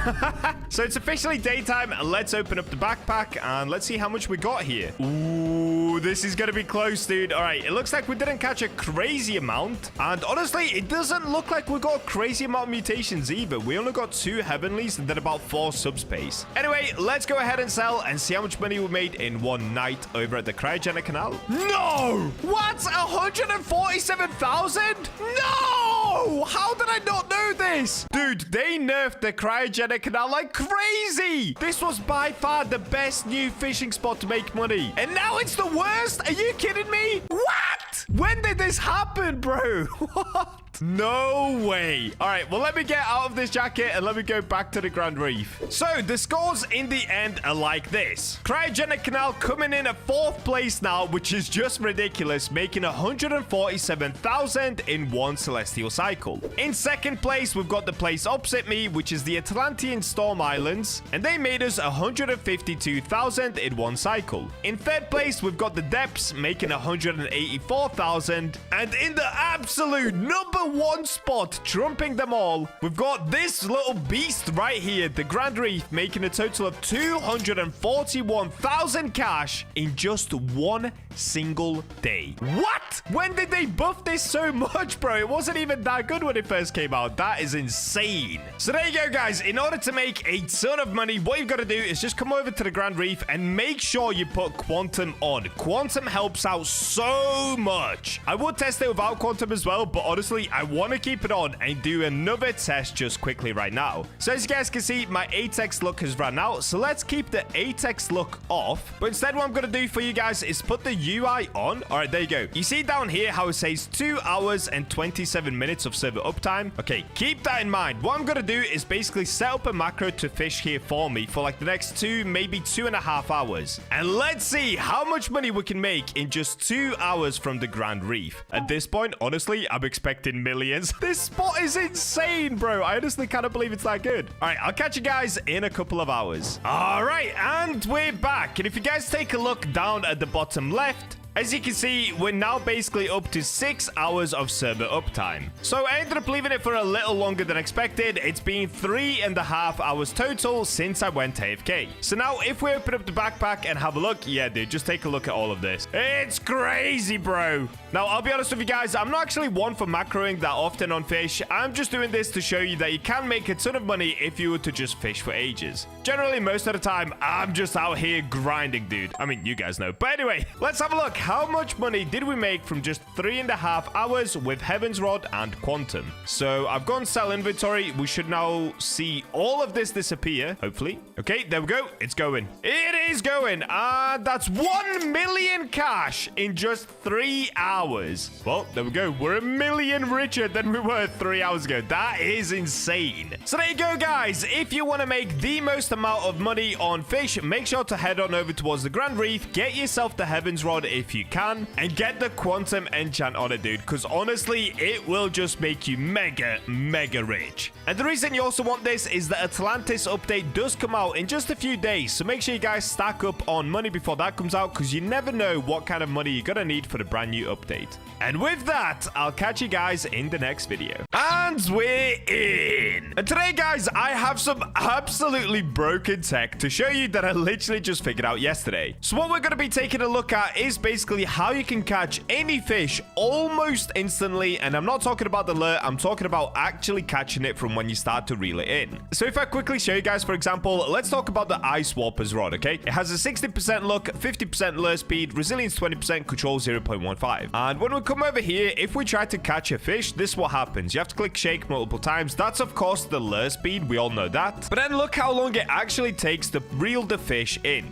So it's officially daytime. Let's open up the backpack and let's see how much we got here. Ooh, this is going to be close, dude. All right, it looks like we didn't catch a crazy amount. And honestly, it doesn't look like we got a crazy amount of mutations either. We only got 2 heavenlies and then about 4 subspace. Anyway, let's go ahead and sell and see how much money we made in one night over at the cryogenic canal. No! What? 147,000? No! How did I not know this? Dude, they nerfed the cryogenic canal like crazy. This was by far the best new fishing spot to make money. And now it's the worst? Are you kidding me? What? When did this happen, bro? What? No way. All right, well, let me get out of this jacket and let me go back to the Grand Reef. So the scores in the end are like this. Cryogenic Canal coming in at 4th place now, which is just ridiculous, making 147,000 in one celestial cycle. In 2nd place, we've got the place opposite me, which is the Atlantean Storm Islands, and they made us 152,000 in one cycle. In 3rd place, we've got the Depths, making 184,000, and in the absolute number 1 spot, trumping them all, we've got this little beast right here, the Grand Reef, making a total of 241,000 cash in just one single day. What? When did they buff this so much, bro? It wasn't even that good when it first came out. That is insane. So there you go, guys. In order to make a ton of money, what you've got to do is just come over to the Grand Reef and make sure you put Quantum on. Quantum helps out so much. I would test it without Quantum as well, but honestly, I want to keep it on and do another test just quickly right now. So as you guys can see, my 8x look has run out. So let's keep the 8x look off. But instead, what I'm going to do for you guys is put the UI on. All right, there you go. You see down here how it says 2 hours and 27 minutes of server uptime. Okay, keep that in mind. What I'm going to do is basically set up a macro to fish here for me for like the next 2, maybe 2.5 hours. And let's see how much money we can make in just 2 hours from the Grand Reef. At this point, honestly, I'm expecting millions. This spot is insane, bro. I honestly cannot believe it's that good. All right, I'll catch you guys in a couple of hours. All right, and we're back. And if you guys take a look down at the bottom left, as you can see, we're now basically up to 6 hours of server uptime. So I ended up leaving it for a little longer than expected. It's been 3.5 hours total since I went AFK. So now if we open up the backpack and have a look, yeah, dude, just take a look at all of this. It's crazy, bro. Now, I'll be honest with you guys, I'm not actually one for macroing that often on Fish. I'm just doing this to show you that you can make a ton of money if you were to just fish for ages. Generally, most of the time, I'm just out here grinding, dude. I mean, you guys know. But anyway, let's have a look. How much money did we make from just 3.5 hours with Heaven's Rod and Quantum? So I've gone sell inventory. We should now see all of this disappear, hopefully. Okay, there we go. It's going. It is going. That's 1 million cash in just 3 hours. Well, there we go. We're 1 million richer than we were 3 hours ago. That is insane. So there you go, guys. If you want to make the most amount of money on Fish, make sure to head on over towards the Grand Reef. Get yourself the Heaven's Rod if you can, and get the Quantum enchant on it, dude, because honestly, it will just make you mega rich. And the reason you also want this is the Atlantis update does come out in just a few days, so make sure you guys stack up on money before that comes out, because you never know what kind of money you're gonna need for the brand new update. And with that, I'll catch you guys in the next video. And we're in. And today, guys, I have some absolutely broken tech to show you that I literally just figured out yesterday. So what we're going to be taking a look at is basically how you can catch any fish almost instantly. And I'm not talking about the lure. I'm talking about actually catching it from when you start to reel it in. So if I quickly show you guys, for example, let's talk about the Ice Warper's rod, okay? It has a 60% look, 50% lure speed, resilience 20%, control 0.15. And when we come over here, if we try to catch a fish, this is what happens. You have to click shake multiple times. That's, of course, the lure speed. We all know that. But then look how long it actually takes to reel the fish in.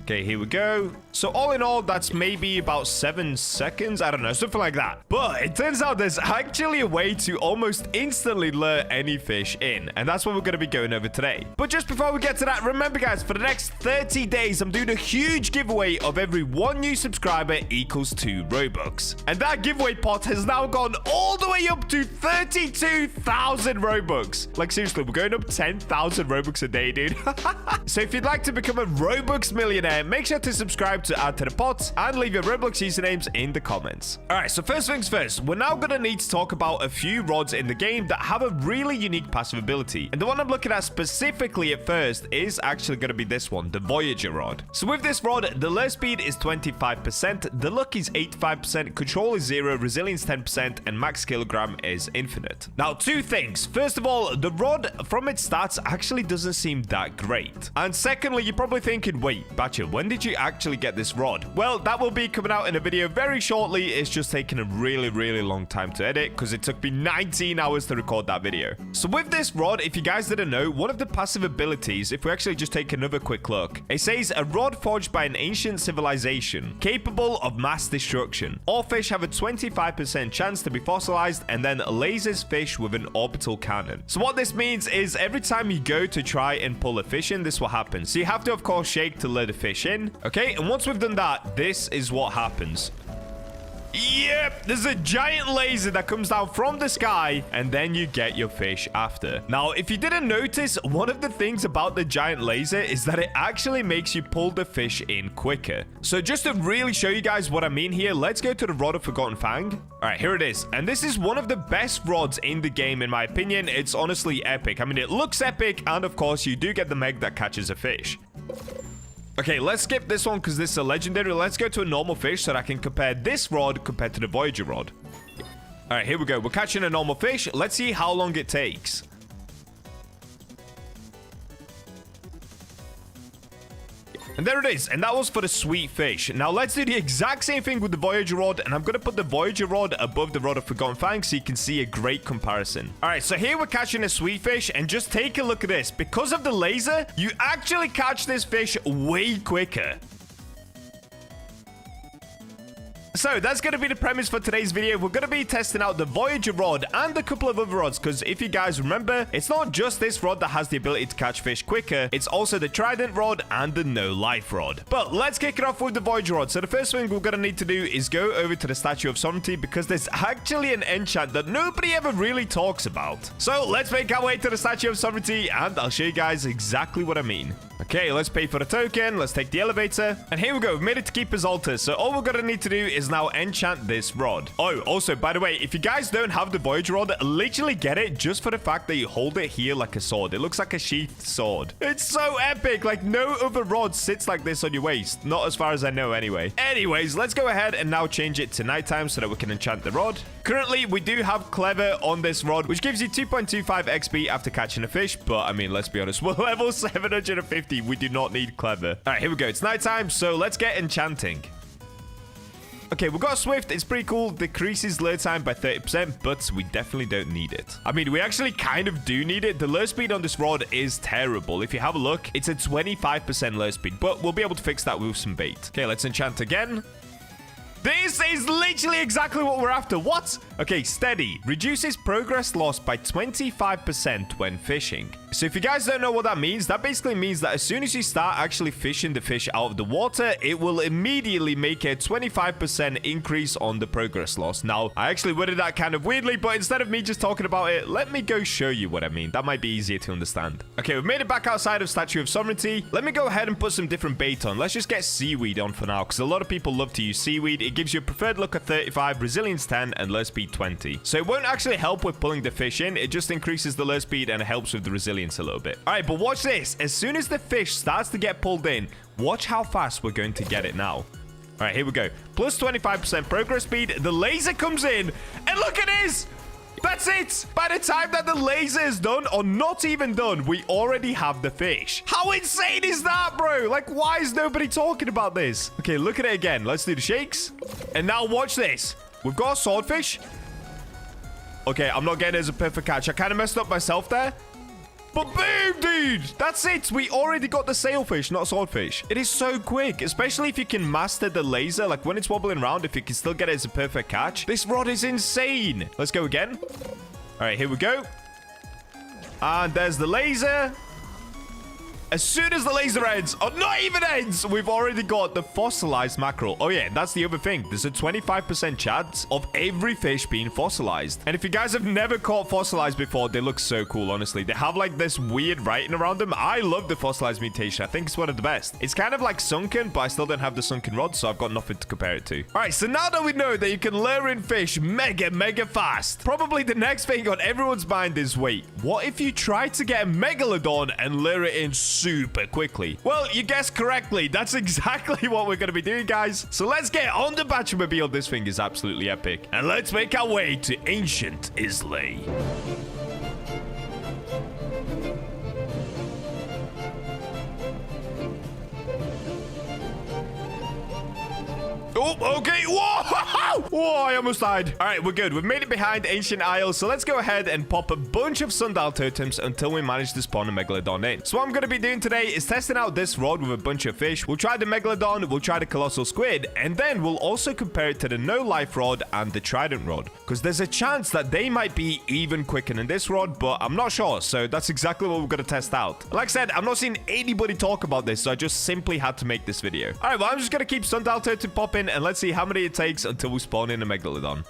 Okay, here we go. So all in all, that's maybe about 7 seconds. I don't know, something like that. But it turns out there's actually a way to almost instantly lure any fish in. And that's what we're going to be going over today. But just before we get to that, remember, guys, for the next 30 days, I'm doing a huge giveaway of every 1 new subscriber equals 2 Robux. And that giveaway pot has now gone all the way up to 32,000 Robux. Like, seriously, we're going up 10,000 Robux a day, dude. So if you'd like to become a Robux millionaire, make sure to subscribe to add to the pot and leave your Roblox usernames in the comments. All right, so first things first, we're now going to need to talk about a few rods in the game that have a really unique passive ability. And the one I'm looking at specifically at first is actually going to be this one, the Voyager rod. So with this rod, the lure speed is 25%, the luck is 85%, control is 0, resilience 10%, and max kilogram is infinite. Now, 2 things. First of all, the rod from its stats actually doesn't seem that great. And secondly, you're probably thinking, wait, Bacha, when did you actually get this rod? Well, that will be coming out in a video very shortly. It's just taken a really long time to edit because it took me 19 hours to record that video. So with this rod, if you guys didn't know, one of the passive abilities, if we actually just take another quick look, it says a rod forged by an ancient civilization capable of mass destruction. All fish have a 25% chance to be fossilized and then lasers fish with an orbital cannon. So what this means is every time you go to try and pull a fish in, this will happen. So you have to, of course, shake to lure the fish in. Okay, and once we've done that, this is what happens. Yep, there's a giant laser that comes down from the sky, and then you get your fish after. Now, if you didn't notice, one of the things about the giant laser is that it actually makes you pull the fish in quicker. So just to really show you guys what I mean here, let's go to the Rod of Forgotten Fang. All right, here it is. And this is one of the best rods in the game, in my opinion. It's honestly epic. I mean, it looks epic, and of course, you do get the meg that catches a fish. Okay, let's skip this one because this is a legendary. Let's go to a normal fish so that I can compare this rod compared to the Voyager rod. All right, here we go. We're catching a normal fish. Let's see how long it takes. And there it is. And that was for the sweet fish. Now, let's do the exact same thing with the Voyager rod. And I'm going to put the Voyager rod above the rod of Forgotten Fangs so you can see a great comparison. All right, so here we're catching a sweet fish. And just take a look at this. Because of the laser, you actually catch this fish way quicker. So that's going to be the premise for today's video. We're going to be testing out the Voyager rod and a couple of other rods, because if you guys remember, it's not just this rod that has the ability to catch fish quicker. It's also the Trident rod and the No Life rod. But let's kick it off with the Voyager rod. So the first thing we're going to need to do is go over to the Statue of Sovereignty, because there's actually an enchant that nobody ever really talks about. So let's make our way to the Statue of Sovereignty and I'll show you guys exactly what I mean. Okay, let's pay for the token. Let's take the elevator. And here we go. We've made it to Keeper's Altar. So all we're going to need to do is now enchant this rod. Oh, also, by the way, if you guys don't have the Voyager rod, literally get it just for the fact that you hold it here like a sword. It looks like a sheathed sword. It's so epic. Like, no other rod sits like this on your waist. Not as far as I know anyway. Anyways, let's go ahead and now change it to nighttime so that we can enchant the rod. Currently, we do have Clever on this rod, which gives you 2.25 XP after catching a fish. But, I mean, let's be honest. We're level 750. We do not need Clever. All right, here we go. It's nighttime, so let's get enchanting. Okay, we've got Swift. It's pretty cool. Decreases lure time by 30%, but we definitely don't need it. I mean, we actually kind of do need it. The lure speed on this rod is terrible. If you have a look, it's a 25% lure speed, but we'll be able to fix that with some bait. Okay, let's enchant again. This is literally exactly what we're after. What? Okay, steady. Reduces progress loss by 25% when fishing. So if you guys don't know what that means, that basically means that as soon as you start actually fishing the fish out of the water, it will immediately make a 25% increase on the progress loss. Now, I actually worded that kind of weirdly, but instead of me just talking about it, let me go show you what I mean. That might be easier to understand. Okay, we've made it back outside of Statue of Sovereignty. Let me go ahead and put some different bait on. Let's just get seaweed on for now, because a lot of people love to use seaweed. It gives you a preferred look at 35, resilience 10, and lure speed 20. So it won't actually help with pulling the fish in. It just increases the lure speed and it helps with the resilience a little bit. All right, but watch this. As soon as the fish starts to get pulled in, watch how fast we're going to get it now. All right, here we go. Plus 25% progress speed. The laser comes in, and look at this. That's it. By the time that the laser is done, or not even done, we already have the fish. How insane is that, bro? Like, why is nobody talking about this? Okay, look at it again. Let's do the shakes. And now watch this. We've got a swordfish. Okay, I'm not getting it as a perfect catch. I kind of messed up myself there. But boom, dude! That's it! We already got the sailfish, not swordfish. It is so quick, especially if you can master the laser. Like, when it's wobbling around, if you can still get it as a perfect catch. This rod is insane! Let's go again. All right, here we go. And there's the laser. As soon as the laser ends, or not even ends, we've already got the fossilized mackerel. Oh yeah, that's the other thing. There's a 25% chance of every fish being fossilized. And if you guys have never caught fossilized before, they look so cool, honestly. They have like this weird writing around them. I love the fossilized mutation. I think it's one of the best. It's kind of like sunken, but I still don't have the sunken rod, so I've got nothing to compare it to. All right, so now that we know that you can lure in fish mega fast, probably the next thing on everyone's mind is, wait, what if you try to get a megalodon and lure it in super quickly? Well, you guessed correctly. That's exactly what we're going to be doing, guys. So let's get on the Batchamobile. This thing is absolutely epic. And let's make our way to ancient Islay. Oh, okay. Whoa! Whoa, I almost died. All right, we're good. We've made it behind Ancient Isle, so let's go ahead and pop a bunch of sundial totems until we manage to spawn a megalodon in. So what I'm going to be doing today is testing out this rod with a bunch of fish. We'll try the megalodon, we'll try the colossal squid, and then we'll also compare it to the no life rod and the trident rod, because there's a chance that they might be even quicker than this rod, but I'm not sure. So that's exactly what we're going to test out. Like I said, I'm not seeing anybody talk about this, so I just simply had to make this video. All right, well, I'm just going to keep sundial totem popping, and let's see how many it takes until we spawn in a megalodon.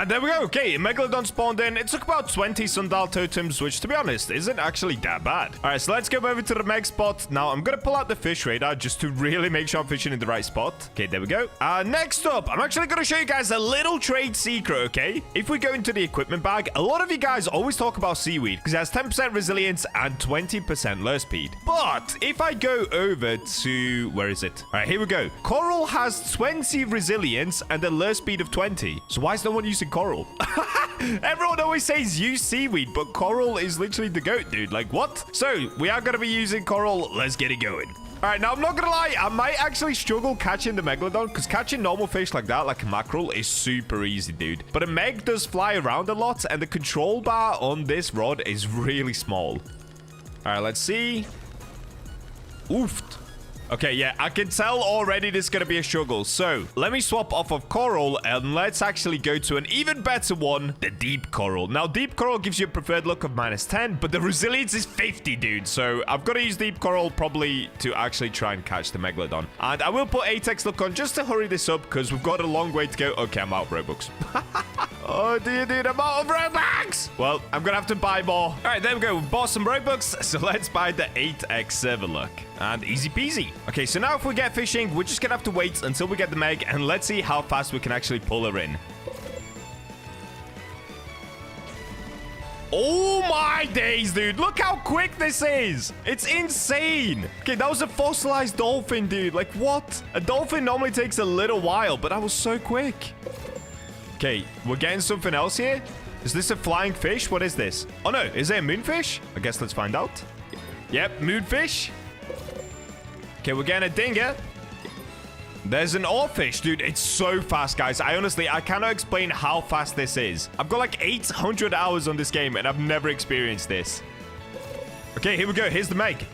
There we go. Okay, a megalodon spawned in. It took about 20 sundial totems, which, to be honest, isn't actually that bad. All right, so let's go over to the meg spot. Now, I'm going to pull out the fish radar just to really make sure I'm fishing in the right spot. Okay, there we go. Next up, I'm actually going to show you guys a little trade secret, okay? If we go into the equipment bag, a lot of you guys always talk about seaweed because it has 10% resilience and 20% lure speed. But if I go over to... where is it? All right, here we go. Coral has 20 resilience and a lure speed of 20. So why is no one using coral? Everyone always says use seaweed, but coral is literally the goat, dude. Like, what? So we are going to be using coral. Let's get it going. All right, now I'm not gonna lie, I might actually struggle catching the Megalodon because catching normal fish like that, like a mackerel, is super easy, dude. But a Meg does fly around a lot, and the control bar on this rod is really small. All right, let's see. Oofed. Okay, yeah, I can tell already this is going to be a struggle. So, let me swap off of coral, and let's actually go to an even better one, the deep coral. Now, deep coral gives you a preferred look of -10, but the resilience is 50, dude. So, I've got to use deep coral probably to actually try and catch the Megalodon. And I will put Atex look on just to hurry this up, because we've got a long way to go. Okay, I'm out of Robux. Oh, dude, I'm out of Robux! Well, I'm going to have to buy more. All right, there we go. We've bought some Robux, so let's buy the 8X server look. And easy peasy. Okay, so now if we get fishing, we're just gonna have to wait until we get the Meg, and let's see how fast we can actually pull her in. Oh my days, dude. Look how quick this is. It's insane. Okay, that was a fossilized dolphin, dude. Like, what? A dolphin normally takes a little while, but that was so quick. Okay, we're getting something else here. Is this a flying fish? What is this? Oh, no. Is it a moonfish? I guess let's find out. Yep, moonfish. Okay, we're getting a dinger. There's an oarfish. Dude, it's so fast, guys. I cannot explain how fast this is. I've got like 800 hours on this game, and I've never experienced this. Okay, here we go. Here's the Meg.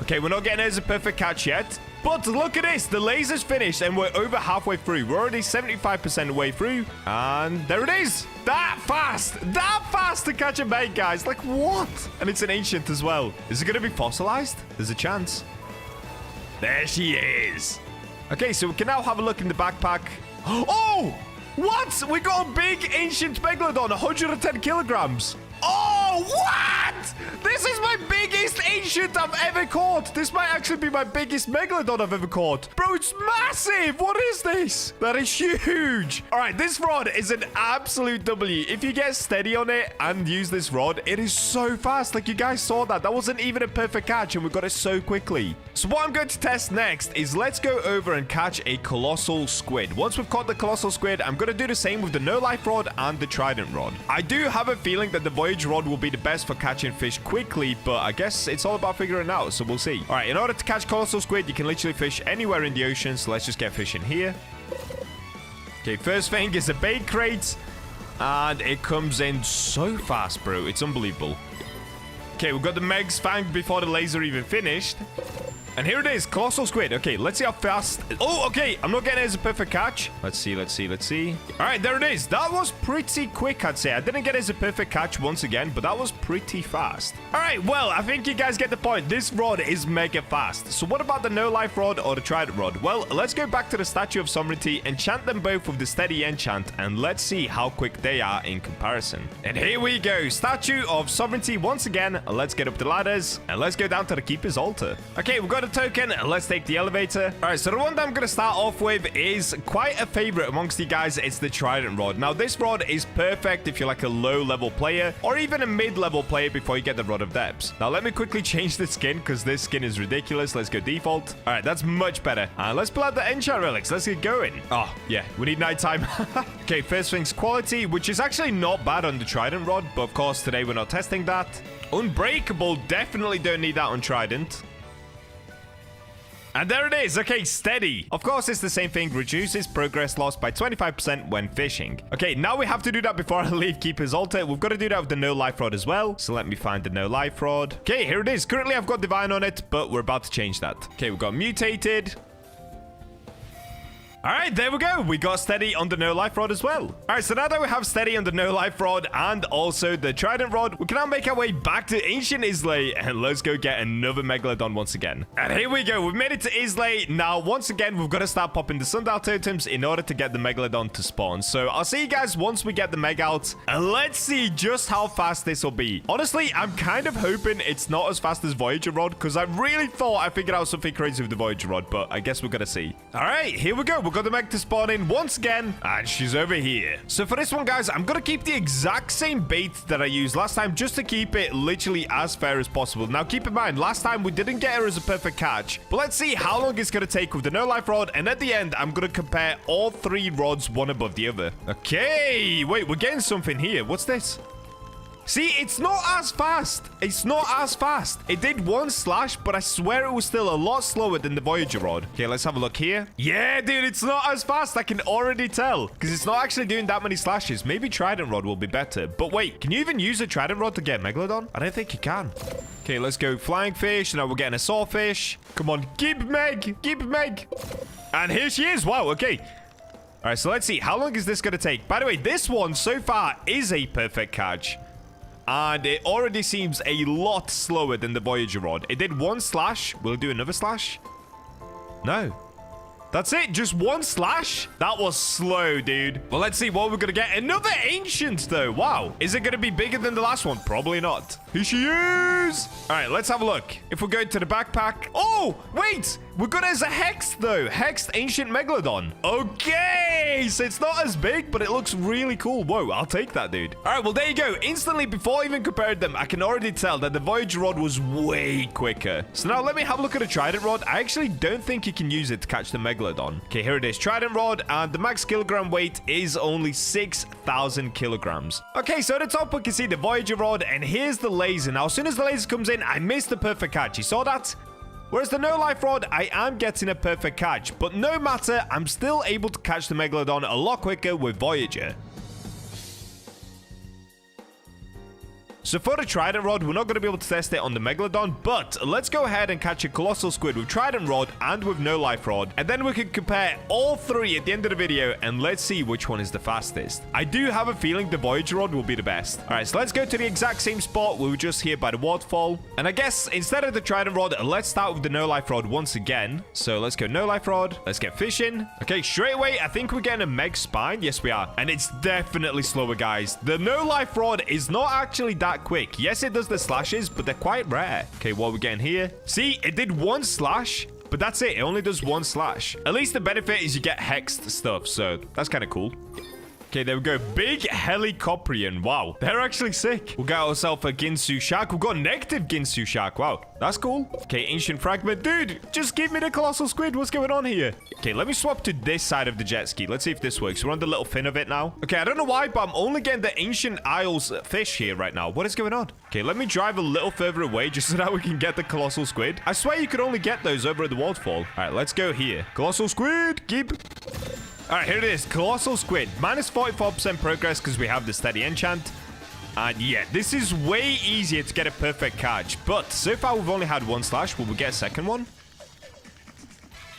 Okay, we're not getting it as a perfect catch yet. But look at this. The laser's finished, and we're over halfway through. We're already 75% of the way through. And there it is. That fast to catch a Meg, guys. Like, what? And it's an ancient as well. Is it going to be fossilized? There's a chance. There she is. Okay, so we can now have a look in the backpack. Oh, what? We got a big ancient Megalodon, 110 kilograms. Oh, what? This is my biggest ancient I've ever caught. This might actually be my biggest Megalodon I've ever caught. Bro, it's massive. What is this? That is huge. All right, this rod is an absolute W. If you get steady on it and use this rod, it is so fast. Like, you guys saw that. That wasn't even a perfect catch, and we got it so quickly. So what I'm going to test next is let's go over and catch a colossal squid. Once we've caught the colossal squid, I'm going to do the same with the no-life rod and the trident rod. I do have a feeling that the voyage rod will be the best for catching fish quickly, but I guess it's all about figuring it out, so we'll see. All right, in order to catch colossal squid, you can literally fish anywhere in the ocean, so let's just get fish in here. Okay, first thing is a bait crate, and it comes in so fast, bro. It's unbelievable. Okay, we've got the Meg's fang before the laser even finished. And here it is, colossal squid. Okay, let's see how fast. Oh, okay. I'm not getting it as a perfect catch. Let's see. All right, there it is. That was pretty quick, I'd say. I didn't get it as a perfect catch once again, but that was pretty fast. All right, well, I think you guys get the point. This rod is mega fast. So what about the no-life rod or the trident rod? Well, let's go back to the Statue of Sovereignty, enchant them both with the steady enchant, and let's see how quick they are in comparison. And here we go. Statue of Sovereignty once again. Let's get up the ladders, and let's go down to the Keeper's Altar. Okay, we've got a token. Let's take the elevator. All right, so the one that I'm going to start off with is quite a favorite amongst you guys. It's the trident rod. Now, this rod is perfect if you're like a low-level player or even a mid-level player before you get the Rod of Depths. Now, let me quickly change the skin because this skin is ridiculous. Let's go default. All right, that's much better. Let's pull out the enchant relics. Let's get going. Oh, yeah, we need nighttime. Okay, first thing's quality, which is actually not bad on the trident rod, but of course, today we're not testing that. Unbreakable, definitely don't need that on trident. And there it is. Okay, steady. Of course, it's the same thing. Reduces progress loss by 25% when fishing. Okay, now we have to do that before I leave Keeper's Altar. We've got to do that with the no-life rod as well. So let me find the no-life rod. Okay, here it is. Currently, I've got Divine on it, but we're about to change that. Okay, we've got Mutated. All right, there we go. We got steady on the no-life rod as well. All right, so now that we have steady on the no-life rod and also the trident rod, we can now make our way back to Ancient Islay, and let's go get another Megalodon once again. And here we go. We've made it to Islay. Now, once again, we've got to start popping the sundial totems in order to get the Megalodon to spawn. So I'll see you guys once we get the Meg out, and let's see just how fast this will be. Honestly, I'm kind of hoping it's not as fast as Voyager Rod, because I really thought I figured out something crazy with the Voyager Rod, but I guess we're going to see. All right, here we go. We've got the Meg to spawn in once again, and she's over here. So for this one, guys, I'm gonna keep the exact same bait that I used last time just to keep it literally as fair as possible. Now, keep in mind, last time we didn't get her as a perfect catch, but let's see how long it's gonna take with the no-life rod, and at the end, I'm gonna compare all three rods one above the other. Okay, wait, we're getting something here. What's this? See, it's not as fast. It's not as fast. It did 1 slash, but I swear it was still a lot slower than the Voyager rod. Okay, let's have a look here. Yeah, dude, it's not as fast. I can already tell because it's not actually doing that many slashes. Maybe Trident Rod will be better. But wait, can you even use a Trident Rod to get Megalodon? I don't think you can. Okay, let's go Flying Fish. Now we're getting a Sawfish. Come on, keep Meg. Keep Meg. And here she is. Wow, okay. All right, so let's see. How long is this going to take? By the way, this one so far is a perfect catch. And it already seems a lot slower than the Voyager rod. It did 1 slash. Will it do another slash? No. That's it. Just 1 slash. That was slow, dude. Well, let's see what we're going to get. Another Ancient, though. Wow. Is it going to be bigger than the last one? Probably not. Here she is. All right, let's have a look. If we go to the backpack. Oh, wait. We got it as a Hexed, though. Hexed Ancient Megalodon. Okay. So it's not as big, but it looks really cool. Whoa, I'll take that, dude. All right, well, there you go. Instantly, before I even compared them, I can already tell that the Voyager rod was way quicker. So now let me have a look at a Trident rod. I actually don't think you can use it to catch the Megalodon. Okay, here it is. Trident rod, and the max kilogram weight is only 6,000 kilograms. Okay, so at the top, we can see the Voyager rod, and here's the laser. Now, as soon as the laser comes in, I missed the perfect catch. You saw that? Whereas the no life rod, I am getting a perfect catch. But no matter, I'm still able to catch the Megalodon a lot quicker with Voyager. So for the Trident Rod, we're not going to be able to test it on the Megalodon, but let's go ahead and catch a Colossal Squid with Trident Rod and with No Life Rod, and then we can compare all three at the end of the video, and let's see which one is the fastest. I do have a feeling the Voyager Rod will be the best. Alright, so let's go to the exact same spot we were just here by the waterfall, and I guess instead of the Trident Rod, let's start with the No Life Rod once again. So let's go No Life Rod, let's get Fish in. Okay, straight away, I think we're getting a Meg Spine. Yes, we are, and it's definitely slower, guys. The No Life Rod is not actually that quick. Yes, it does the slashes, but they're quite rare. Okay, what are we getting here? See, it did 1 slash, but that's it. It only does 1 slash. At least the benefit is you get hexed stuff, so that's kind of cool. Okay, there we go. Big Helicoprion. Wow, they're actually sick. We got ourselves a Ginsu Shark. We've got negative Ginsu Shark. Wow, that's cool. Okay, Ancient Fragment. Dude, just give me the Colossal Squid. What's going on here? Okay, let me swap to this side of the jet ski. Let's see if this works. We're on the little fin of it now. Okay, I don't know why, but I'm only getting the Ancient Isles fish here right now. What is going on? Okay, let me drive a little further away just so that we can get the Colossal Squid. I swear you could only get those over at the waterfall. All right, let's go here. Colossal Squid, keep... All right, here it is. Colossal Squid. Minus 44% progress because we have the steady enchant. And yeah, this is way easier to get a perfect catch. But so far, we've only had 1 slash. Will we get a second one?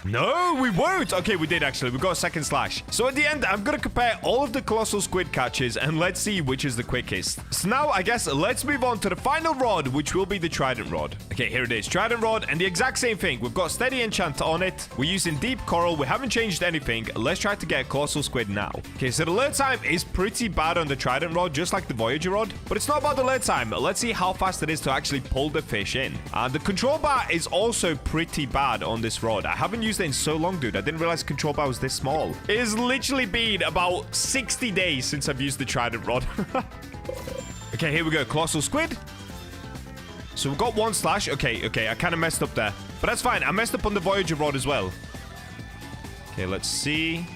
No, we won't. Okay, we did actually. We got a second slash. So at the end, I'm going to compare all of the Colossal Squid catches and let's see which is the quickest. So now, I guess, let's move on to the final rod, which will be the Trident Rod. Okay, here it is. Trident Rod and the exact same thing. We've got Steady Enchant on it. We're using Deep Coral. We haven't changed anything. Let's try to get a Colossal Squid now. Okay, so the lure time is pretty bad on the Trident Rod, just like the Voyager Rod. But it's not about the lure time. Let's see how fast it is to actually pull the fish in. And the control bar is also pretty bad on this rod. I haven't used it in so long, dude. I didn't realize control bar was this small. It has literally been about 60 days since I've used the Trident Rod. Okay, here we go. Colossal Squid. So we've got 1 slash. Okay, I kind of messed up there. But that's fine. I messed up on the Voyager Rod as well. Okay, let's see.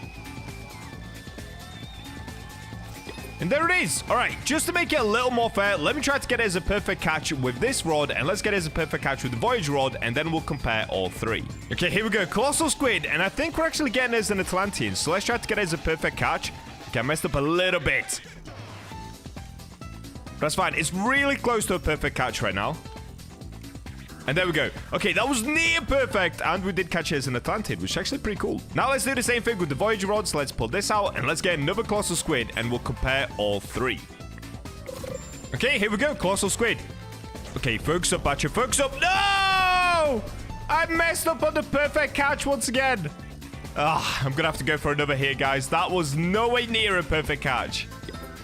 And there it is. All right, just to make it a little more fair, let me try to get it as a perfect catch with this rod, and let's get it as a perfect catch with the Voyager Rod, and then we'll compare all three. Okay, here we go. Colossal Squid, and I think we're actually getting it as an Atlantean, so let's try to get it as a perfect catch. Okay, I messed up a little bit. That's fine. It's really close to a perfect catch right now. And there we go. Okay, that was near perfect, and we did catch it as an Atlantid, which is actually pretty cool. Now let's do the same thing with the Voyager Rods. Let's pull this out, and let's get another Colossal Squid, and we'll compare all three. Okay, here we go. Colossal Squid. Okay, focus up, Bacha. Focus up. No! I messed up on the perfect catch once again. I'm going to have to go for another here, guys. That was nowhere near a perfect catch.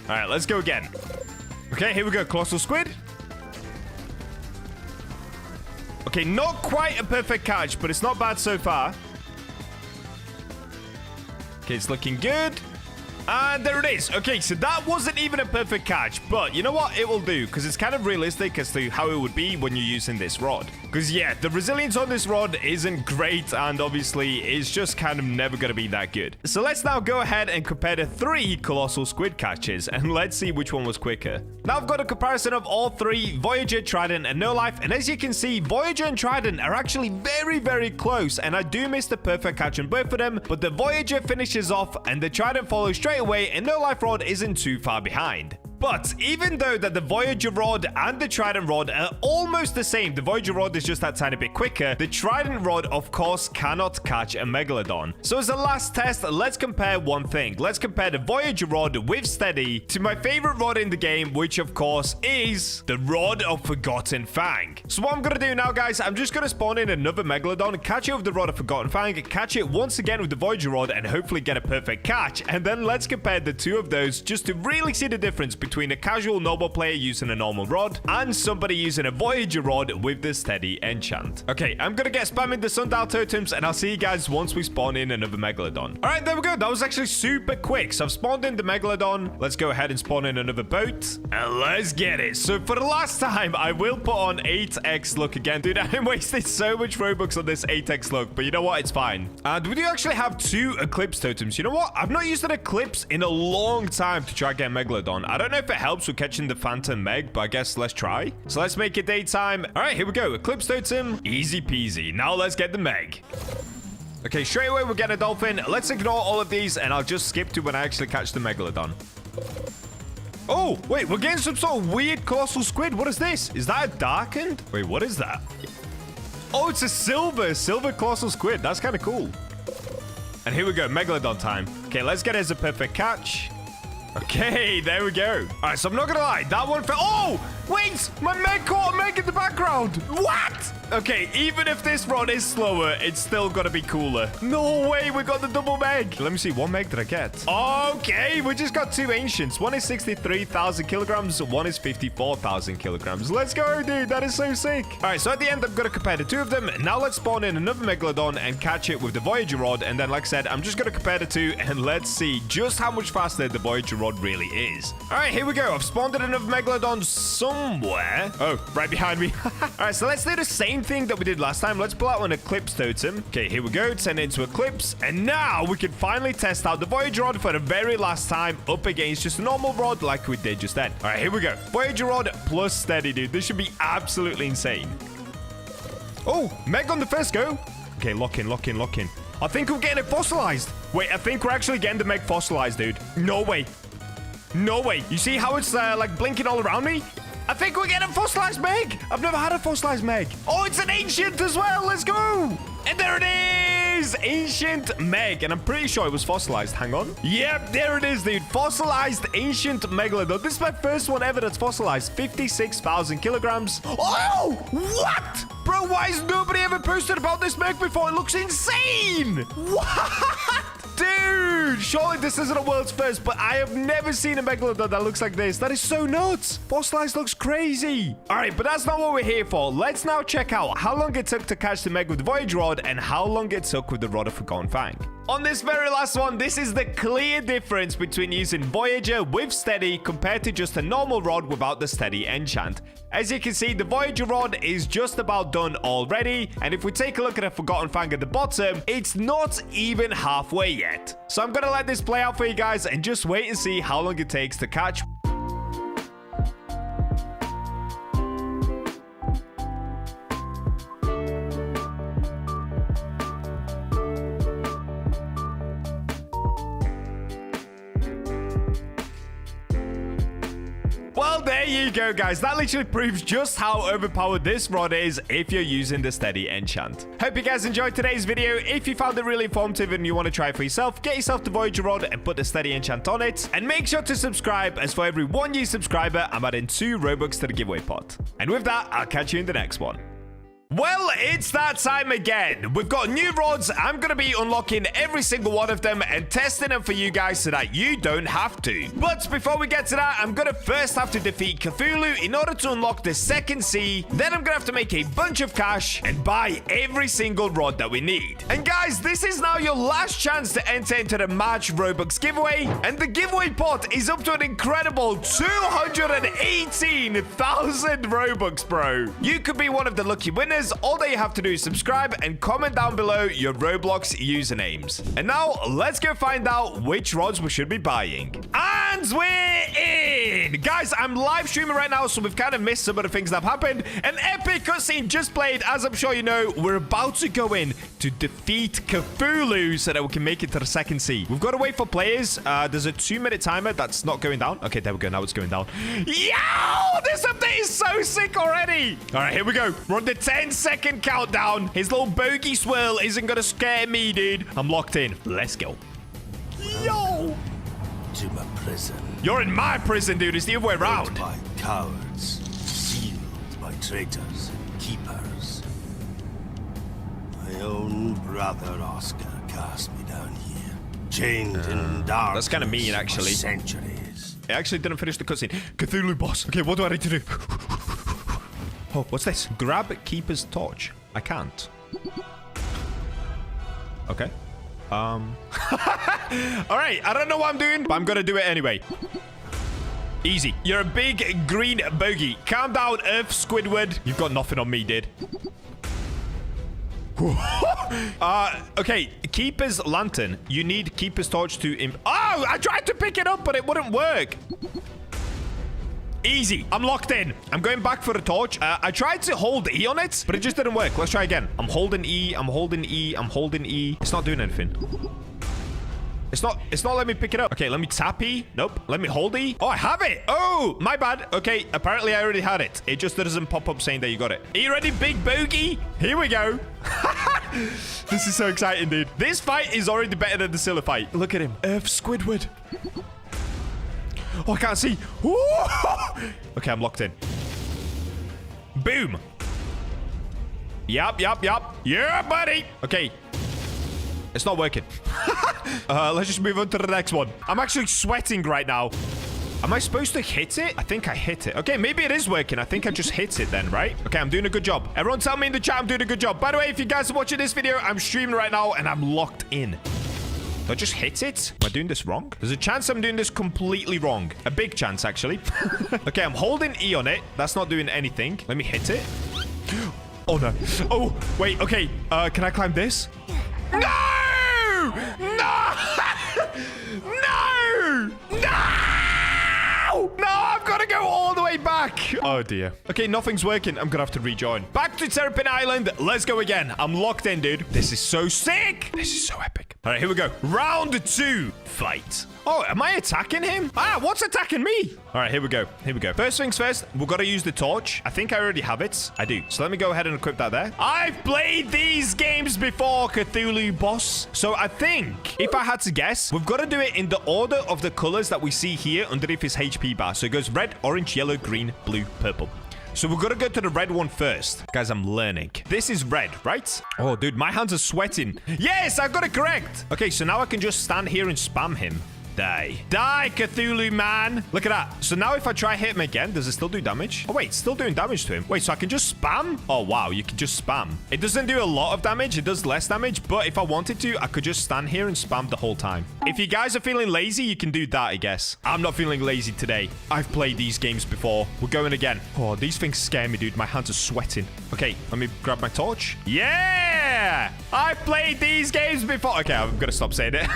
All right, let's go again. Okay, here we go. Colossal Squid. Okay, not quite a perfect catch, but it's not bad so far. Okay, it's looking good. And there it is. Okay, so that wasn't even a perfect catch, but you know what? It will do, because it's kind of realistic as to how it would be when you're using this rod. Because, yeah, the resilience on this rod isn't great, and obviously, it's just kind of never going to be that good. So let's now go ahead and compare the 3 colossal squid catches, and let's see which one was quicker. Now, I've got a comparison of all 3, Voyager, Trident, and No Life, and as you can see, Voyager and Trident are actually very, very close, and I do miss the perfect catch on both of them, but the Voyager finishes off, and the Trident follows straight away, and No Life rod isn't too far behind. But even though that the Voyager rod and the Trident rod are almost the same, the Voyager rod is just that tiny bit quicker, the Trident rod, of course, cannot catch a Megalodon. So as a last test, let's compare one thing. Let's compare the Voyager rod with Steady to my favorite rod in the game, which of course is the Rod of Forgotten Fang. So what I'm going to do now, guys, I'm just going to spawn in another Megalodon, catch it with the Rod of Forgotten Fang, catch it once again with the Voyager rod, and hopefully get a perfect catch. And then let's compare the 2 of those just to really see the difference between a casual normal player using a normal rod and somebody using a Voyager rod with the Steady enchant. Okay, I'm gonna get spamming the sundial totems, and I'll see you guys once we spawn in another Megalodon. All right, there we go. That was actually super quick. So I've spawned in the Megalodon. Let's go ahead and spawn in another boat, and let's get it. So for the last time, I will put on 8x luck again. Dude, I wasted so much Robux on this 8x luck, but you know what? It's fine. And we do actually have 2 Eclipse totems. You know what? I've not used an Eclipse in a long time to try and get Megalodon. I don't know if it helps with catching the Phantom Meg, but I guess let's try. So let's make it daytime. All right, here we go. Eclipse totem. Easy peasy. Now let's get the Meg. Okay, straight away we'll get a dolphin. Let's ignore all of these, and I'll just skip to when I actually catch the Megalodon. Oh, wait, we're getting some sort of weird colossal squid. What is this? Is that a darkened? Wait, what is that? Oh, it's a silver colossal squid. That's kind of cool. And here we go, Megalodon time. Okay, let's get it as a perfect catch. Okay, there we go. All right, so I'm not gonna lie, that one fell. Oh, wait, my Meg caught a Meg in the background. What? Okay, even if this rod is slower, it's still gonna be cooler. No way, we got the double Meg. Let me see, one Meg did I get? Okay, we just got 2 ancients. One is 63,000 kilograms, one is 54,000 kilograms. Let's go, dude. That is so sick. All right, so at the end, I'm gonna compare the 2 of them. Now let's spawn in another Megalodon and catch it with the Voyager rod. And then, like I said, I'm just gonna compare the 2, and let's see just how much faster the Voyager rod really is. All right, here we go. I've spawned in another Megalodon somewhere. Oh, right behind me. All right, so let's do the same thing that we did last time. Let's pull out an Eclipse totem. Okay, here we go. Turn it into Eclipse. And now we can finally test out the Voyager rod for the very last time up against just a normal rod like we did just then. All right, here we go. Voyager rod plus Steady, dude. This should be absolutely insane. Oh, Meg on the first go. Okay, lock in, lock in, lock in. I think we're getting it fossilized. Wait, I think we're actually getting the Meg fossilized, dude. No way. No way. You see how it's like blinking all around me? I think we're getting a fossilized Meg. I've never had a fossilized Meg. Oh, it's an ancient as well. Let's go. And there it is. Ancient Meg. And I'm pretty sure it was fossilized. Hang on. Yep, there it is, dude. Fossilized ancient Megalodon. This is my first one ever that's fossilized. 56,000 kilograms. Oh, what? Bro, why has nobody ever posted about this Meg before? It looks insane. What? Dude, surely this isn't a world's first, but I have never seen a Megalodon that looks like this. That is so nuts. Fossilized looks crazy. All right, but that's not what we're here for. Let's now check out how long it took to catch the Meg with the Voyager rod and how long it took with the Rod of Forgotten Fang. On this very last one, this is the clear difference between using Voyager with Steady compared to just a normal rod without the Steady enchant. As you can see, the Voyager rod is just about done already, and if we take a look at a Forgotten Fang at the bottom, it's not even halfway yet. So I'm gonna let this play out for you guys and just wait and see how long it takes to catch. Well, there you go, guys. That literally proves just how overpowered this rod is if you're using the Steady enchant. Hope you guys enjoyed today's video. If you found it really informative and you want to try it for yourself, get yourself the Voyager rod and put the Steady enchant on it. And make sure to subscribe, as for every 1 new subscriber, I'm adding 2 Robux to the giveaway pot. And with that, I'll catch you in the next one. Well, it's that time again. We've got new rods. I'm going to be unlocking every single one of them and testing them for you guys so that you don't have to. But before we get to that, I'm going to first have to defeat Cthulhu in order to unlock the second sea. Then I'm going to have to make a bunch of cash and buy every single rod that we need. And guys, this is now your last chance to enter into the March Robux giveaway. And the giveaway pot is up to an incredible 218,000 Robux, bro. You could be one of the lucky winners. All that you have to do is subscribe and comment down below your Roblox usernames. And now, let's go find out which rods we should be buying. And we're in! Guys, I'm live streaming right now, so we've kind of missed some of the things that have happened. An epic cutscene just played. As I'm sure you know, we're about to go in to defeat Cthulhu so that we can make it to the second sea. We've got to wait for players. There's a 2-minute timer that's not going down. Okay, there we go. Now it's going down. Yo! This update is so sick already. All right, here we go. We're on the 10-second countdown. His little bogey swirl isn't going to scare me, dude. I'm locked in. Let's go. Yo! To my prison. You're in my prison, dude. It's the other way around. By cowards, sealed by traitors and keepers. My own brother Oscar cast me down here, chained in darkness. That's kind of mean, actually. For centuries. I actually didn't finish the cutscene. Cthulhu boss. Okay, what do I need to do? Oh, what's this? Grab Keeper's torch. I can't. Okay. All right, I don't know what I'm doing, but I'm gonna do it anyway. Easy. You're a big green bogey. Calm down, Earth Squidward. You've got nothing on me, dude. Okay, Keeper's lantern. You need Keeper's torch to oh, I tried to pick it up, but it wouldn't work. Easy. I'm locked in. I'm going back for the torch. I tried to hold E on it, but it just didn't work. Let's try again. I'm holding E. I'm holding E. I'm holding E. It's not doing anything. It's not letting me pick it up. Okay, let me tap E. Nope. Let me hold E. Oh, I have it. Oh, my bad. Okay, apparently I already had it. It just doesn't pop up saying that you got it. Are you ready, big bogey? Here we go. This is so exciting, dude. This fight is already better than the Scylla fight. Look at him. Earth Squidward. Oh, I can't see. Ooh! Okay, I'm locked in. Boom. Yup. Yeah, buddy. Okay. It's not working. Let's just move on to the next one. I'm actually sweating right now. Am I supposed to hit it? I think I hit it. Okay, maybe it is working. I think I just hit it then, right? Okay, I'm doing a good job. Everyone tell me in the chat I'm doing a good job. By the way, if you guys are watching this video, I'm streaming right now and I'm locked in. Did I just hit it? Am I doing this wrong? There's a chance I'm doing this completely wrong. A big chance, actually. Okay, I'm holding E on it. That's not doing anything. Let me hit it. Oh, no. Oh, wait. Okay. Can I climb this? No! No! No! No! No, I've got to go all the way back. Oh, dear. Okay, nothing's working. I'm going to have to rejoin. Back to Terrapin Island. Let's go again. I'm locked in, dude. This is so sick. This is so epic. All right, here we go. Round 2. Fight. Oh, am I attacking him? Ah, what's attacking me? All right, here we go. Here we go. First things first, we've got to use the torch. I think I already have it. I do. So let me go ahead and equip that there. I've played these games before, Cthulhu boss. So I think, if I had to guess, we've got to do it in the order of the colors that we see here underneath his HP bar. So it goes red, orange, yellow, green, blue, purple. So we're gonna go to the red one first. Guys, I'm learning. This is red, right? Oh, dude, my hands are sweating. Yes, I got it correct. Okay, so now I can just stand here and spam him. Die. Die, Cthulhu, man. Look at that. So now if I try hit him again, does it still do damage? Oh, wait, it's still doing damage to him. Wait, so I can just spam? Oh, wow, you can just spam. It doesn't do a lot of damage. It does less damage, but if I wanted to, I could just stand here and spam the whole time. If you guys are feeling lazy, you can do that, I guess. I'm not feeling lazy today. I've played these games before. We're going again. Oh, these things scare me, dude. My hands are sweating. Okay, let me grab my torch. Yeah! I've played these games before. Okay, I'm gonna stop saying it.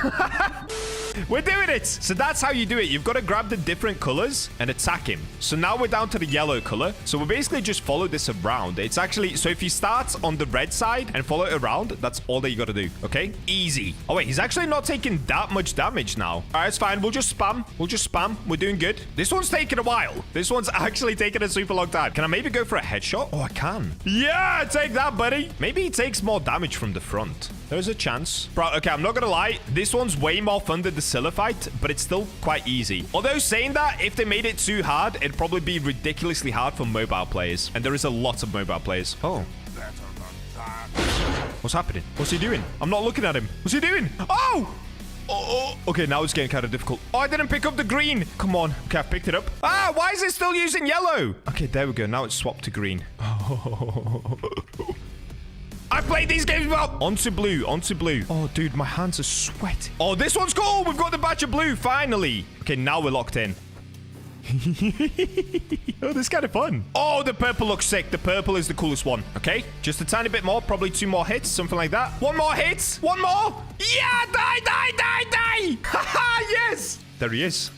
We're doing it. So that's how you do it. You've got to grab the different colors and attack him. So now we're down to the yellow color. So we basically just follow this around. It's actually, so if you start on the red side and follow it around, that's all that you got to do. Okay? Easy. Oh, wait, he's actually not taking that much damage now. All right, it's fine. We'll just spam. We'll just spam. We're doing good. This one's taking a while. This one's actually taking a super long time. Can I maybe go for a headshot? Oh, I can. Yeah, take that, buddy. Maybe he takes more damage from the front. There's a chance. Bro, okay, I'm not gonna lie. This one's way more fun than the Scylla fight, but it's still quite easy. Although saying that, if they made it too hard, it'd probably be ridiculously hard for mobile players. And there is a lot of mobile players. Oh. What's happening? What's he doing? I'm not looking at him. What's he doing? Oh! Okay, now it's getting kind of difficult. Oh, I didn't pick up the green. Come on. Okay, I've picked it up. Ah, why is it still using yellow? Okay, there we go. Now it's swapped to green. I played these games well. Onto blue, onto blue. Oh, dude, my hands are sweaty. Oh, this one's cool. We've got the batch of blue, finally. Okay, now we're locked in. Oh, this is kind of fun. Oh, the purple looks sick. The purple is the coolest one. Okay, just a tiny bit more. Probably 2 more hits, something like that. 1 more hit. 1 more. Yeah, die, die, die, die. Haha, yes. There he is.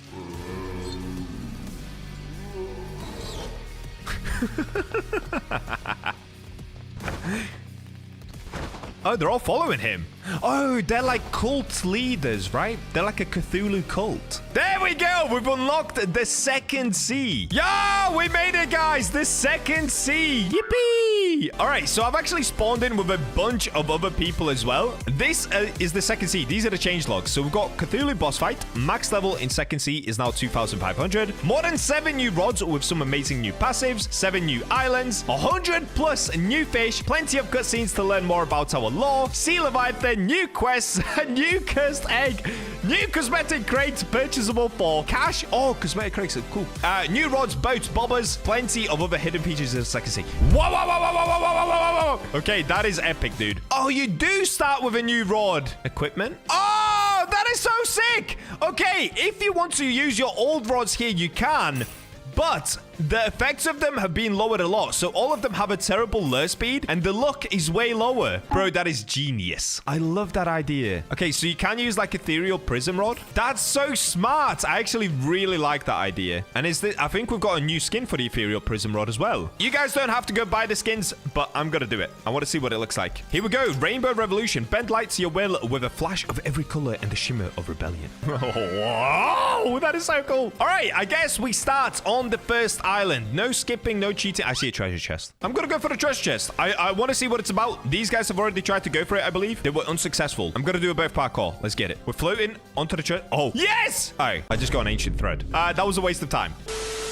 Oh, they're all following him. Oh, they're like cult leaders, right? They're like a Cthulhu cult. There we go. We've unlocked the second sea. Yo, we made it, guys. The second sea. Yippee. All right, so I've actually spawned in with a bunch of other people as well. This is the second sea. These are the change logs. So we've got Cthulhu boss fight. Max level in second sea is now 2,500. More than 7 new rods with some amazing new passives. 7 new islands. 100 plus new fish. Plenty of cutscenes to learn more about our lore. Sea Leviathan. New quests, a new cursed egg, new cosmetic crates purchasable for cash. Oh, cosmetic crates are cool. New rods, boats, bobbers, plenty of other hidden features in the second sea. Whoa, whoa, whoa, whoa, whoa, whoa, whoa, whoa, whoa. Okay, that is epic, dude. Oh, you do start with a new rod. Equipment. Oh, that is so sick. Okay, if you want to use your old rods here, you can. But the effects of them have been lowered a lot. So all of them have a terrible lure speed and the look is way lower. Bro, that is genius. I love that idea. Okay, so you can use like ethereal prism rod. That's so smart. I actually really like that idea. And I think we've got a new skin for the ethereal prism rod as well. You guys don't have to go buy the skins, but I'm gonna do it. I want to see what it looks like. Here we go. Rainbow Revolution. Bend light to your will with a flash of every color and the shimmer of rebellion. Oh, that is so cool. All right, I guess we start on the first island. No skipping, no cheating. I see a treasure chest. I'm gonna go for the treasure chest. I want to see what it's about. These guys have already tried to go for it, I believe. They were unsuccessful. I'm gonna do a both parkour. Let's get it. We're floating onto the chest. Oh, yes! All right, I just got an ancient thread. That was a waste of time.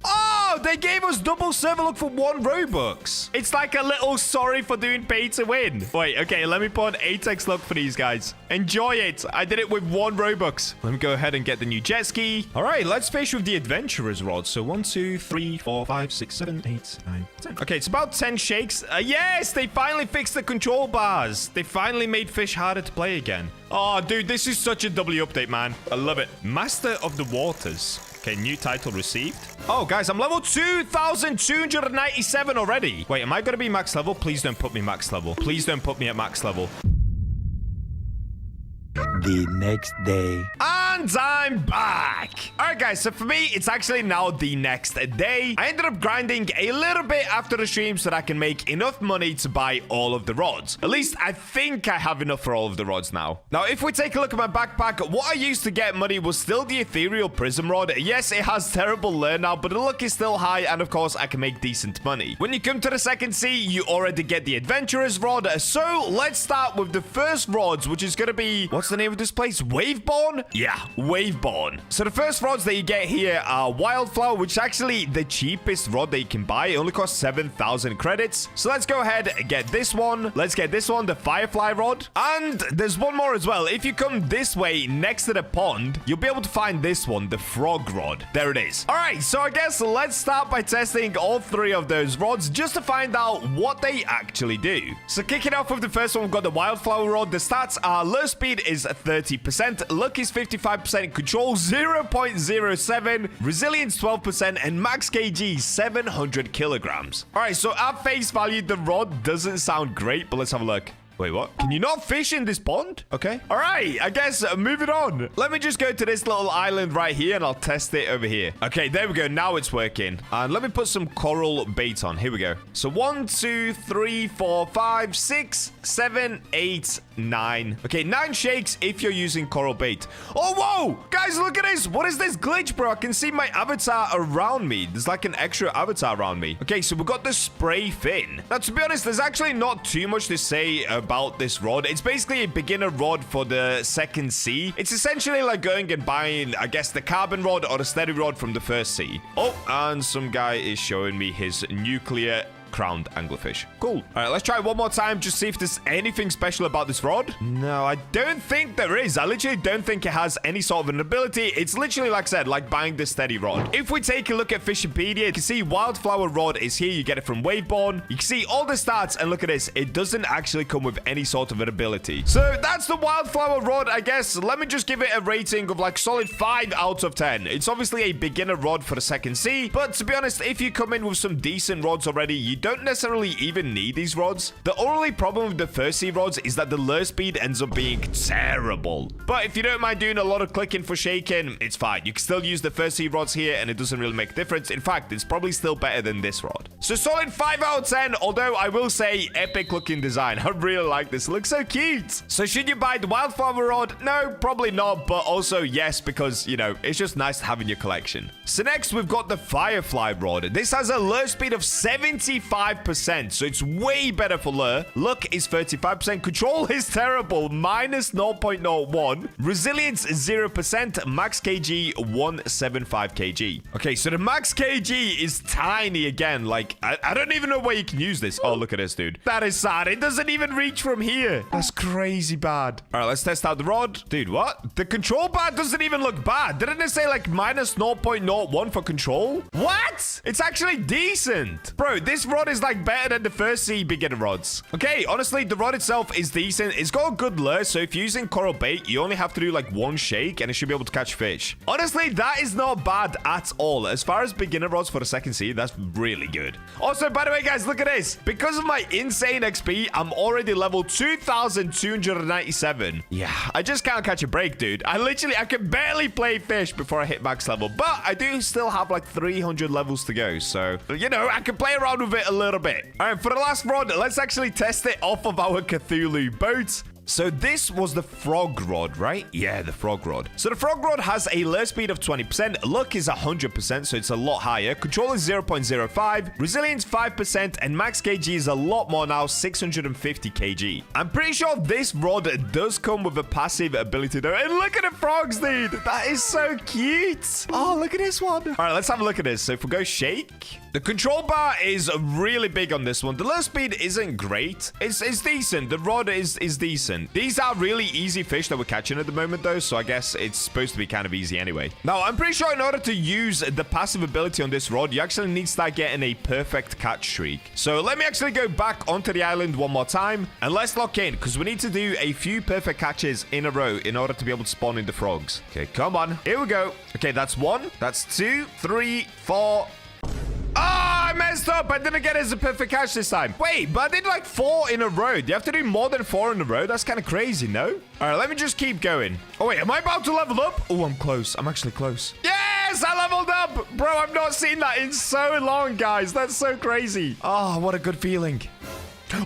Oh, they gave us double server look for 1 Robux. It's like a little sorry for doing pay to win. Wait, okay, let me put an 8x luck for these guys. Enjoy it. I did it with 1 Robux. Let me go ahead and get the new jet ski. All right, let's fish with the adventurer's rod. So 1, 2, 3, 4, 5, 6, 7, 8, 9, 10. Okay, it's about 10 shakes. Yes, they finally fixed the control bars. They finally made fish harder to play again. Oh, dude, this is such a W update, man. I love it. Master of the Waters. Okay, new title received. Oh, guys, I'm level 2,297 already. Wait, am I going to be max level? Please don't put me max level. Please don't put me at max level. The next day. And I'm back. All right, guys. So for me, it's actually now the next day. I ended up grinding a little bit after the stream so that I can make enough money to buy all of the rods. At least I think I have enough for all of the rods now. Now, if we take a look at my backpack, what I used to get money was still the ethereal prism rod. Yes, it has terrible lure now, but the luck is still high. And of course, I can make decent money. When you come to the second sea, you already get the adventurer's rod. So let's start with the first rods, which is going to be, what's the name of this place? Waveborn? Yeah, Waveborn. So the first rods that you get here are Wildflower, which is actually the cheapest rod that you can buy. It only costs 7,000 credits. So let's go ahead and get this one. Let's get this one, the Firefly rod. And there's one more as well. If you come this way next to the pond, you'll be able to find this one, the Frog rod. There it is. All right, so I guess let's start by testing all 3 of those rods just to find out what they actually do. So kicking off with the first one, we've got the Wildflower rod. The stats are lure speed is 30%, luck is 55%, control 0.07, resilience 12%, and max kg 700 kilograms. All right, so at face value, the rod doesn't sound great, but let's have a look. Wait, what? Can you not fish in this pond? Okay. All right, I guess moving on. Let me just go to this little island right here and I'll test it over here. Okay, there we go. Now it's working. And let me put some coral bait on. Here we go. So 1, 2, 3, 4, 5, 6, 7, 8, 9. Okay, 9 shakes if you're using coral bait. Oh, whoa! Guys, look at this. What is this glitch, bro? I can see my avatar around me. There's like an extra avatar around me. Okay, so we've got the spray fin. Now, to be honest, there's actually not too much to say about this rod. It's basically a beginner rod for the second sea. It's essentially like going and buying, I guess, the carbon rod or the steady rod from the first sea. Oh, and some guy is showing me his nuclear crowned anglerfish. Cool. All right, let's try it one more time. Just see if there's anything special about this rod. No, I don't think there is. I literally don't think it has any sort of an ability. It's literally, like I said, like buying the steady rod. If we take a look at Fishipedia, you can see Wildflower Rod is here. You get it from Waveborn. You can see all the stats, and look at this. It doesn't actually come with any sort of an ability. So that's the Wildflower Rod, I guess. Let me just give it a rating of like solid 5 out of 10. It's obviously a beginner rod for the second sea, but to be honest, if you come in with some decent rods already, you don't necessarily even need these rods. The only problem with the first sea rods is that the lure speed ends up being terrible. But if you don't mind doing a lot of clicking for shaking, it's fine. You can still use the first sea rods here, and it doesn't really make a difference. In fact, it's probably still better than this rod. So solid 5 out of 10, although I will say epic looking design. I really like this. It looks so cute. So should you buy the Wildflower Rod? No, probably not, but also yes, because, you know, it's just nice to have in your collection. So next, we've got the Firefly Rod. This has a lure speed of 75%, so it's way better for lure. Luck is 35%. Control is terrible, minus 0.01. Resilience 0%. Max kg 175 kg. Okay, so the max kg is tiny again. Like, I don't even know where you can use this. Oh, look at this, dude. That is sad. It doesn't even reach from here. That's crazy bad. All right, let's test out the rod. Dude, what? The control bar doesn't even look bad. Didn't it say like minus 0.01 for control? What? It's actually decent. Bro, this rod is like better than the first sea beginner rods. Okay, honestly, the rod itself is decent. It's got a good lure, so if you're using coral bait, you only have to do like one shake and it should be able to catch fish. Honestly, that is not bad at all. As far as beginner rods for the second sea, that's really good. Also, by the way, guys, look at this. Because of my insane XP, I'm already level 2,297. Yeah, I just can't catch a break, dude. I can barely play fish before I hit max level, but I do still have like 300 levels to go. So, you know, I can play around with it a little bit. All right, for the last rod, let's actually test it off of our Cthulhu boat. So this was the frog rod, right? Yeah, the frog rod. So the frog rod has a lure speed of 20%. Luck is 100%, so it's a lot higher. Control is 0.05. Resilience 5%. And max kg is a lot more now, 650 kg. I'm pretty sure this rod does come with a passive ability though. And look at the frogs, dude. That is so cute. Oh, look at this one. All right, let's have a look at this. So if we go shake, the control bar is really big on this one. The lure speed isn't great. It's decent. The rod is decent. These are really easy fish that we're catching at the moment, though, so I guess it's supposed to be kind of easy anyway. Now, I'm pretty sure in order to use the passive ability on this rod, you actually need to start getting a perfect catch streak. So let me actually go back onto the island one more time, and let's lock in, because we need to do a few perfect catches in a row in order to be able to spawn in the frogs. Okay, come on. Here we go. Okay, that's 1. That's 2, 3, 4... Ah, I messed up. I didn't get it as a perfect catch this time. Wait, but I did like 4 in a row. Do you have to do more than 4 in a row? That's kind of crazy, no? All right, let me just keep going. Oh, wait, am I about to level up? Oh, I'm close. I'm actually close. Yes, I leveled up. Bro, I've not seen that in so long, guys. That's so crazy. Oh, what a good feeling.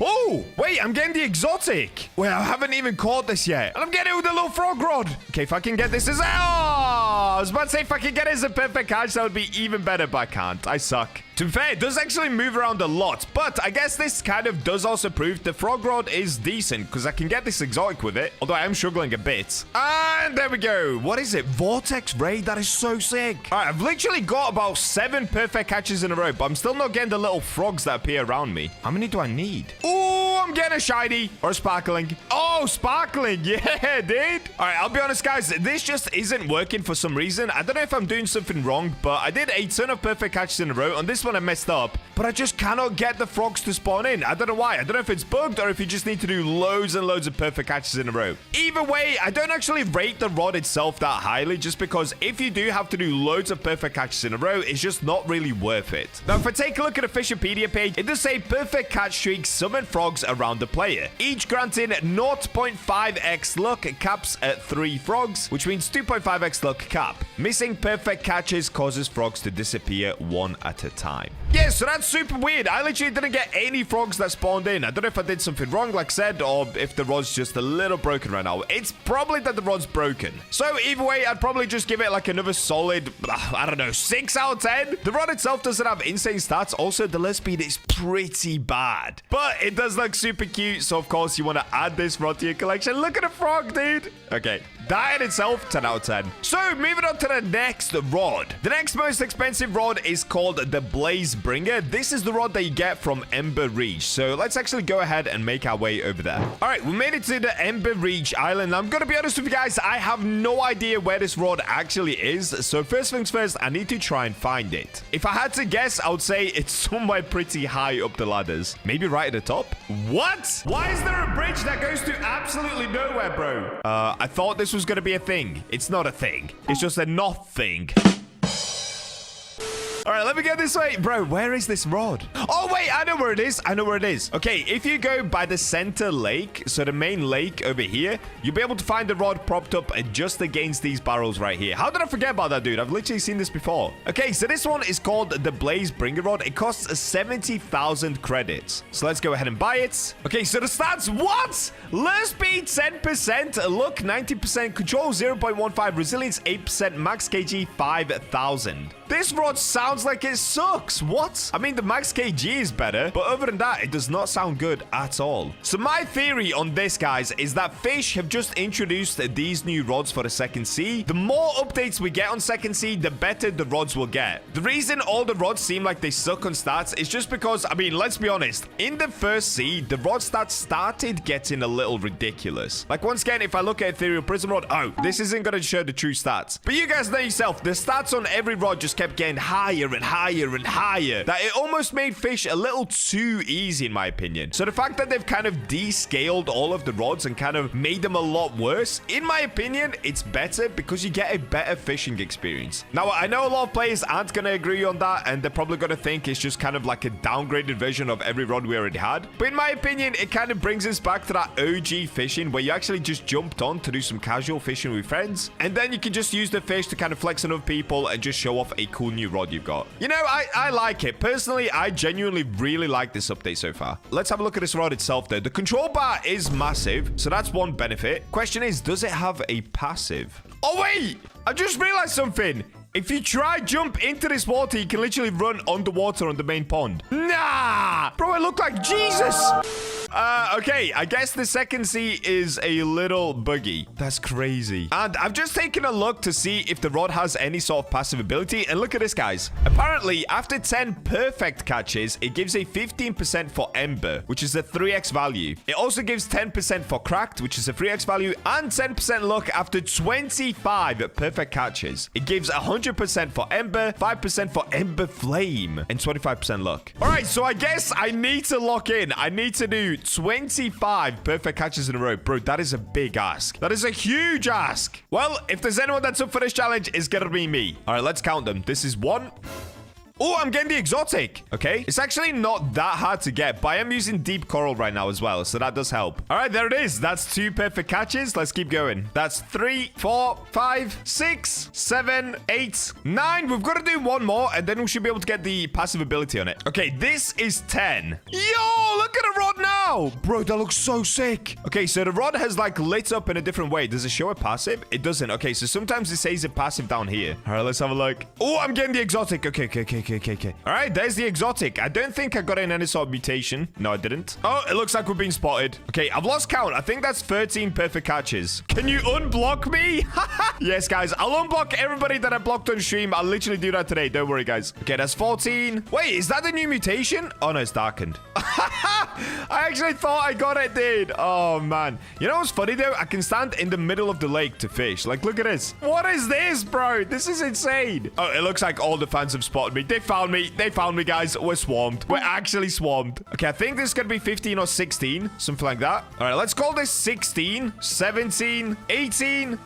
Oh, wait, I'm getting the exotic. Wait, I haven't even caught this yet. And I'm getting it with the little frog rod. Okay, if I can get this as... Oh, I was about to say if I can get it as a perfect catch, that would be even better, but I can't. I suck. To be fair, it does actually move around a lot, but I guess this kind of does also prove the frog rod is decent because I can get this exotic with it, although I am struggling a bit. And there we go. What is it? Vortex Ray? That is so sick. All right, I've literally got about 7 perfect catches in a row, but I'm still not getting the little frogs that appear around me. How many do I need? Oh, I'm getting a shiny or a sparkling. Oh, sparkling. Yeah, dude. All right, I'll be honest, guys. This just isn't working for some reason. I don't know if I'm doing something wrong, but I did a ton of perfect catches in a row. On this one, I messed up, but I just cannot get the frogs to spawn in. I don't know why. I don't know if it's bugged or if you just need to do loads and loads of perfect catches in a row. Either way, I don't actually rate the rod itself that highly, just because if you do have to do loads of perfect catches in a row, it's just not really worth it. Now, if I take a look at the Fishipedia page, it does say perfect catch streaks summon frogs around the player, each granting 0.5x luck, caps at 3 frogs, which means 2.5x luck cap. Missing perfect catches causes frogs to disappear 1 at a time. Yeah, so that's super weird. I literally didn't get any frogs that spawned in. I don't know if I did something wrong, like I said, or if the rod's just a little broken right now. It's probably that the rod's broken. So either way, I'd probably just give it like another solid, I don't know, 6 out of 10. The rod itself doesn't have insane stats. Also, the lure speed is pretty bad, but it does look super cute. So, of course, you want to add this rod to your collection. Look at the frog, dude. Okay. That in itself, 10 out of 10. So, moving on to the next rod. The next most expensive rod is called the Blazebringer. This is the rod that you get from Ember Reach. So, let's actually go ahead and make our way over there. All right, we made it to the Ember Reach Island. I'm going to be honest with you guys. I have no idea where this rod actually is. So, first things first, I need to try and find it. If I had to guess, I would say it's somewhere pretty high up the ladders. Maybe right at the top? What? Why is there a bridge that goes to absolutely nowhere, bro? I thought this was going to be a thing. It's not a thing. It's just a not thing. All right, let me get this way. Bro, where is this rod? Oh, wait, I know where it is. I know where it is. Okay, if you go by the center lake, so the main lake over here, you'll be able to find the rod propped up just against these barrels right here. How did I forget about that, dude? I've literally seen this before. Okay, so this one is called the Blazebringer rod. It costs 70,000 credits. So let's go ahead and buy it. Okay, so the stats, what? Lure speed, 10%. Look, 90%. Control, 0.15. Resilience, 8%. Max kg, 5,000. This rod sounds like it sucks. What? I mean, the max kg is better, but other than that, it does not sound good at all. So my theory on this, guys, is that Fisch have just introduced these new rods for the second sea. The more updates we get on second sea, the better the rods will get. The reason all the rods seem like they suck on stats is just because, I mean, let's be honest. In the first sea, the rod stats started getting a little ridiculous. Like, once again, if I look at Ethereal Prism Rod, oh, this isn't going to show the true stats. But you guys know yourself, the stats on every rod just kept getting higher and higher and higher, that it almost made Fisch a little too easy, in my opinion. So the fact that they've kind of descaled all of the rods and kind of made them a lot worse, in my opinion, it's better because you get a better fishing experience. Now, I know a lot of players aren't going to agree on that, and they're probably going to think it's just kind of like a downgraded version of every rod we already had. But in my opinion, it kind of brings us back to that OG fishing where you actually just jumped on to do some casual fishing with friends, and then you can just use the fish to kind of flex on other people and just show off a cool new rod you've got. You know, I like it. Personally, I genuinely really like this update so far. Let's have a look at this rod itself, though. The control bar is massive, so that's one benefit. Question is, does it have a passive? Oh, wait! I just realized something. If you try jump into this water, you can literally run underwater on the main pond. Nah! Bro, I look like Jesus! Okay, I guess the second sea is a little buggy. That's crazy. And I've just taken a look to see if the rod has any sort of passive ability. And look at this, guys. Apparently, after 10 perfect catches, it gives a 15% for Ember, which is a 3x value. It also gives 10% for Cracked, which is a 3x value, and 10% luck after 25 perfect catches. It gives 100% for Ember, 5% for Ember Flame, and 25% luck. All right, so I guess I need to lock in. I need to do 25 perfect catches in a row. Bro, that is a big ask. That is a huge ask. Well, if there's anyone that's up for this challenge, it's gonna be me. All right, let's count them. This is 1. Oh, I'm getting the exotic. Okay. It's actually not that hard to get, but I am using deep coral right now as well, so that does help. All right, there it is. That's 2 perfect catches. Let's keep going. That's 3, 4, 5, 6, 7, 8, 9. We've got to do one more, and then we should be able to get the passive ability on it. Okay, this is 10. Yo, look at the rod now. Bro, that looks so sick. Okay, so the rod has like lit up in a different way. Does it show a passive? It doesn't. Okay, so sometimes it says a passive down here. All right, let's have a look. Oh, I'm getting the exotic. Okay. All right, there's the exotic. I don't think I got in any sort of mutation. No, I didn't. Oh, it looks like we're being spotted. Okay, I've lost count. I think that's 13 perfect catches. Can you unblock me? Yes, guys, I'll unblock everybody that I blocked on stream. I'll literally do that today. Don't worry, guys. Okay, that's 14. Wait, is that the new mutation? Oh, no, it's darkened. I actually thought I got it, dude. Oh, man. You know what's funny, though? I can stand in the middle of the lake to fish. Like, look at this. What is this, bro? This is insane. Oh, it looks like all the fans have spotted me. They found me. They found me, guys. We're swarmed. We're actually swarmed. Okay, I think this is going to be 15 or 16. Something like that. All right, let's call this 16, 17, 18...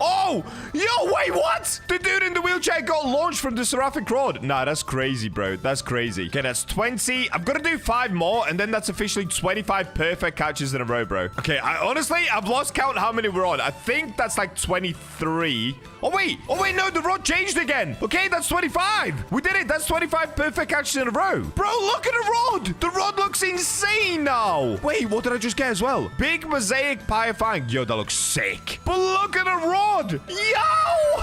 Oh, yo, wait, what? The dude in the wheelchair got launched from the seraphic rod. Nah, that's crazy, bro. That's crazy. Okay, that's 20. I've got to do 5 more, and then that's officially 25 perfect catches in a row, bro. Okay, I've lost count how many we're on. I think that's like 23. Oh, wait, no, the rod changed again. Okay, that's 25. We did it. That's 25 perfect catches in a row. Bro, look at the rod. The rod looks insane now. Wait, what did I just get as well? Big mosaic pie fang. Yo, that looks sick. But look at the rod. Yo!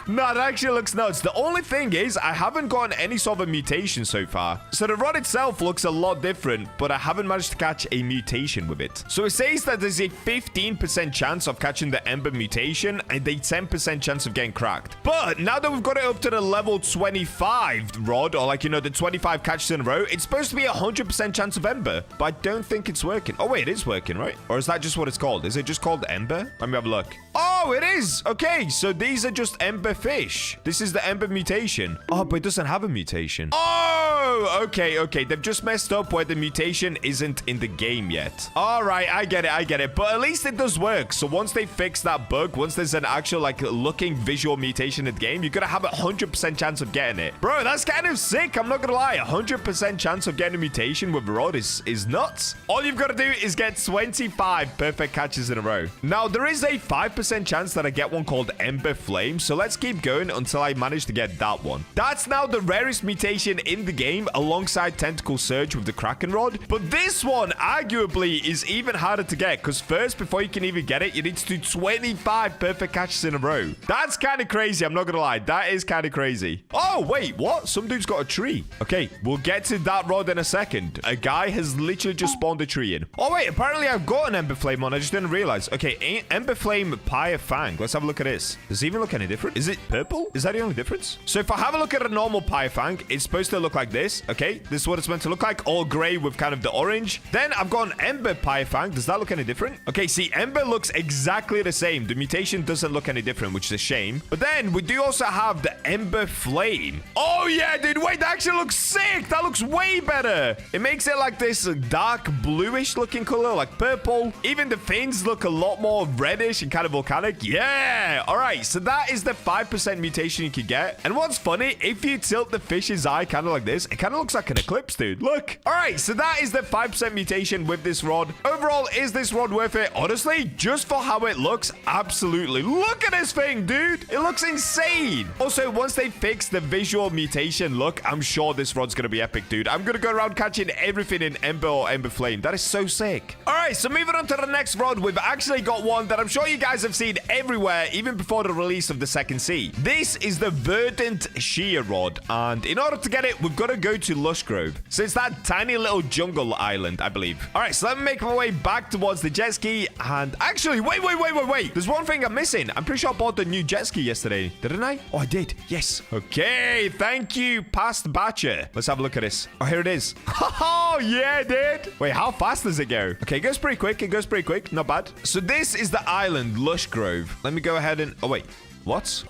No, that actually looks nuts. The only thing is, I haven't gotten any sort of mutation so far. So the rod itself looks a lot different, but I haven't managed to catch a mutation with it. So it says that there's a 15% chance of catching the Ember mutation and a 10% chance of getting cracked. But now that we've got it up to the level 25 rod, or like, you know, the 25 catches in a row, it's supposed to be a 100% chance of Ember, but I don't think it's working. Oh, wait, it is working, right? Or is that just what it's called? Is it just called Ember? Let me have a look. Oh, it is. Okay, so these are just Ember fish. This is the Ember mutation. Oh, but it doesn't have a mutation. Oh, okay. They've just messed up where the mutation isn't in the game yet. All right, I get it. But at least it does work. So once they fix that bug, once there's an actual, like, looking visual mutation in the game, you're going to have a 100% chance of getting it. Bro, that's kind of sick. I'm not going to lie. 100% chance of getting a mutation with a rod is nuts. All you've got to do is get 25 perfect catches in a row. Now, there is a 5% chance that I get one called Ember Flame. So let's keep going until I manage to get that one. That's now the rarest mutation in the game alongside Tentacle Surge with the Kraken Rod. But this one arguably is even harder to get because first, before you can even get it, you need to do 25 perfect catches in a row. That's kind of crazy. I'm not going to lie. That is kind of crazy. Oh, wait, what? Some dude's got a tree. Okay, we'll get to that rod in a second. A guy has literally just spawned a tree in. Oh, wait, apparently I've got an Ember Flame on. I just didn't realize. Okay, Ember Flame Pyre Fang. Let's have a look at this. Does it even look any different? Is it purple? Is that the only difference? So if I have a look at a normal Pyre Fang, it's supposed to look like this. Okay, this is what it's meant to look like. All gray with kind of the orange. Then I've got an Ember Pyre Fang. Does that look any different? Okay, see, Ember looks exactly the same. The mutation doesn't look any different, which is a shame. But then we do also have the Ember Flame. Oh, yeah, dude. Wait, that actually looks sick. That looks way better. It makes it like this dark bluish looking color, like purple. Even the fins look a lot more reddish and kind of volcanic. Yeah. All right. So that is the 5% mutation you can get. And what's funny, if you tilt the fish's eye kind of like this, it kind of looks like an eclipse, dude. Look. All right. So that is the 5% mutation with this rod. Overall, is this rod worth it? Honestly, just for how it looks, absolutely. Look at this thing, dude. It looks insane. Also, once they fix the visual mutation look, I'm sure this rod's going to be epic, dude. I'm going to go around catching everything in Ember or Ember Flame. That is so sick. All right. So moving on to the next rod, we've actually got one that I'm sure you guys have seen everywhere, even before the release of the second sea. This is the Verdant Shear Rod, and in order to get it, we've got to go to Lush Grove. So it's that tiny little jungle island, I believe. All right, so let me make my way back towards the jet ski, and actually, wait. There's one thing I'm missing. I'm pretty sure I bought the new jet ski yesterday. Didn't I? Oh, I did. Yes. Okay, thank you, past Bacha. Let's have a look at this. Oh, here it is. Oh, yeah, dude. Wait, how fast does it go? Okay, it goes pretty quick. Not bad. So this is the island, Lush Grove. Let me go ahead and... Oh, wait. What?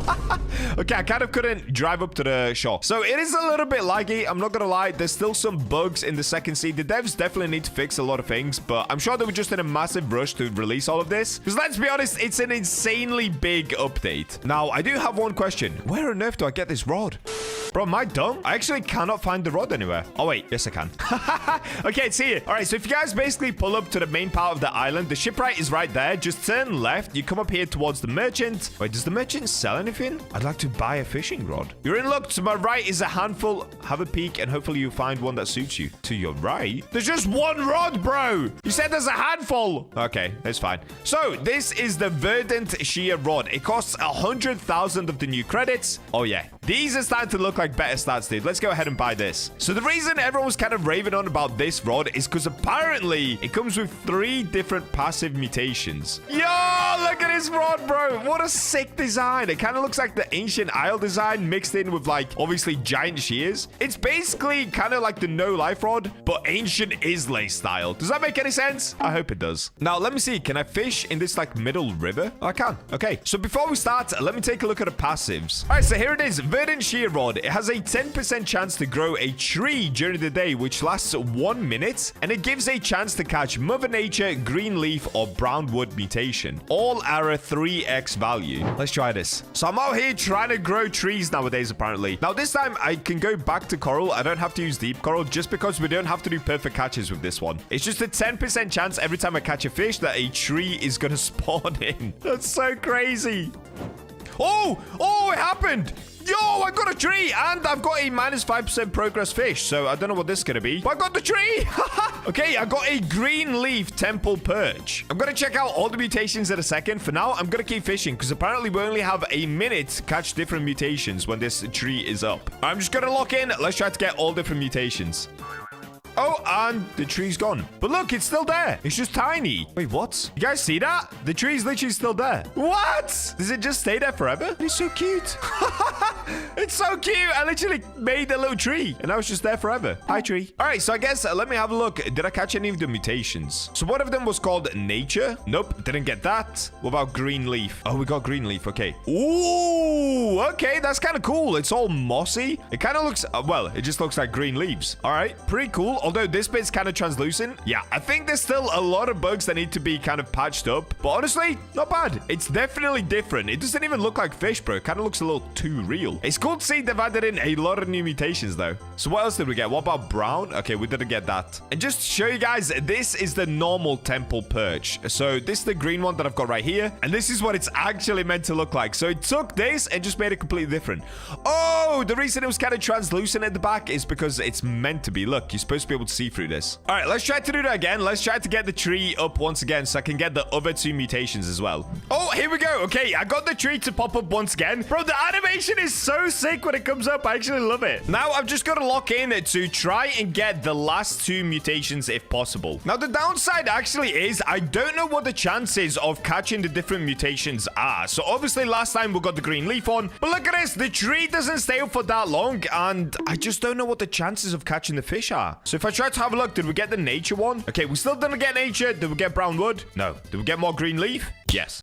Okay, I kind of couldn't drive up to the shore. So it is a little bit laggy. I'm not going to lie. There's still some bugs in the second seed. The devs definitely need to fix a lot of things, but I'm sure they were just in a massive rush to release all of this. Because let's be honest, it's an insanely big update. Now, I do have one question. Where on earth do I get this rod? Bro, am I dumb? I actually cannot find the rod anywhere. Oh, wait. Yes, I can. Okay, it's here. All right, so if you guys basically pull up to the main part of the island, the shipwright is right there. Just turn left. You come up here towards the merchant. Wait, does the merchant sell anything? I'd like to buy a fishing rod. You're in luck. To my right is a handful. Have a peek, and hopefully you find one that suits you. To your right? There's just one rod, bro. You said there's a handful. Okay, that's fine. So this is the Verdant Shear Rod. It costs 100,000 of the new credits. Oh, yeah. These are starting to look like better stats, dude. Let's go ahead and buy this. So the reason everyone was kind of raving on about this rod is because apparently it comes with 3 different passive mutations. Yo, look at this rod, bro. What a sick design. It kind of looks like the ancient Isle design mixed in with, like, obviously giant shears. It's basically kind of like the no life rod, but ancient Islay style. Does that make any sense? I hope it does. Now, let me see. Can I fish in this, like, middle river? Oh, I can. Okay. So before we start, let me take a look at the passives. All right, so here it is. Verdant Shear Rod. It has a 10% chance to grow a tree during the day, which lasts 1 minute, and it gives a chance to catch Mother Nature, Green Leaf, or Brown Wood mutation. All are a 3x value. Let's try this. So I'm out here trying to grow trees nowadays, apparently. Now, this time, I can go back to coral. I don't have to use deep coral just because we don't have to do perfect catches with this one. It's just a 10% chance every time I catch a fish that a tree is going to spawn in. That's so crazy. Oh, it happened. Yo, I got a tree, and I've got a minus 5% progress fish, so I don't know what this is going to be, but I got the tree. Okay, I got a green leaf temple perch. I'm going to check out all the mutations in a second. For now, I'm going to keep fishing, because apparently we only have a minute to catch different mutations when this tree is up. I'm just going to lock in. Let's try to get all different mutations. Oh, and the tree's gone. But look, it's still there. It's just tiny. Wait, what? You guys see that? The tree's literally still there. What? Does it just stay there forever? It's so cute. It's so cute. I literally made a little tree, and now it's just there forever. Hi, tree. All right, so I guess let me have a look. Did I catch any of the mutations? So one of them was called nature. Nope, didn't get that. What about green leaf? Oh, we got green leaf. Okay. Ooh, okay. That's kind of cool. It's all mossy. It kind of looks, well, it just looks like green leaves. All right, pretty cool. Although this bit's kind of translucent. Yeah, I think there's still a lot of bugs that need to be kind of patched up. But honestly, not bad. It's definitely different. It doesn't even look like fish, bro. It kind of looks a little too real. It's cool to see they've added in a lot of new mutations, though. So what else did we get? What about brown? Okay, we didn't get that. And just to show you guys, this is the normal temple perch. So this is the green one that I've got right here. And this is what it's actually meant to look like. So it took this and just made it completely different. Oh, the reason it was kind of translucent at the back is because it's meant to be. Look, you're supposed to be able to see through this. All right, let's try to do that again. Let's try to get the tree up once again so I can get the other two mutations as well. Oh, here we go. Okay, I got the tree to pop up once again. Bro, the animation is so sick when it comes up. I actually love it. Now, I've just got to lock in to try and get the last two mutations if possible. Now, the downside actually is I don't know what the chances of catching the different mutations are. So, obviously, last time we got the green leaf on. But look at this. The tree doesn't stay up for that long. And I just don't know what the chances of catching the fish are. So, if I try to have a look, did we get the nature one? Okay, we still didn't get nature. Did we get brown wood? No. Did we get more green leaf? Yes.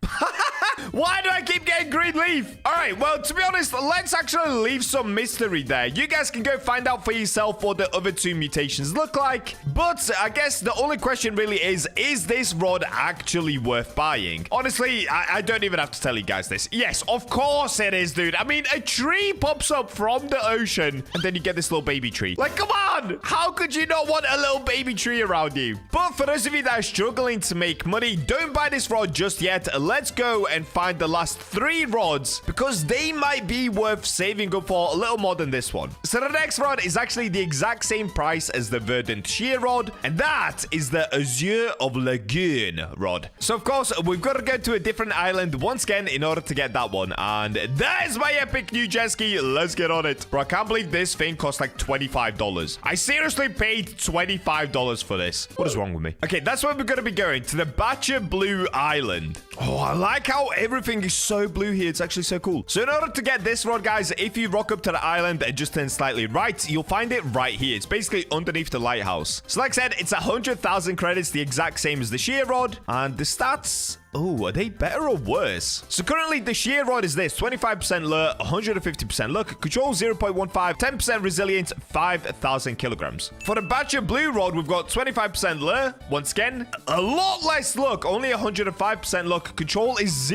Why do I keep getting green leaf? All right, well, to be honest, let's actually leave some mystery there. You guys can go find out for yourself what the other two mutations look like. But I guess the only question really is this rod actually worth buying? Honestly, I don't even have to tell you guys this. Yes, of course it is, dude. I mean, a tree pops up from the ocean, and then you get this little baby tree. Like, come on! How could you not want a little baby tree around you? But for those of you that are struggling to make money, don't buy this rod just yet. Let's go and find the last 3 rods because they might be worth saving up for a little more than this one. So the next rod is actually the exact same price as the Verdant shear rod, and that is the Azure of Lagoon rod. So of course, we've got to go to a different island once again in order to get that one, and that is my epic new jet ski. Let's get on it. Bro, I can't believe this thing cost like $25. I seriously paid $25 for this. What is wrong with me? Okay, that's where we're going to be going, to the BachaBlox island. Oh, I like how everything is so blue here. It's actually so cool. So in order to get this rod, guys, if you rock up to the island and just turn slightly right, you'll find it right here. It's basically underneath the lighthouse. So like I said, it's 100,000 credits, the exact same as the shear rod. And the stats... oh, are they better or worse? So currently, the shear rod is this. 25% lure, 150% luck, control 0.15, 10% resilience, 5,000 kilograms. For the BachaBlox rod, we've got 25% lure. Once again, a lot less luck, only 105% luck. Control is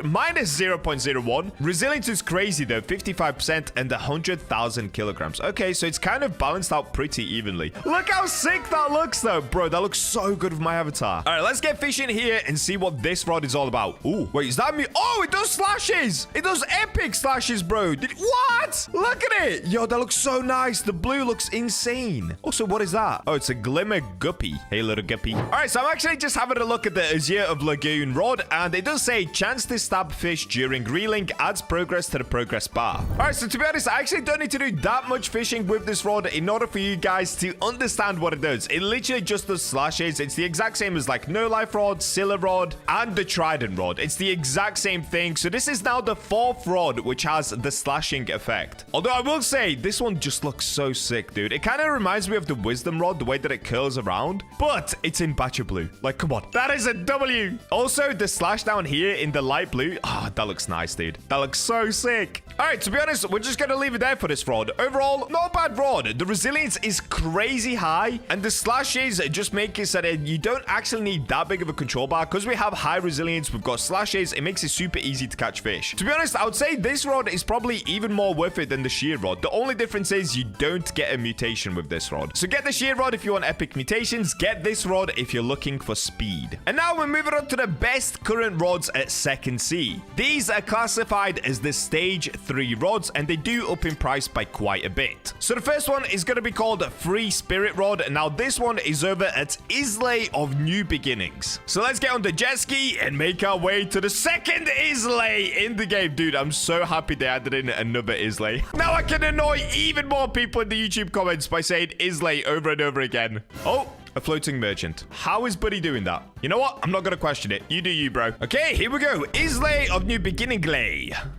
minus 0.01. Resilience is crazy, though. 55% and 100,000 kilograms. Okay, so it's kind of balanced out pretty evenly. Look how sick that looks, though. Bro, that looks so good with my avatar. All right, let's get fishing here and see what this rod is all about. Ooh, wait, is that me? Oh, it does slashes. It does epic slashes, bro. What? Look at it. Yo, that looks so nice. The blue looks insane. Also, what is that? Oh, it's a glimmer guppy. Hey, little guppy. All right, so I'm actually just having a look at the Azure of Lagoon rod, and it does say chance to stab fish during reeling adds progress to the progress bar. All right, so to be honest, I actually don't need to do that much fishing with this rod in order for you guys to understand what it does. It literally just does slashes. It's the exact same as like no life rod, Scylla rod, and the Trident rod. It's the exact same thing. So this is now the 4th rod, which has the slashing effect. Although I will say, this one just looks so sick, dude. It kind of reminds me of the Wisdom rod, the way that it curls around, but it's in BachaBlox. Like, come on. That is a W. Also, the slash down here in the light blue. Ah, that looks nice, dude. That looks so sick. All right, to be honest, we're just going to leave it there for this rod. Overall, not a bad rod. The resilience is crazy high, and the slashes just make it so that you don't actually need that big of a control bar because we we have high resilience, we've got slashes. It makes it super easy to catch fish. To be honest, I would say this rod is probably even more worth it than the shear rod. The only difference is you don't get a mutation with this rod. So get the shear rod if you want epic mutations. Get this rod if you're looking for speed. And now we're moving on to the best current rods at Second Sea. These are classified as the stage 3 rods, and they do up in price by quite a bit. So the first one is going to be called Free Spirit Rod. Now this one is over at Isle of New Beginnings. So let's get on the jet ski and make our way to the second Isle in the game. Dude, I'm so happy they added in another Isle. Now I can annoy even more people in the YouTube comments by saying Isle over and over again. Oh, a floating merchant. How is Buddy doing that? You know what? I'm not going to question it. You do you, bro. Okay, here we go. Isle of New Beginning.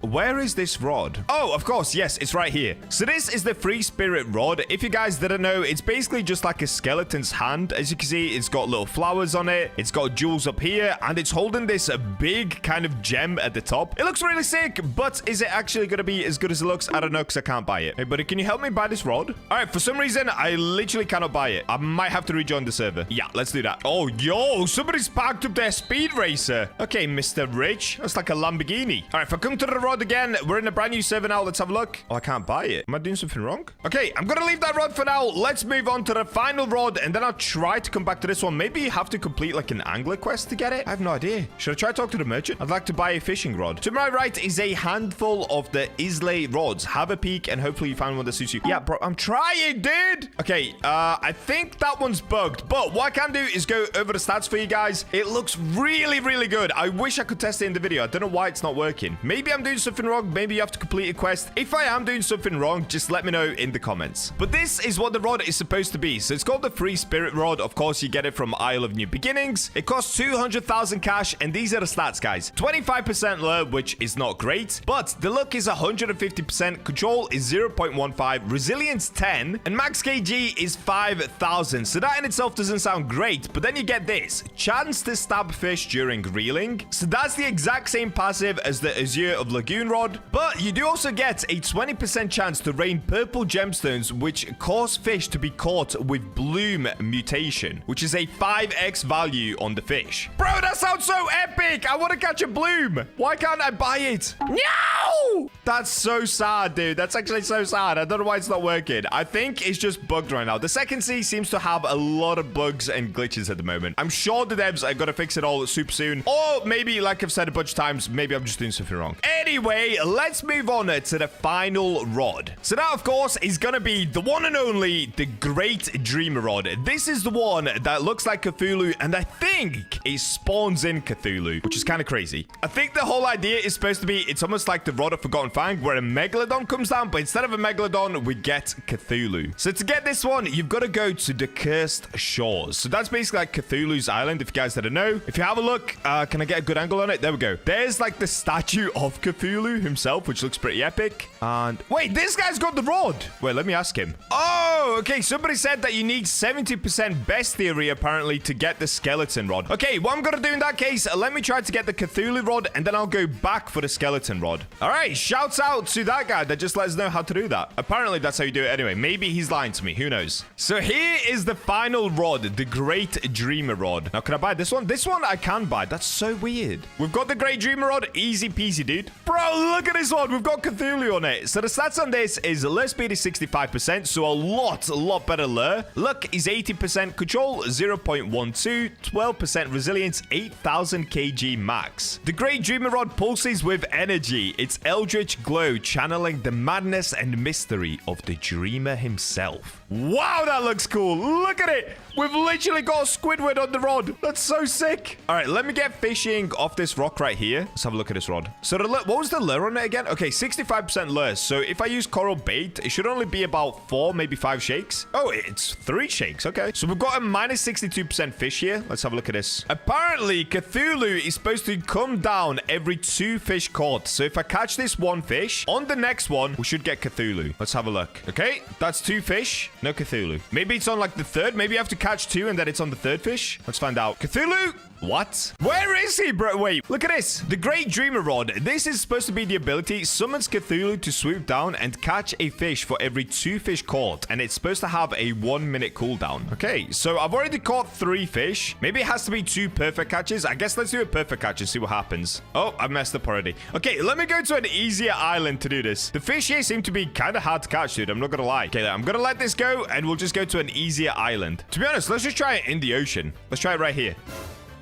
Where is this rod? Oh, of course. Yes, it's right here. So this is the Free Spirit Rod. If you guys didn't know, it's basically just like a skeleton's hand. As you can see, it's got little flowers on it. It's got jewels up here, and it's holding this big kind of gem at the top. It looks really sick, but is it actually going to be as good as it looks? I don't know, because I can't buy it. Hey, buddy, can you help me buy this rod? All right, for some reason, I literally cannot buy it. I might have to rejoin the server. Yeah, let's do that. Oh, yo, somebody's parked up their speed racer. Okay, Mr. Rich. That's like a Lamborghini. All right, if I come to the rod again, we're in a brand new server now. Let's have a look. Oh, I can't buy it. Am I doing something wrong? Okay, I'm going to leave that rod for now. Let's move on to the final rod, and then I'll try to come back to this one. Maybe you have to complete like an angler quest to get it. I have no idea. Should I try to talk to the merchant? I'd like to buy a fishing rod. To my right is a handful of the Isle rods. Have a peek, and hopefully you find one that suits you. Yeah, bro, I'm trying, dude. Okay, I think that one's bugged, but what I can do is go over the stats for you guys. It looks really, really good. I wish I could test it in the video. I don't know why it's not working. Maybe I'm doing something wrong. Maybe you have to complete a quest. If I am doing something wrong, just let me know in the comments. But this is what the rod is supposed to be. So it's called the Free Spirit Rod. Of course, you get it from Isle of New Beginnings. It costs 200,000 cash, and these are the stats, guys. 25% lure, which is not great, but the luck is 150%, control is 0.15, resilience 10, and max kg is 5,000. So that in itself doesn't sound great, but then you get this. Chance to stab fish during reeling. So that's the exact same passive as the Azure of Lagoon rod, but you do also get a 20% chance to rain purple gemstones, which cause fish to be caught with bloom mutation, which is a 5x value on the fish. Bro, that sounds so epic. I want to catch a bloom. Why can't I buy it? No! That's so sad, dude. That's actually so sad. I don't know why it's not working. I think it's just bugged right now. The Second Sea seems to have a lot of bugs and glitches at the moment. I'm sure the devs are going to fix it all super soon. Or maybe, like I've said a bunch of times, maybe I'm just doing something wrong. Anyway, let's move on to the final rod. So that, of course, is going to be the one and only, the Great Dreamer Rod. This is the one that looks like Cthulhu, and I think it spawns in Cthulhu, which is kind of crazy. I think the whole idea is supposed to be, it's almost like the Rod of Forgotten Fang, where a Megalodon comes down, but instead of a Megalodon, we get Cthulhu. So to get this one, you've got to go to the Cursed Shores. So that's basically like Cthulhu's island, if you guys didn't know. If you have a look, can I get a good angle on it? There we go. There's like the statue of Cthulhu himself, which looks pretty epic. And wait, this guy's got the rod. Wait, let me ask him. Oh, okay. Somebody said that you need 70% best theory, apparently, to get the skeleton rod. Okay, what I'm going to do in that case, let me try to get the Cthulhu rod, and then I'll go back for the skeleton rod. All right, shouts out to that guy that just let us know how to do that. Apparently, that's how you do it anyway. Maybe he's lying to me. Who knows? So here is the final rod, the Great Dreamer Rod. Now, can I buy this one? This one I can buy. That's so weird. We've got the Great Dreamer Rod. Easy peasy, dude. Bro, look at this one. We've got Cthulhu on it. So the stats on this is lure speed is 65%, so a lot better lure. Luck is 80%, control 0.12, 12% resilience, 8,000 kg max. The Great Dreamer Rod pulses with energy. Its eldritch glow channeling the madness and mystery of the dreamer himself. Wow, that looks cool. Look at it. We've literally got a Squidward on the rod. That's so sick. All right, let me get fishing off this rock right here. Let's have a look at this rod. So what was the lure on it again? Okay, 65% lure. So if I use coral bait, it should only be about 4, maybe 5 shakes. Oh, it's 3 shakes. Okay. So we've got a minus 62% fish here. Let's have a look at this. Apparently, Cthulhu is supposed to come down every 2 fish caught. So if I catch this 1 fish, on the next one, we should get Cthulhu. Let's have a look. Okay, that's 2 fish. No Cthulhu. Maybe it's on like the third. Maybe you have to catch 2 and then it's on the third fish. Let's find out. Cthulhu? What? Where is he, bro? Wait, look at this. The Great Dreamer Rod. This is supposed to be the ability summons Cthulhu to swoop down and catch a fish for every 2 fish caught. And it's supposed to have a 1-minute cooldown. Okay, so I've already caught 3 fish. Maybe it has to be 2 perfect catches. I guess let's do a perfect catch and see what happens. Oh, I messed up already. Okay, let me go to an easier island to do this. The fish here seem to be kind of hard to catch, dude. I'm not gonna lie. Okay, I'm gonna let this go and we'll just go to an easier island. To be honest, let's just try it in the ocean. Let's try it right here.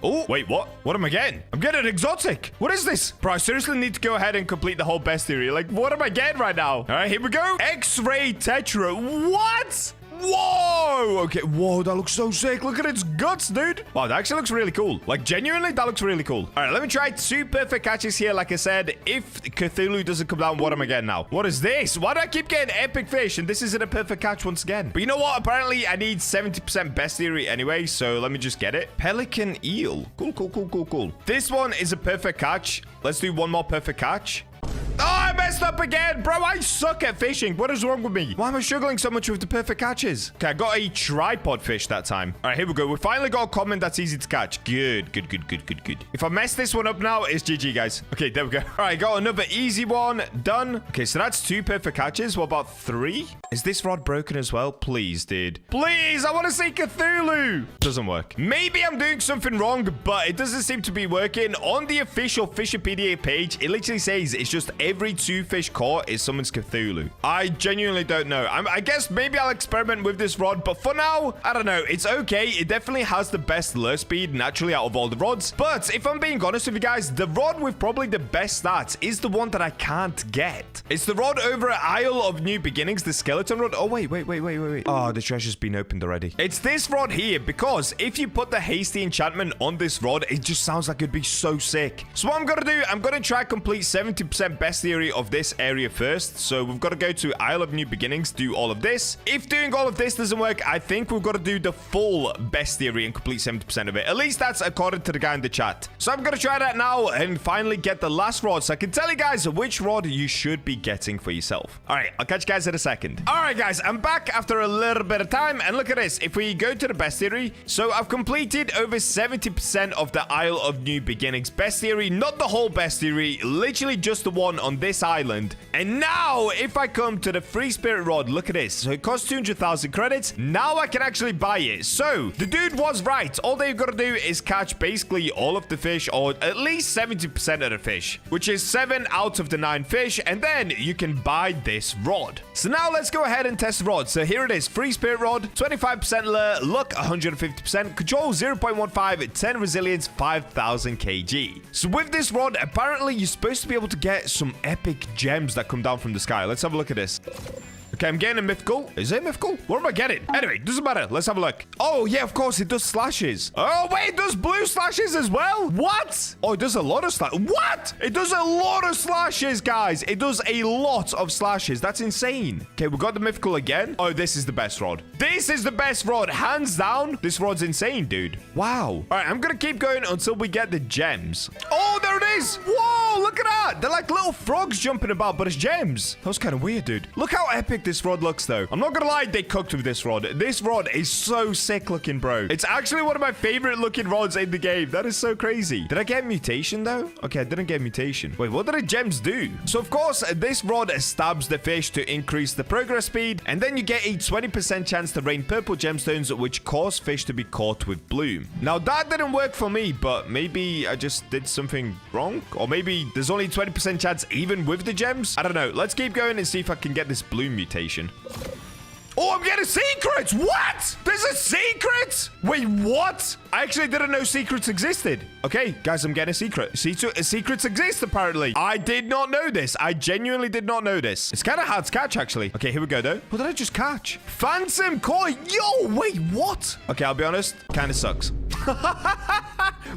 Oh, wait, what? What am I getting? I'm getting exotic. What is this? Bro, I seriously need to go ahead and complete the whole bestiary. Like, what am I getting right now? All right, here we go. X-ray tetra. What? Whoa! Okay, whoa, that looks so sick. Look at its guts, dude. Wow, that actually looks really cool. Like, genuinely, that looks really cool. All right, let me try 2 perfect catches here. Like I said, if Cthulhu doesn't come down, what am I getting now? What is this? Why do I keep getting epic fish? And this isn't a perfect catch once again. But you know what? Apparently, I need 70% bestiary anyway, so let me just get it. Pelican eel. Cool, cool, cool, cool, cool. This one is a perfect catch. Let's do 1 more perfect catch. Oh, I messed up again. Bro, I suck at fishing. What is wrong with me? Why am I struggling so much with the perfect catches? Okay, I got a tripod fish that time. All right, here we go. We finally got a common that's easy to catch. Good, good, good, good, good, good. If I mess this one up now, it's GG, guys. Okay, there we go. All right, got another easy one. Done. Okay, so that's 2 perfect catches. What about 3? Is this rod broken as well? Please, dude. Please, I want to see Cthulhu. Doesn't work. Maybe I'm doing something wrong, but it doesn't seem to be working. On the official Fishipedia page, it literally says it's just every 2 fish caught is someone's Cthulhu. I genuinely don't know. I guess maybe I'll experiment with this rod, but for now, I don't know. It's okay. It definitely has the best lure speed naturally out of all the rods. But if I'm being honest with you guys, the rod with probably the best stats is the one that I can't get. It's the rod over at Isle of New Beginnings, the skeleton rod. Oh, wait. Oh, the treasure's been opened already. It's this rod here because if you put the hasty enchantment on this rod, it just sounds like it'd be so sick. So what I'm going to do, I'm going to try complete 70% bestiary of this area first. So we've got to go to Isle of New Beginnings, do all of this. If doing all of this doesn't work, I think we've got to do the full bestiary and complete 70% of it. At least that's according to the guy in the chat. So I'm going to try that now and finally get the last rod so I can tell you guys which rod you should be getting for yourself. All right, I'll catch you guys in a second. All right, guys, I'm back after a little bit of time. And look at this. If we go to the bestiary, so I've completed over 70% of the Isle of New Beginnings bestiary. Not the whole bestiary, literally just the one on this island. And now, if I come to the free spirit rod, look at this. So it costs 200,000 credits. Now I can actually buy it. So the dude was right. All they've got to do is catch basically all of the fish, or at least 70% of the fish, which is 7 out of the 9 fish. And then you can buy this rod. So now let's go ahead and test the rod. So here it is. Free spirit rod, 25% lure, luck 150%, control 0.15, 10 resilience, 5,000 kg. So with this rod, apparently you're supposed to be able to get some epic gems that come down from the sky. Let's have a look at this. Okay, I'm getting a mythical. Is it mythical? What am I getting? Anyway, doesn't matter. Let's have a look. Oh, yeah, of course. It does slashes. Oh, wait, it does blue slashes as well. What? Oh, it does a lot of slashes. What? It does a lot of slashes, guys. It does a lot of slashes. That's insane. Okay, we got the mythical again. Oh, this is the best rod. This is the best rod. Hands down. This rod's insane, dude. Wow. All right, I'm going to keep going until we get the gems. Oh, there it is. Whoa, look at that. They're like little frogs jumping about, but it's gems. That was kind of weird, dude. Look how epic this rod looks, though. I'm not gonna lie, they cooked with this rod. This rod is so sick looking, bro. It's actually one of my favorite looking rods in the game. That is so crazy. Did I get mutation, though? Okay, I didn't get mutation. Wait, what did the gems do? So, of course, this rod stabs the fish to increase the progress speed, and then you get a 20% chance to rain purple gemstones, which cause fish to be caught with bloom. Now, that didn't work for me, but maybe I just did something wrong? Or maybe there's only 20% chance even with the gems? I don't know. Let's keep going and see if I can get this bloom mutation. Oh, I'm getting secrets! What? There's a secret? Wait, what? I actually didn't know secrets existed. Okay, guys, I'm getting a secret. Secrets exist, apparently. I did not know this. I genuinely did not know this. It's kind of hard to catch, actually. Okay, here we go, though. What did I just catch? Phantom koi. Yo, wait, what? Okay, I'll be honest. Kind of sucks.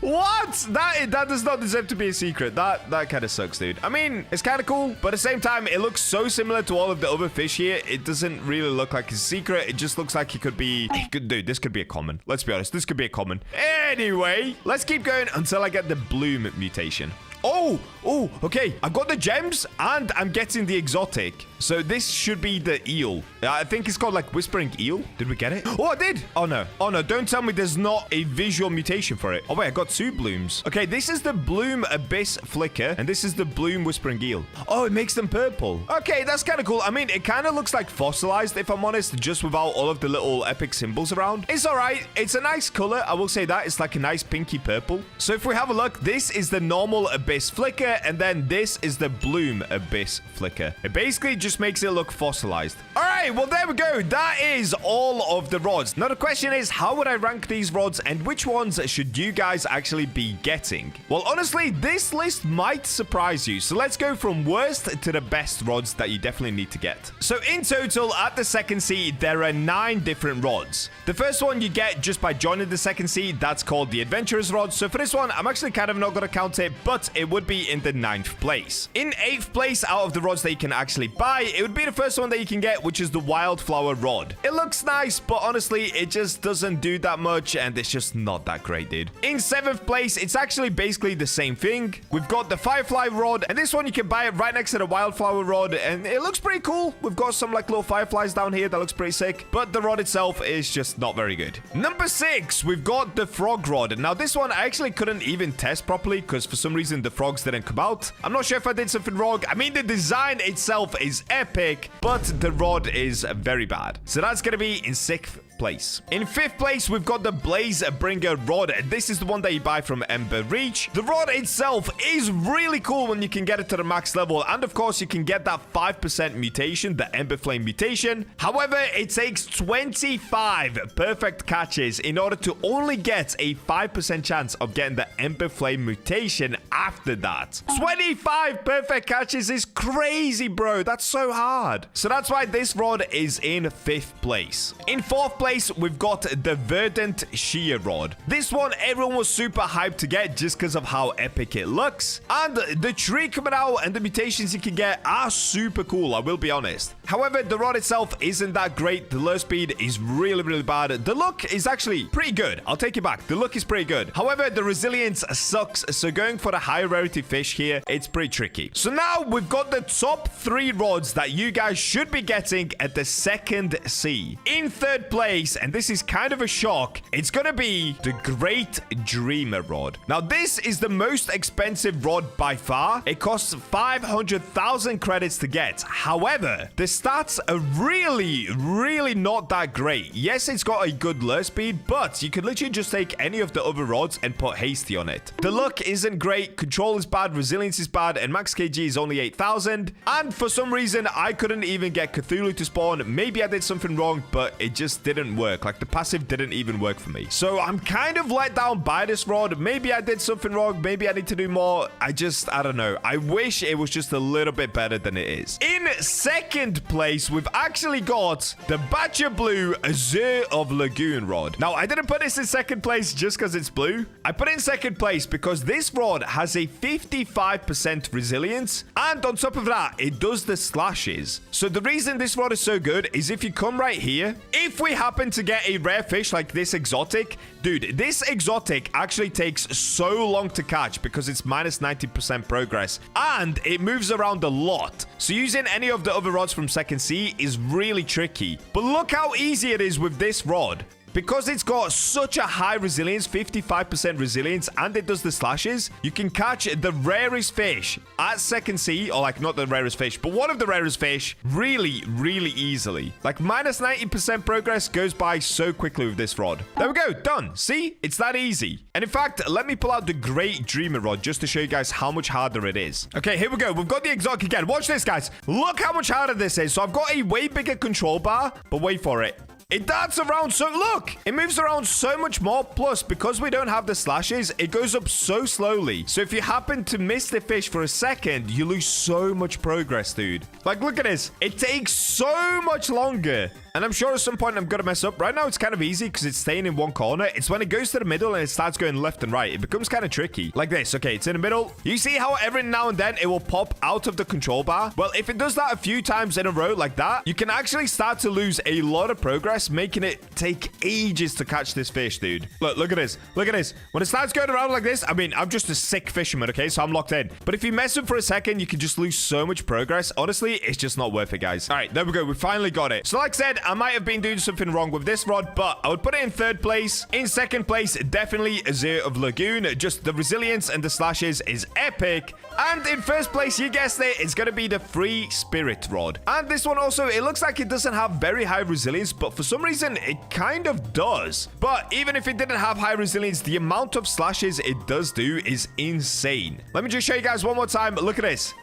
What? That does not deserve to be a secret. That kind of sucks, dude. I mean, it's kind of cool, but at the same time, it looks so similar to all of the other fish here. It doesn't really look like a secret. It just looks like it could be... Dude, this could be a common. Let's be honest. This could be a common. Anyway, let's keep going until I get the bloom mutation. Oh, okay. I got the gems and I'm getting the exotic. So this should be the eel. I think it's called like Whispering Eel. Did we get it? Oh, I did. Oh, no. Oh, no. Don't tell me there's not a visual mutation for it. Oh, wait. I got 2 blooms. Okay, this is the Bloom Abyss Flicker and this is the Bloom Whispering Eel. Oh, it makes them purple. Okay, that's kind of cool. I mean, it kind of looks like fossilized, if I'm honest, just without all of the little epic symbols around. It's all right. It's a nice color. I will say that. It's like a nice pinky purple. So if we have a look, this is the normal Abyss Flicker and then this is the Bloom Abyss Flicker. It basically just makes it look fossilized. All right, well, there we go. That is all of the rods. Now, the question is, how would I rank these rods and which ones should you guys actually be getting? Well, honestly, this list might surprise you. So let's go from worst to the best rods that you definitely need to get. So in total, at the second seed, there are 9 different rods. The first one you get just by joining the second seed, that's called the Adventurer's Rod. So for this one, I'm actually kind of not going to count it, but it would be in the 9th place. In 8th place, out of the rods that you can actually buy, it would be the first one that you can get, which is the Wildflower Rod. It looks nice, but honestly, it just doesn't do that much, and it's just not that great, dude. In 7th place, it's actually basically the same thing. We've got the Firefly Rod, and this one you can buy it right next to the Wildflower Rod, and it looks pretty cool. We've got some like little fireflies down here that looks pretty sick, but the rod itself is just not very good. Number 6, we've got the Frog Rod. Now, this one I actually couldn't even test properly because for some reason the frogs didn't come out. I'm not sure if I did something wrong. I mean, the design itself is epic, but the rod is very bad. So that's going to be in 6th place. In 5th place, we've got the Blazebringer Rod. This is the one that you buy from Ember Reach. The rod itself is really cool when you can get it to the max level, and of course you can get that 5% mutation, the Ember Flame mutation. However, it takes 25 perfect catches in order to only get a 5% chance of getting the Ember Flame mutation after that. 25 perfect catches is crazy, bro. That's so hard. So that's why this rod is in 5th place. In 4th place, we've got the Verdant Shear Rod. This one, everyone was super hyped to get just because of how epic it looks. And the tree coming out and the mutations you can get are super cool, I will be honest. However, the rod itself isn't that great. The lure speed is really, really bad. The look is actually pretty good. I'll take it back. The look is pretty good. However, the resilience sucks. So going for the high rarity fish here, it's pretty tricky. So now we've got the top 3 rods that you guys should be getting at the second sea. In 3rd place, and this is kind of a shock, it's gonna be the Great Dreamer Rod. Now, this is the most expensive rod by far. It costs 500,000 credits to get. However, the stats are really, really not that great. Yes, it's got a good lure speed, but you can literally just take any of the other rods and put hasty on it. The look isn't great, control is bad, resilience is bad, and max kg is only 8,000. And for some reason, I couldn't even get Cthulhu to spawn. Maybe I did something wrong, but it just didn't work. Like, the passive didn't even work for me. So I'm kind of let down by this rod. Maybe I did something wrong. Maybe I need to do more. I don't know. I wish it was just a little bit better than it is. In 2nd place, we've actually got the BachaBlox Azure of Lagoon Rod. Now, I didn't put this in 2nd place just because it's blue. I put it in 2nd place because this rod has a 55% resilience, and on top of that, it does the slashes. So the reason this rod is so good is if you come right here, if we happen to get a rare fish like this exotic, dude, this exotic actually takes so long to catch because it's minus 90% progress, and it moves around a lot. So using any of the other rods from 2nd sea is really tricky. But look how easy it is with this rod. Because it's got such a high resilience, 55% resilience, and it does the slashes, you can catch the rarest fish at 2nd sea, or like not the rarest fish, but one of the rarest fish really, really easily. Like minus 90% progress goes by so quickly with this rod. There we go, done. See? It's that easy. And in fact, let me pull out the Great Dreamer Rod just to show you guys how much harder it is. Okay, here we go. We've got the exotic again. Watch this, guys. Look how much harder this is. So I've got a way bigger control bar, but wait for it. It darts around so... Look! It moves around so much more. Plus, because we don't have the slashes, it goes up so slowly. So if you happen to miss the fish for a second, you lose so much progress, dude. Like, look at this. It takes so much longer. And I'm sure at some point I'm going to mess up. Right now, it's kind of easy because it's staying in one corner. It's when it goes to the middle and it starts going left and right. It becomes kind of tricky. Like this. Okay, it's in the middle. You see how every now and then it will pop out of the control bar? Well, if it does that a few times in a row like that, you can actually start to lose a lot of progress progress, making it take ages to catch this fish, dude. Look at this. Look at this. When it starts going around like this, I mean, I'm just a sick fisherman, okay? So I'm locked in. But if you mess up for a second, you can just lose so much progress. Honestly, it's just not worth it, guys. All right, there we go. We finally got it. So like I said, I might have been doing something wrong with this rod, but I would put it in third place. In second place, definitely Azure of Lagoon. Just the resilience and the slashes is epic. And in first place, you guessed it, it's going to be the free spirit rod. And this one also, it looks like it doesn't have very high resilience, but for some reason, it kind of does. But even if it didn't have high resilience, the amount of slashes it does do is insane. Let me just show you guys one more time. Look at this.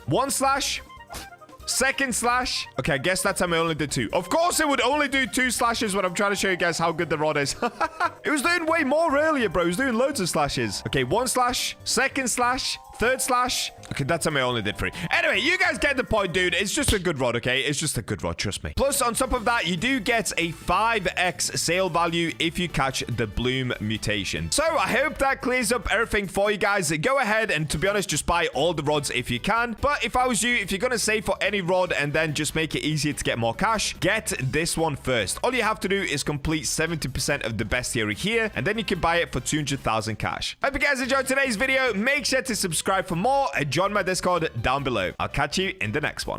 One slash. Second slash. Okay, I guess that time I only did 2. Of course, it would only do 2 slashes when I'm trying to show you guys how good the rod is. It was doing way more earlier, bro. It was doing loads of slashes. Okay, 1 slash, second slash, third slash. Okay, that time I only did 3. Anyway, you guys get the point, dude. It's just a good rod, okay? It's just a good rod, trust me. Plus, on top of that, you do get a 5x sale value if you catch the bloom mutation. So, I hope that clears up everything for you guys. Go ahead and, to be honest, just buy all the rods if you can. But if I was you, if you're going to save for any rod and then just make it easier to get more cash, get this one first. All you have to do is complete 70% of the bestiary here, and then you can buy it for 200,000 cash. Hope you guys enjoyed today's video. Make sure to subscribe for more and join my Discord down below. I'll catch you in the next one.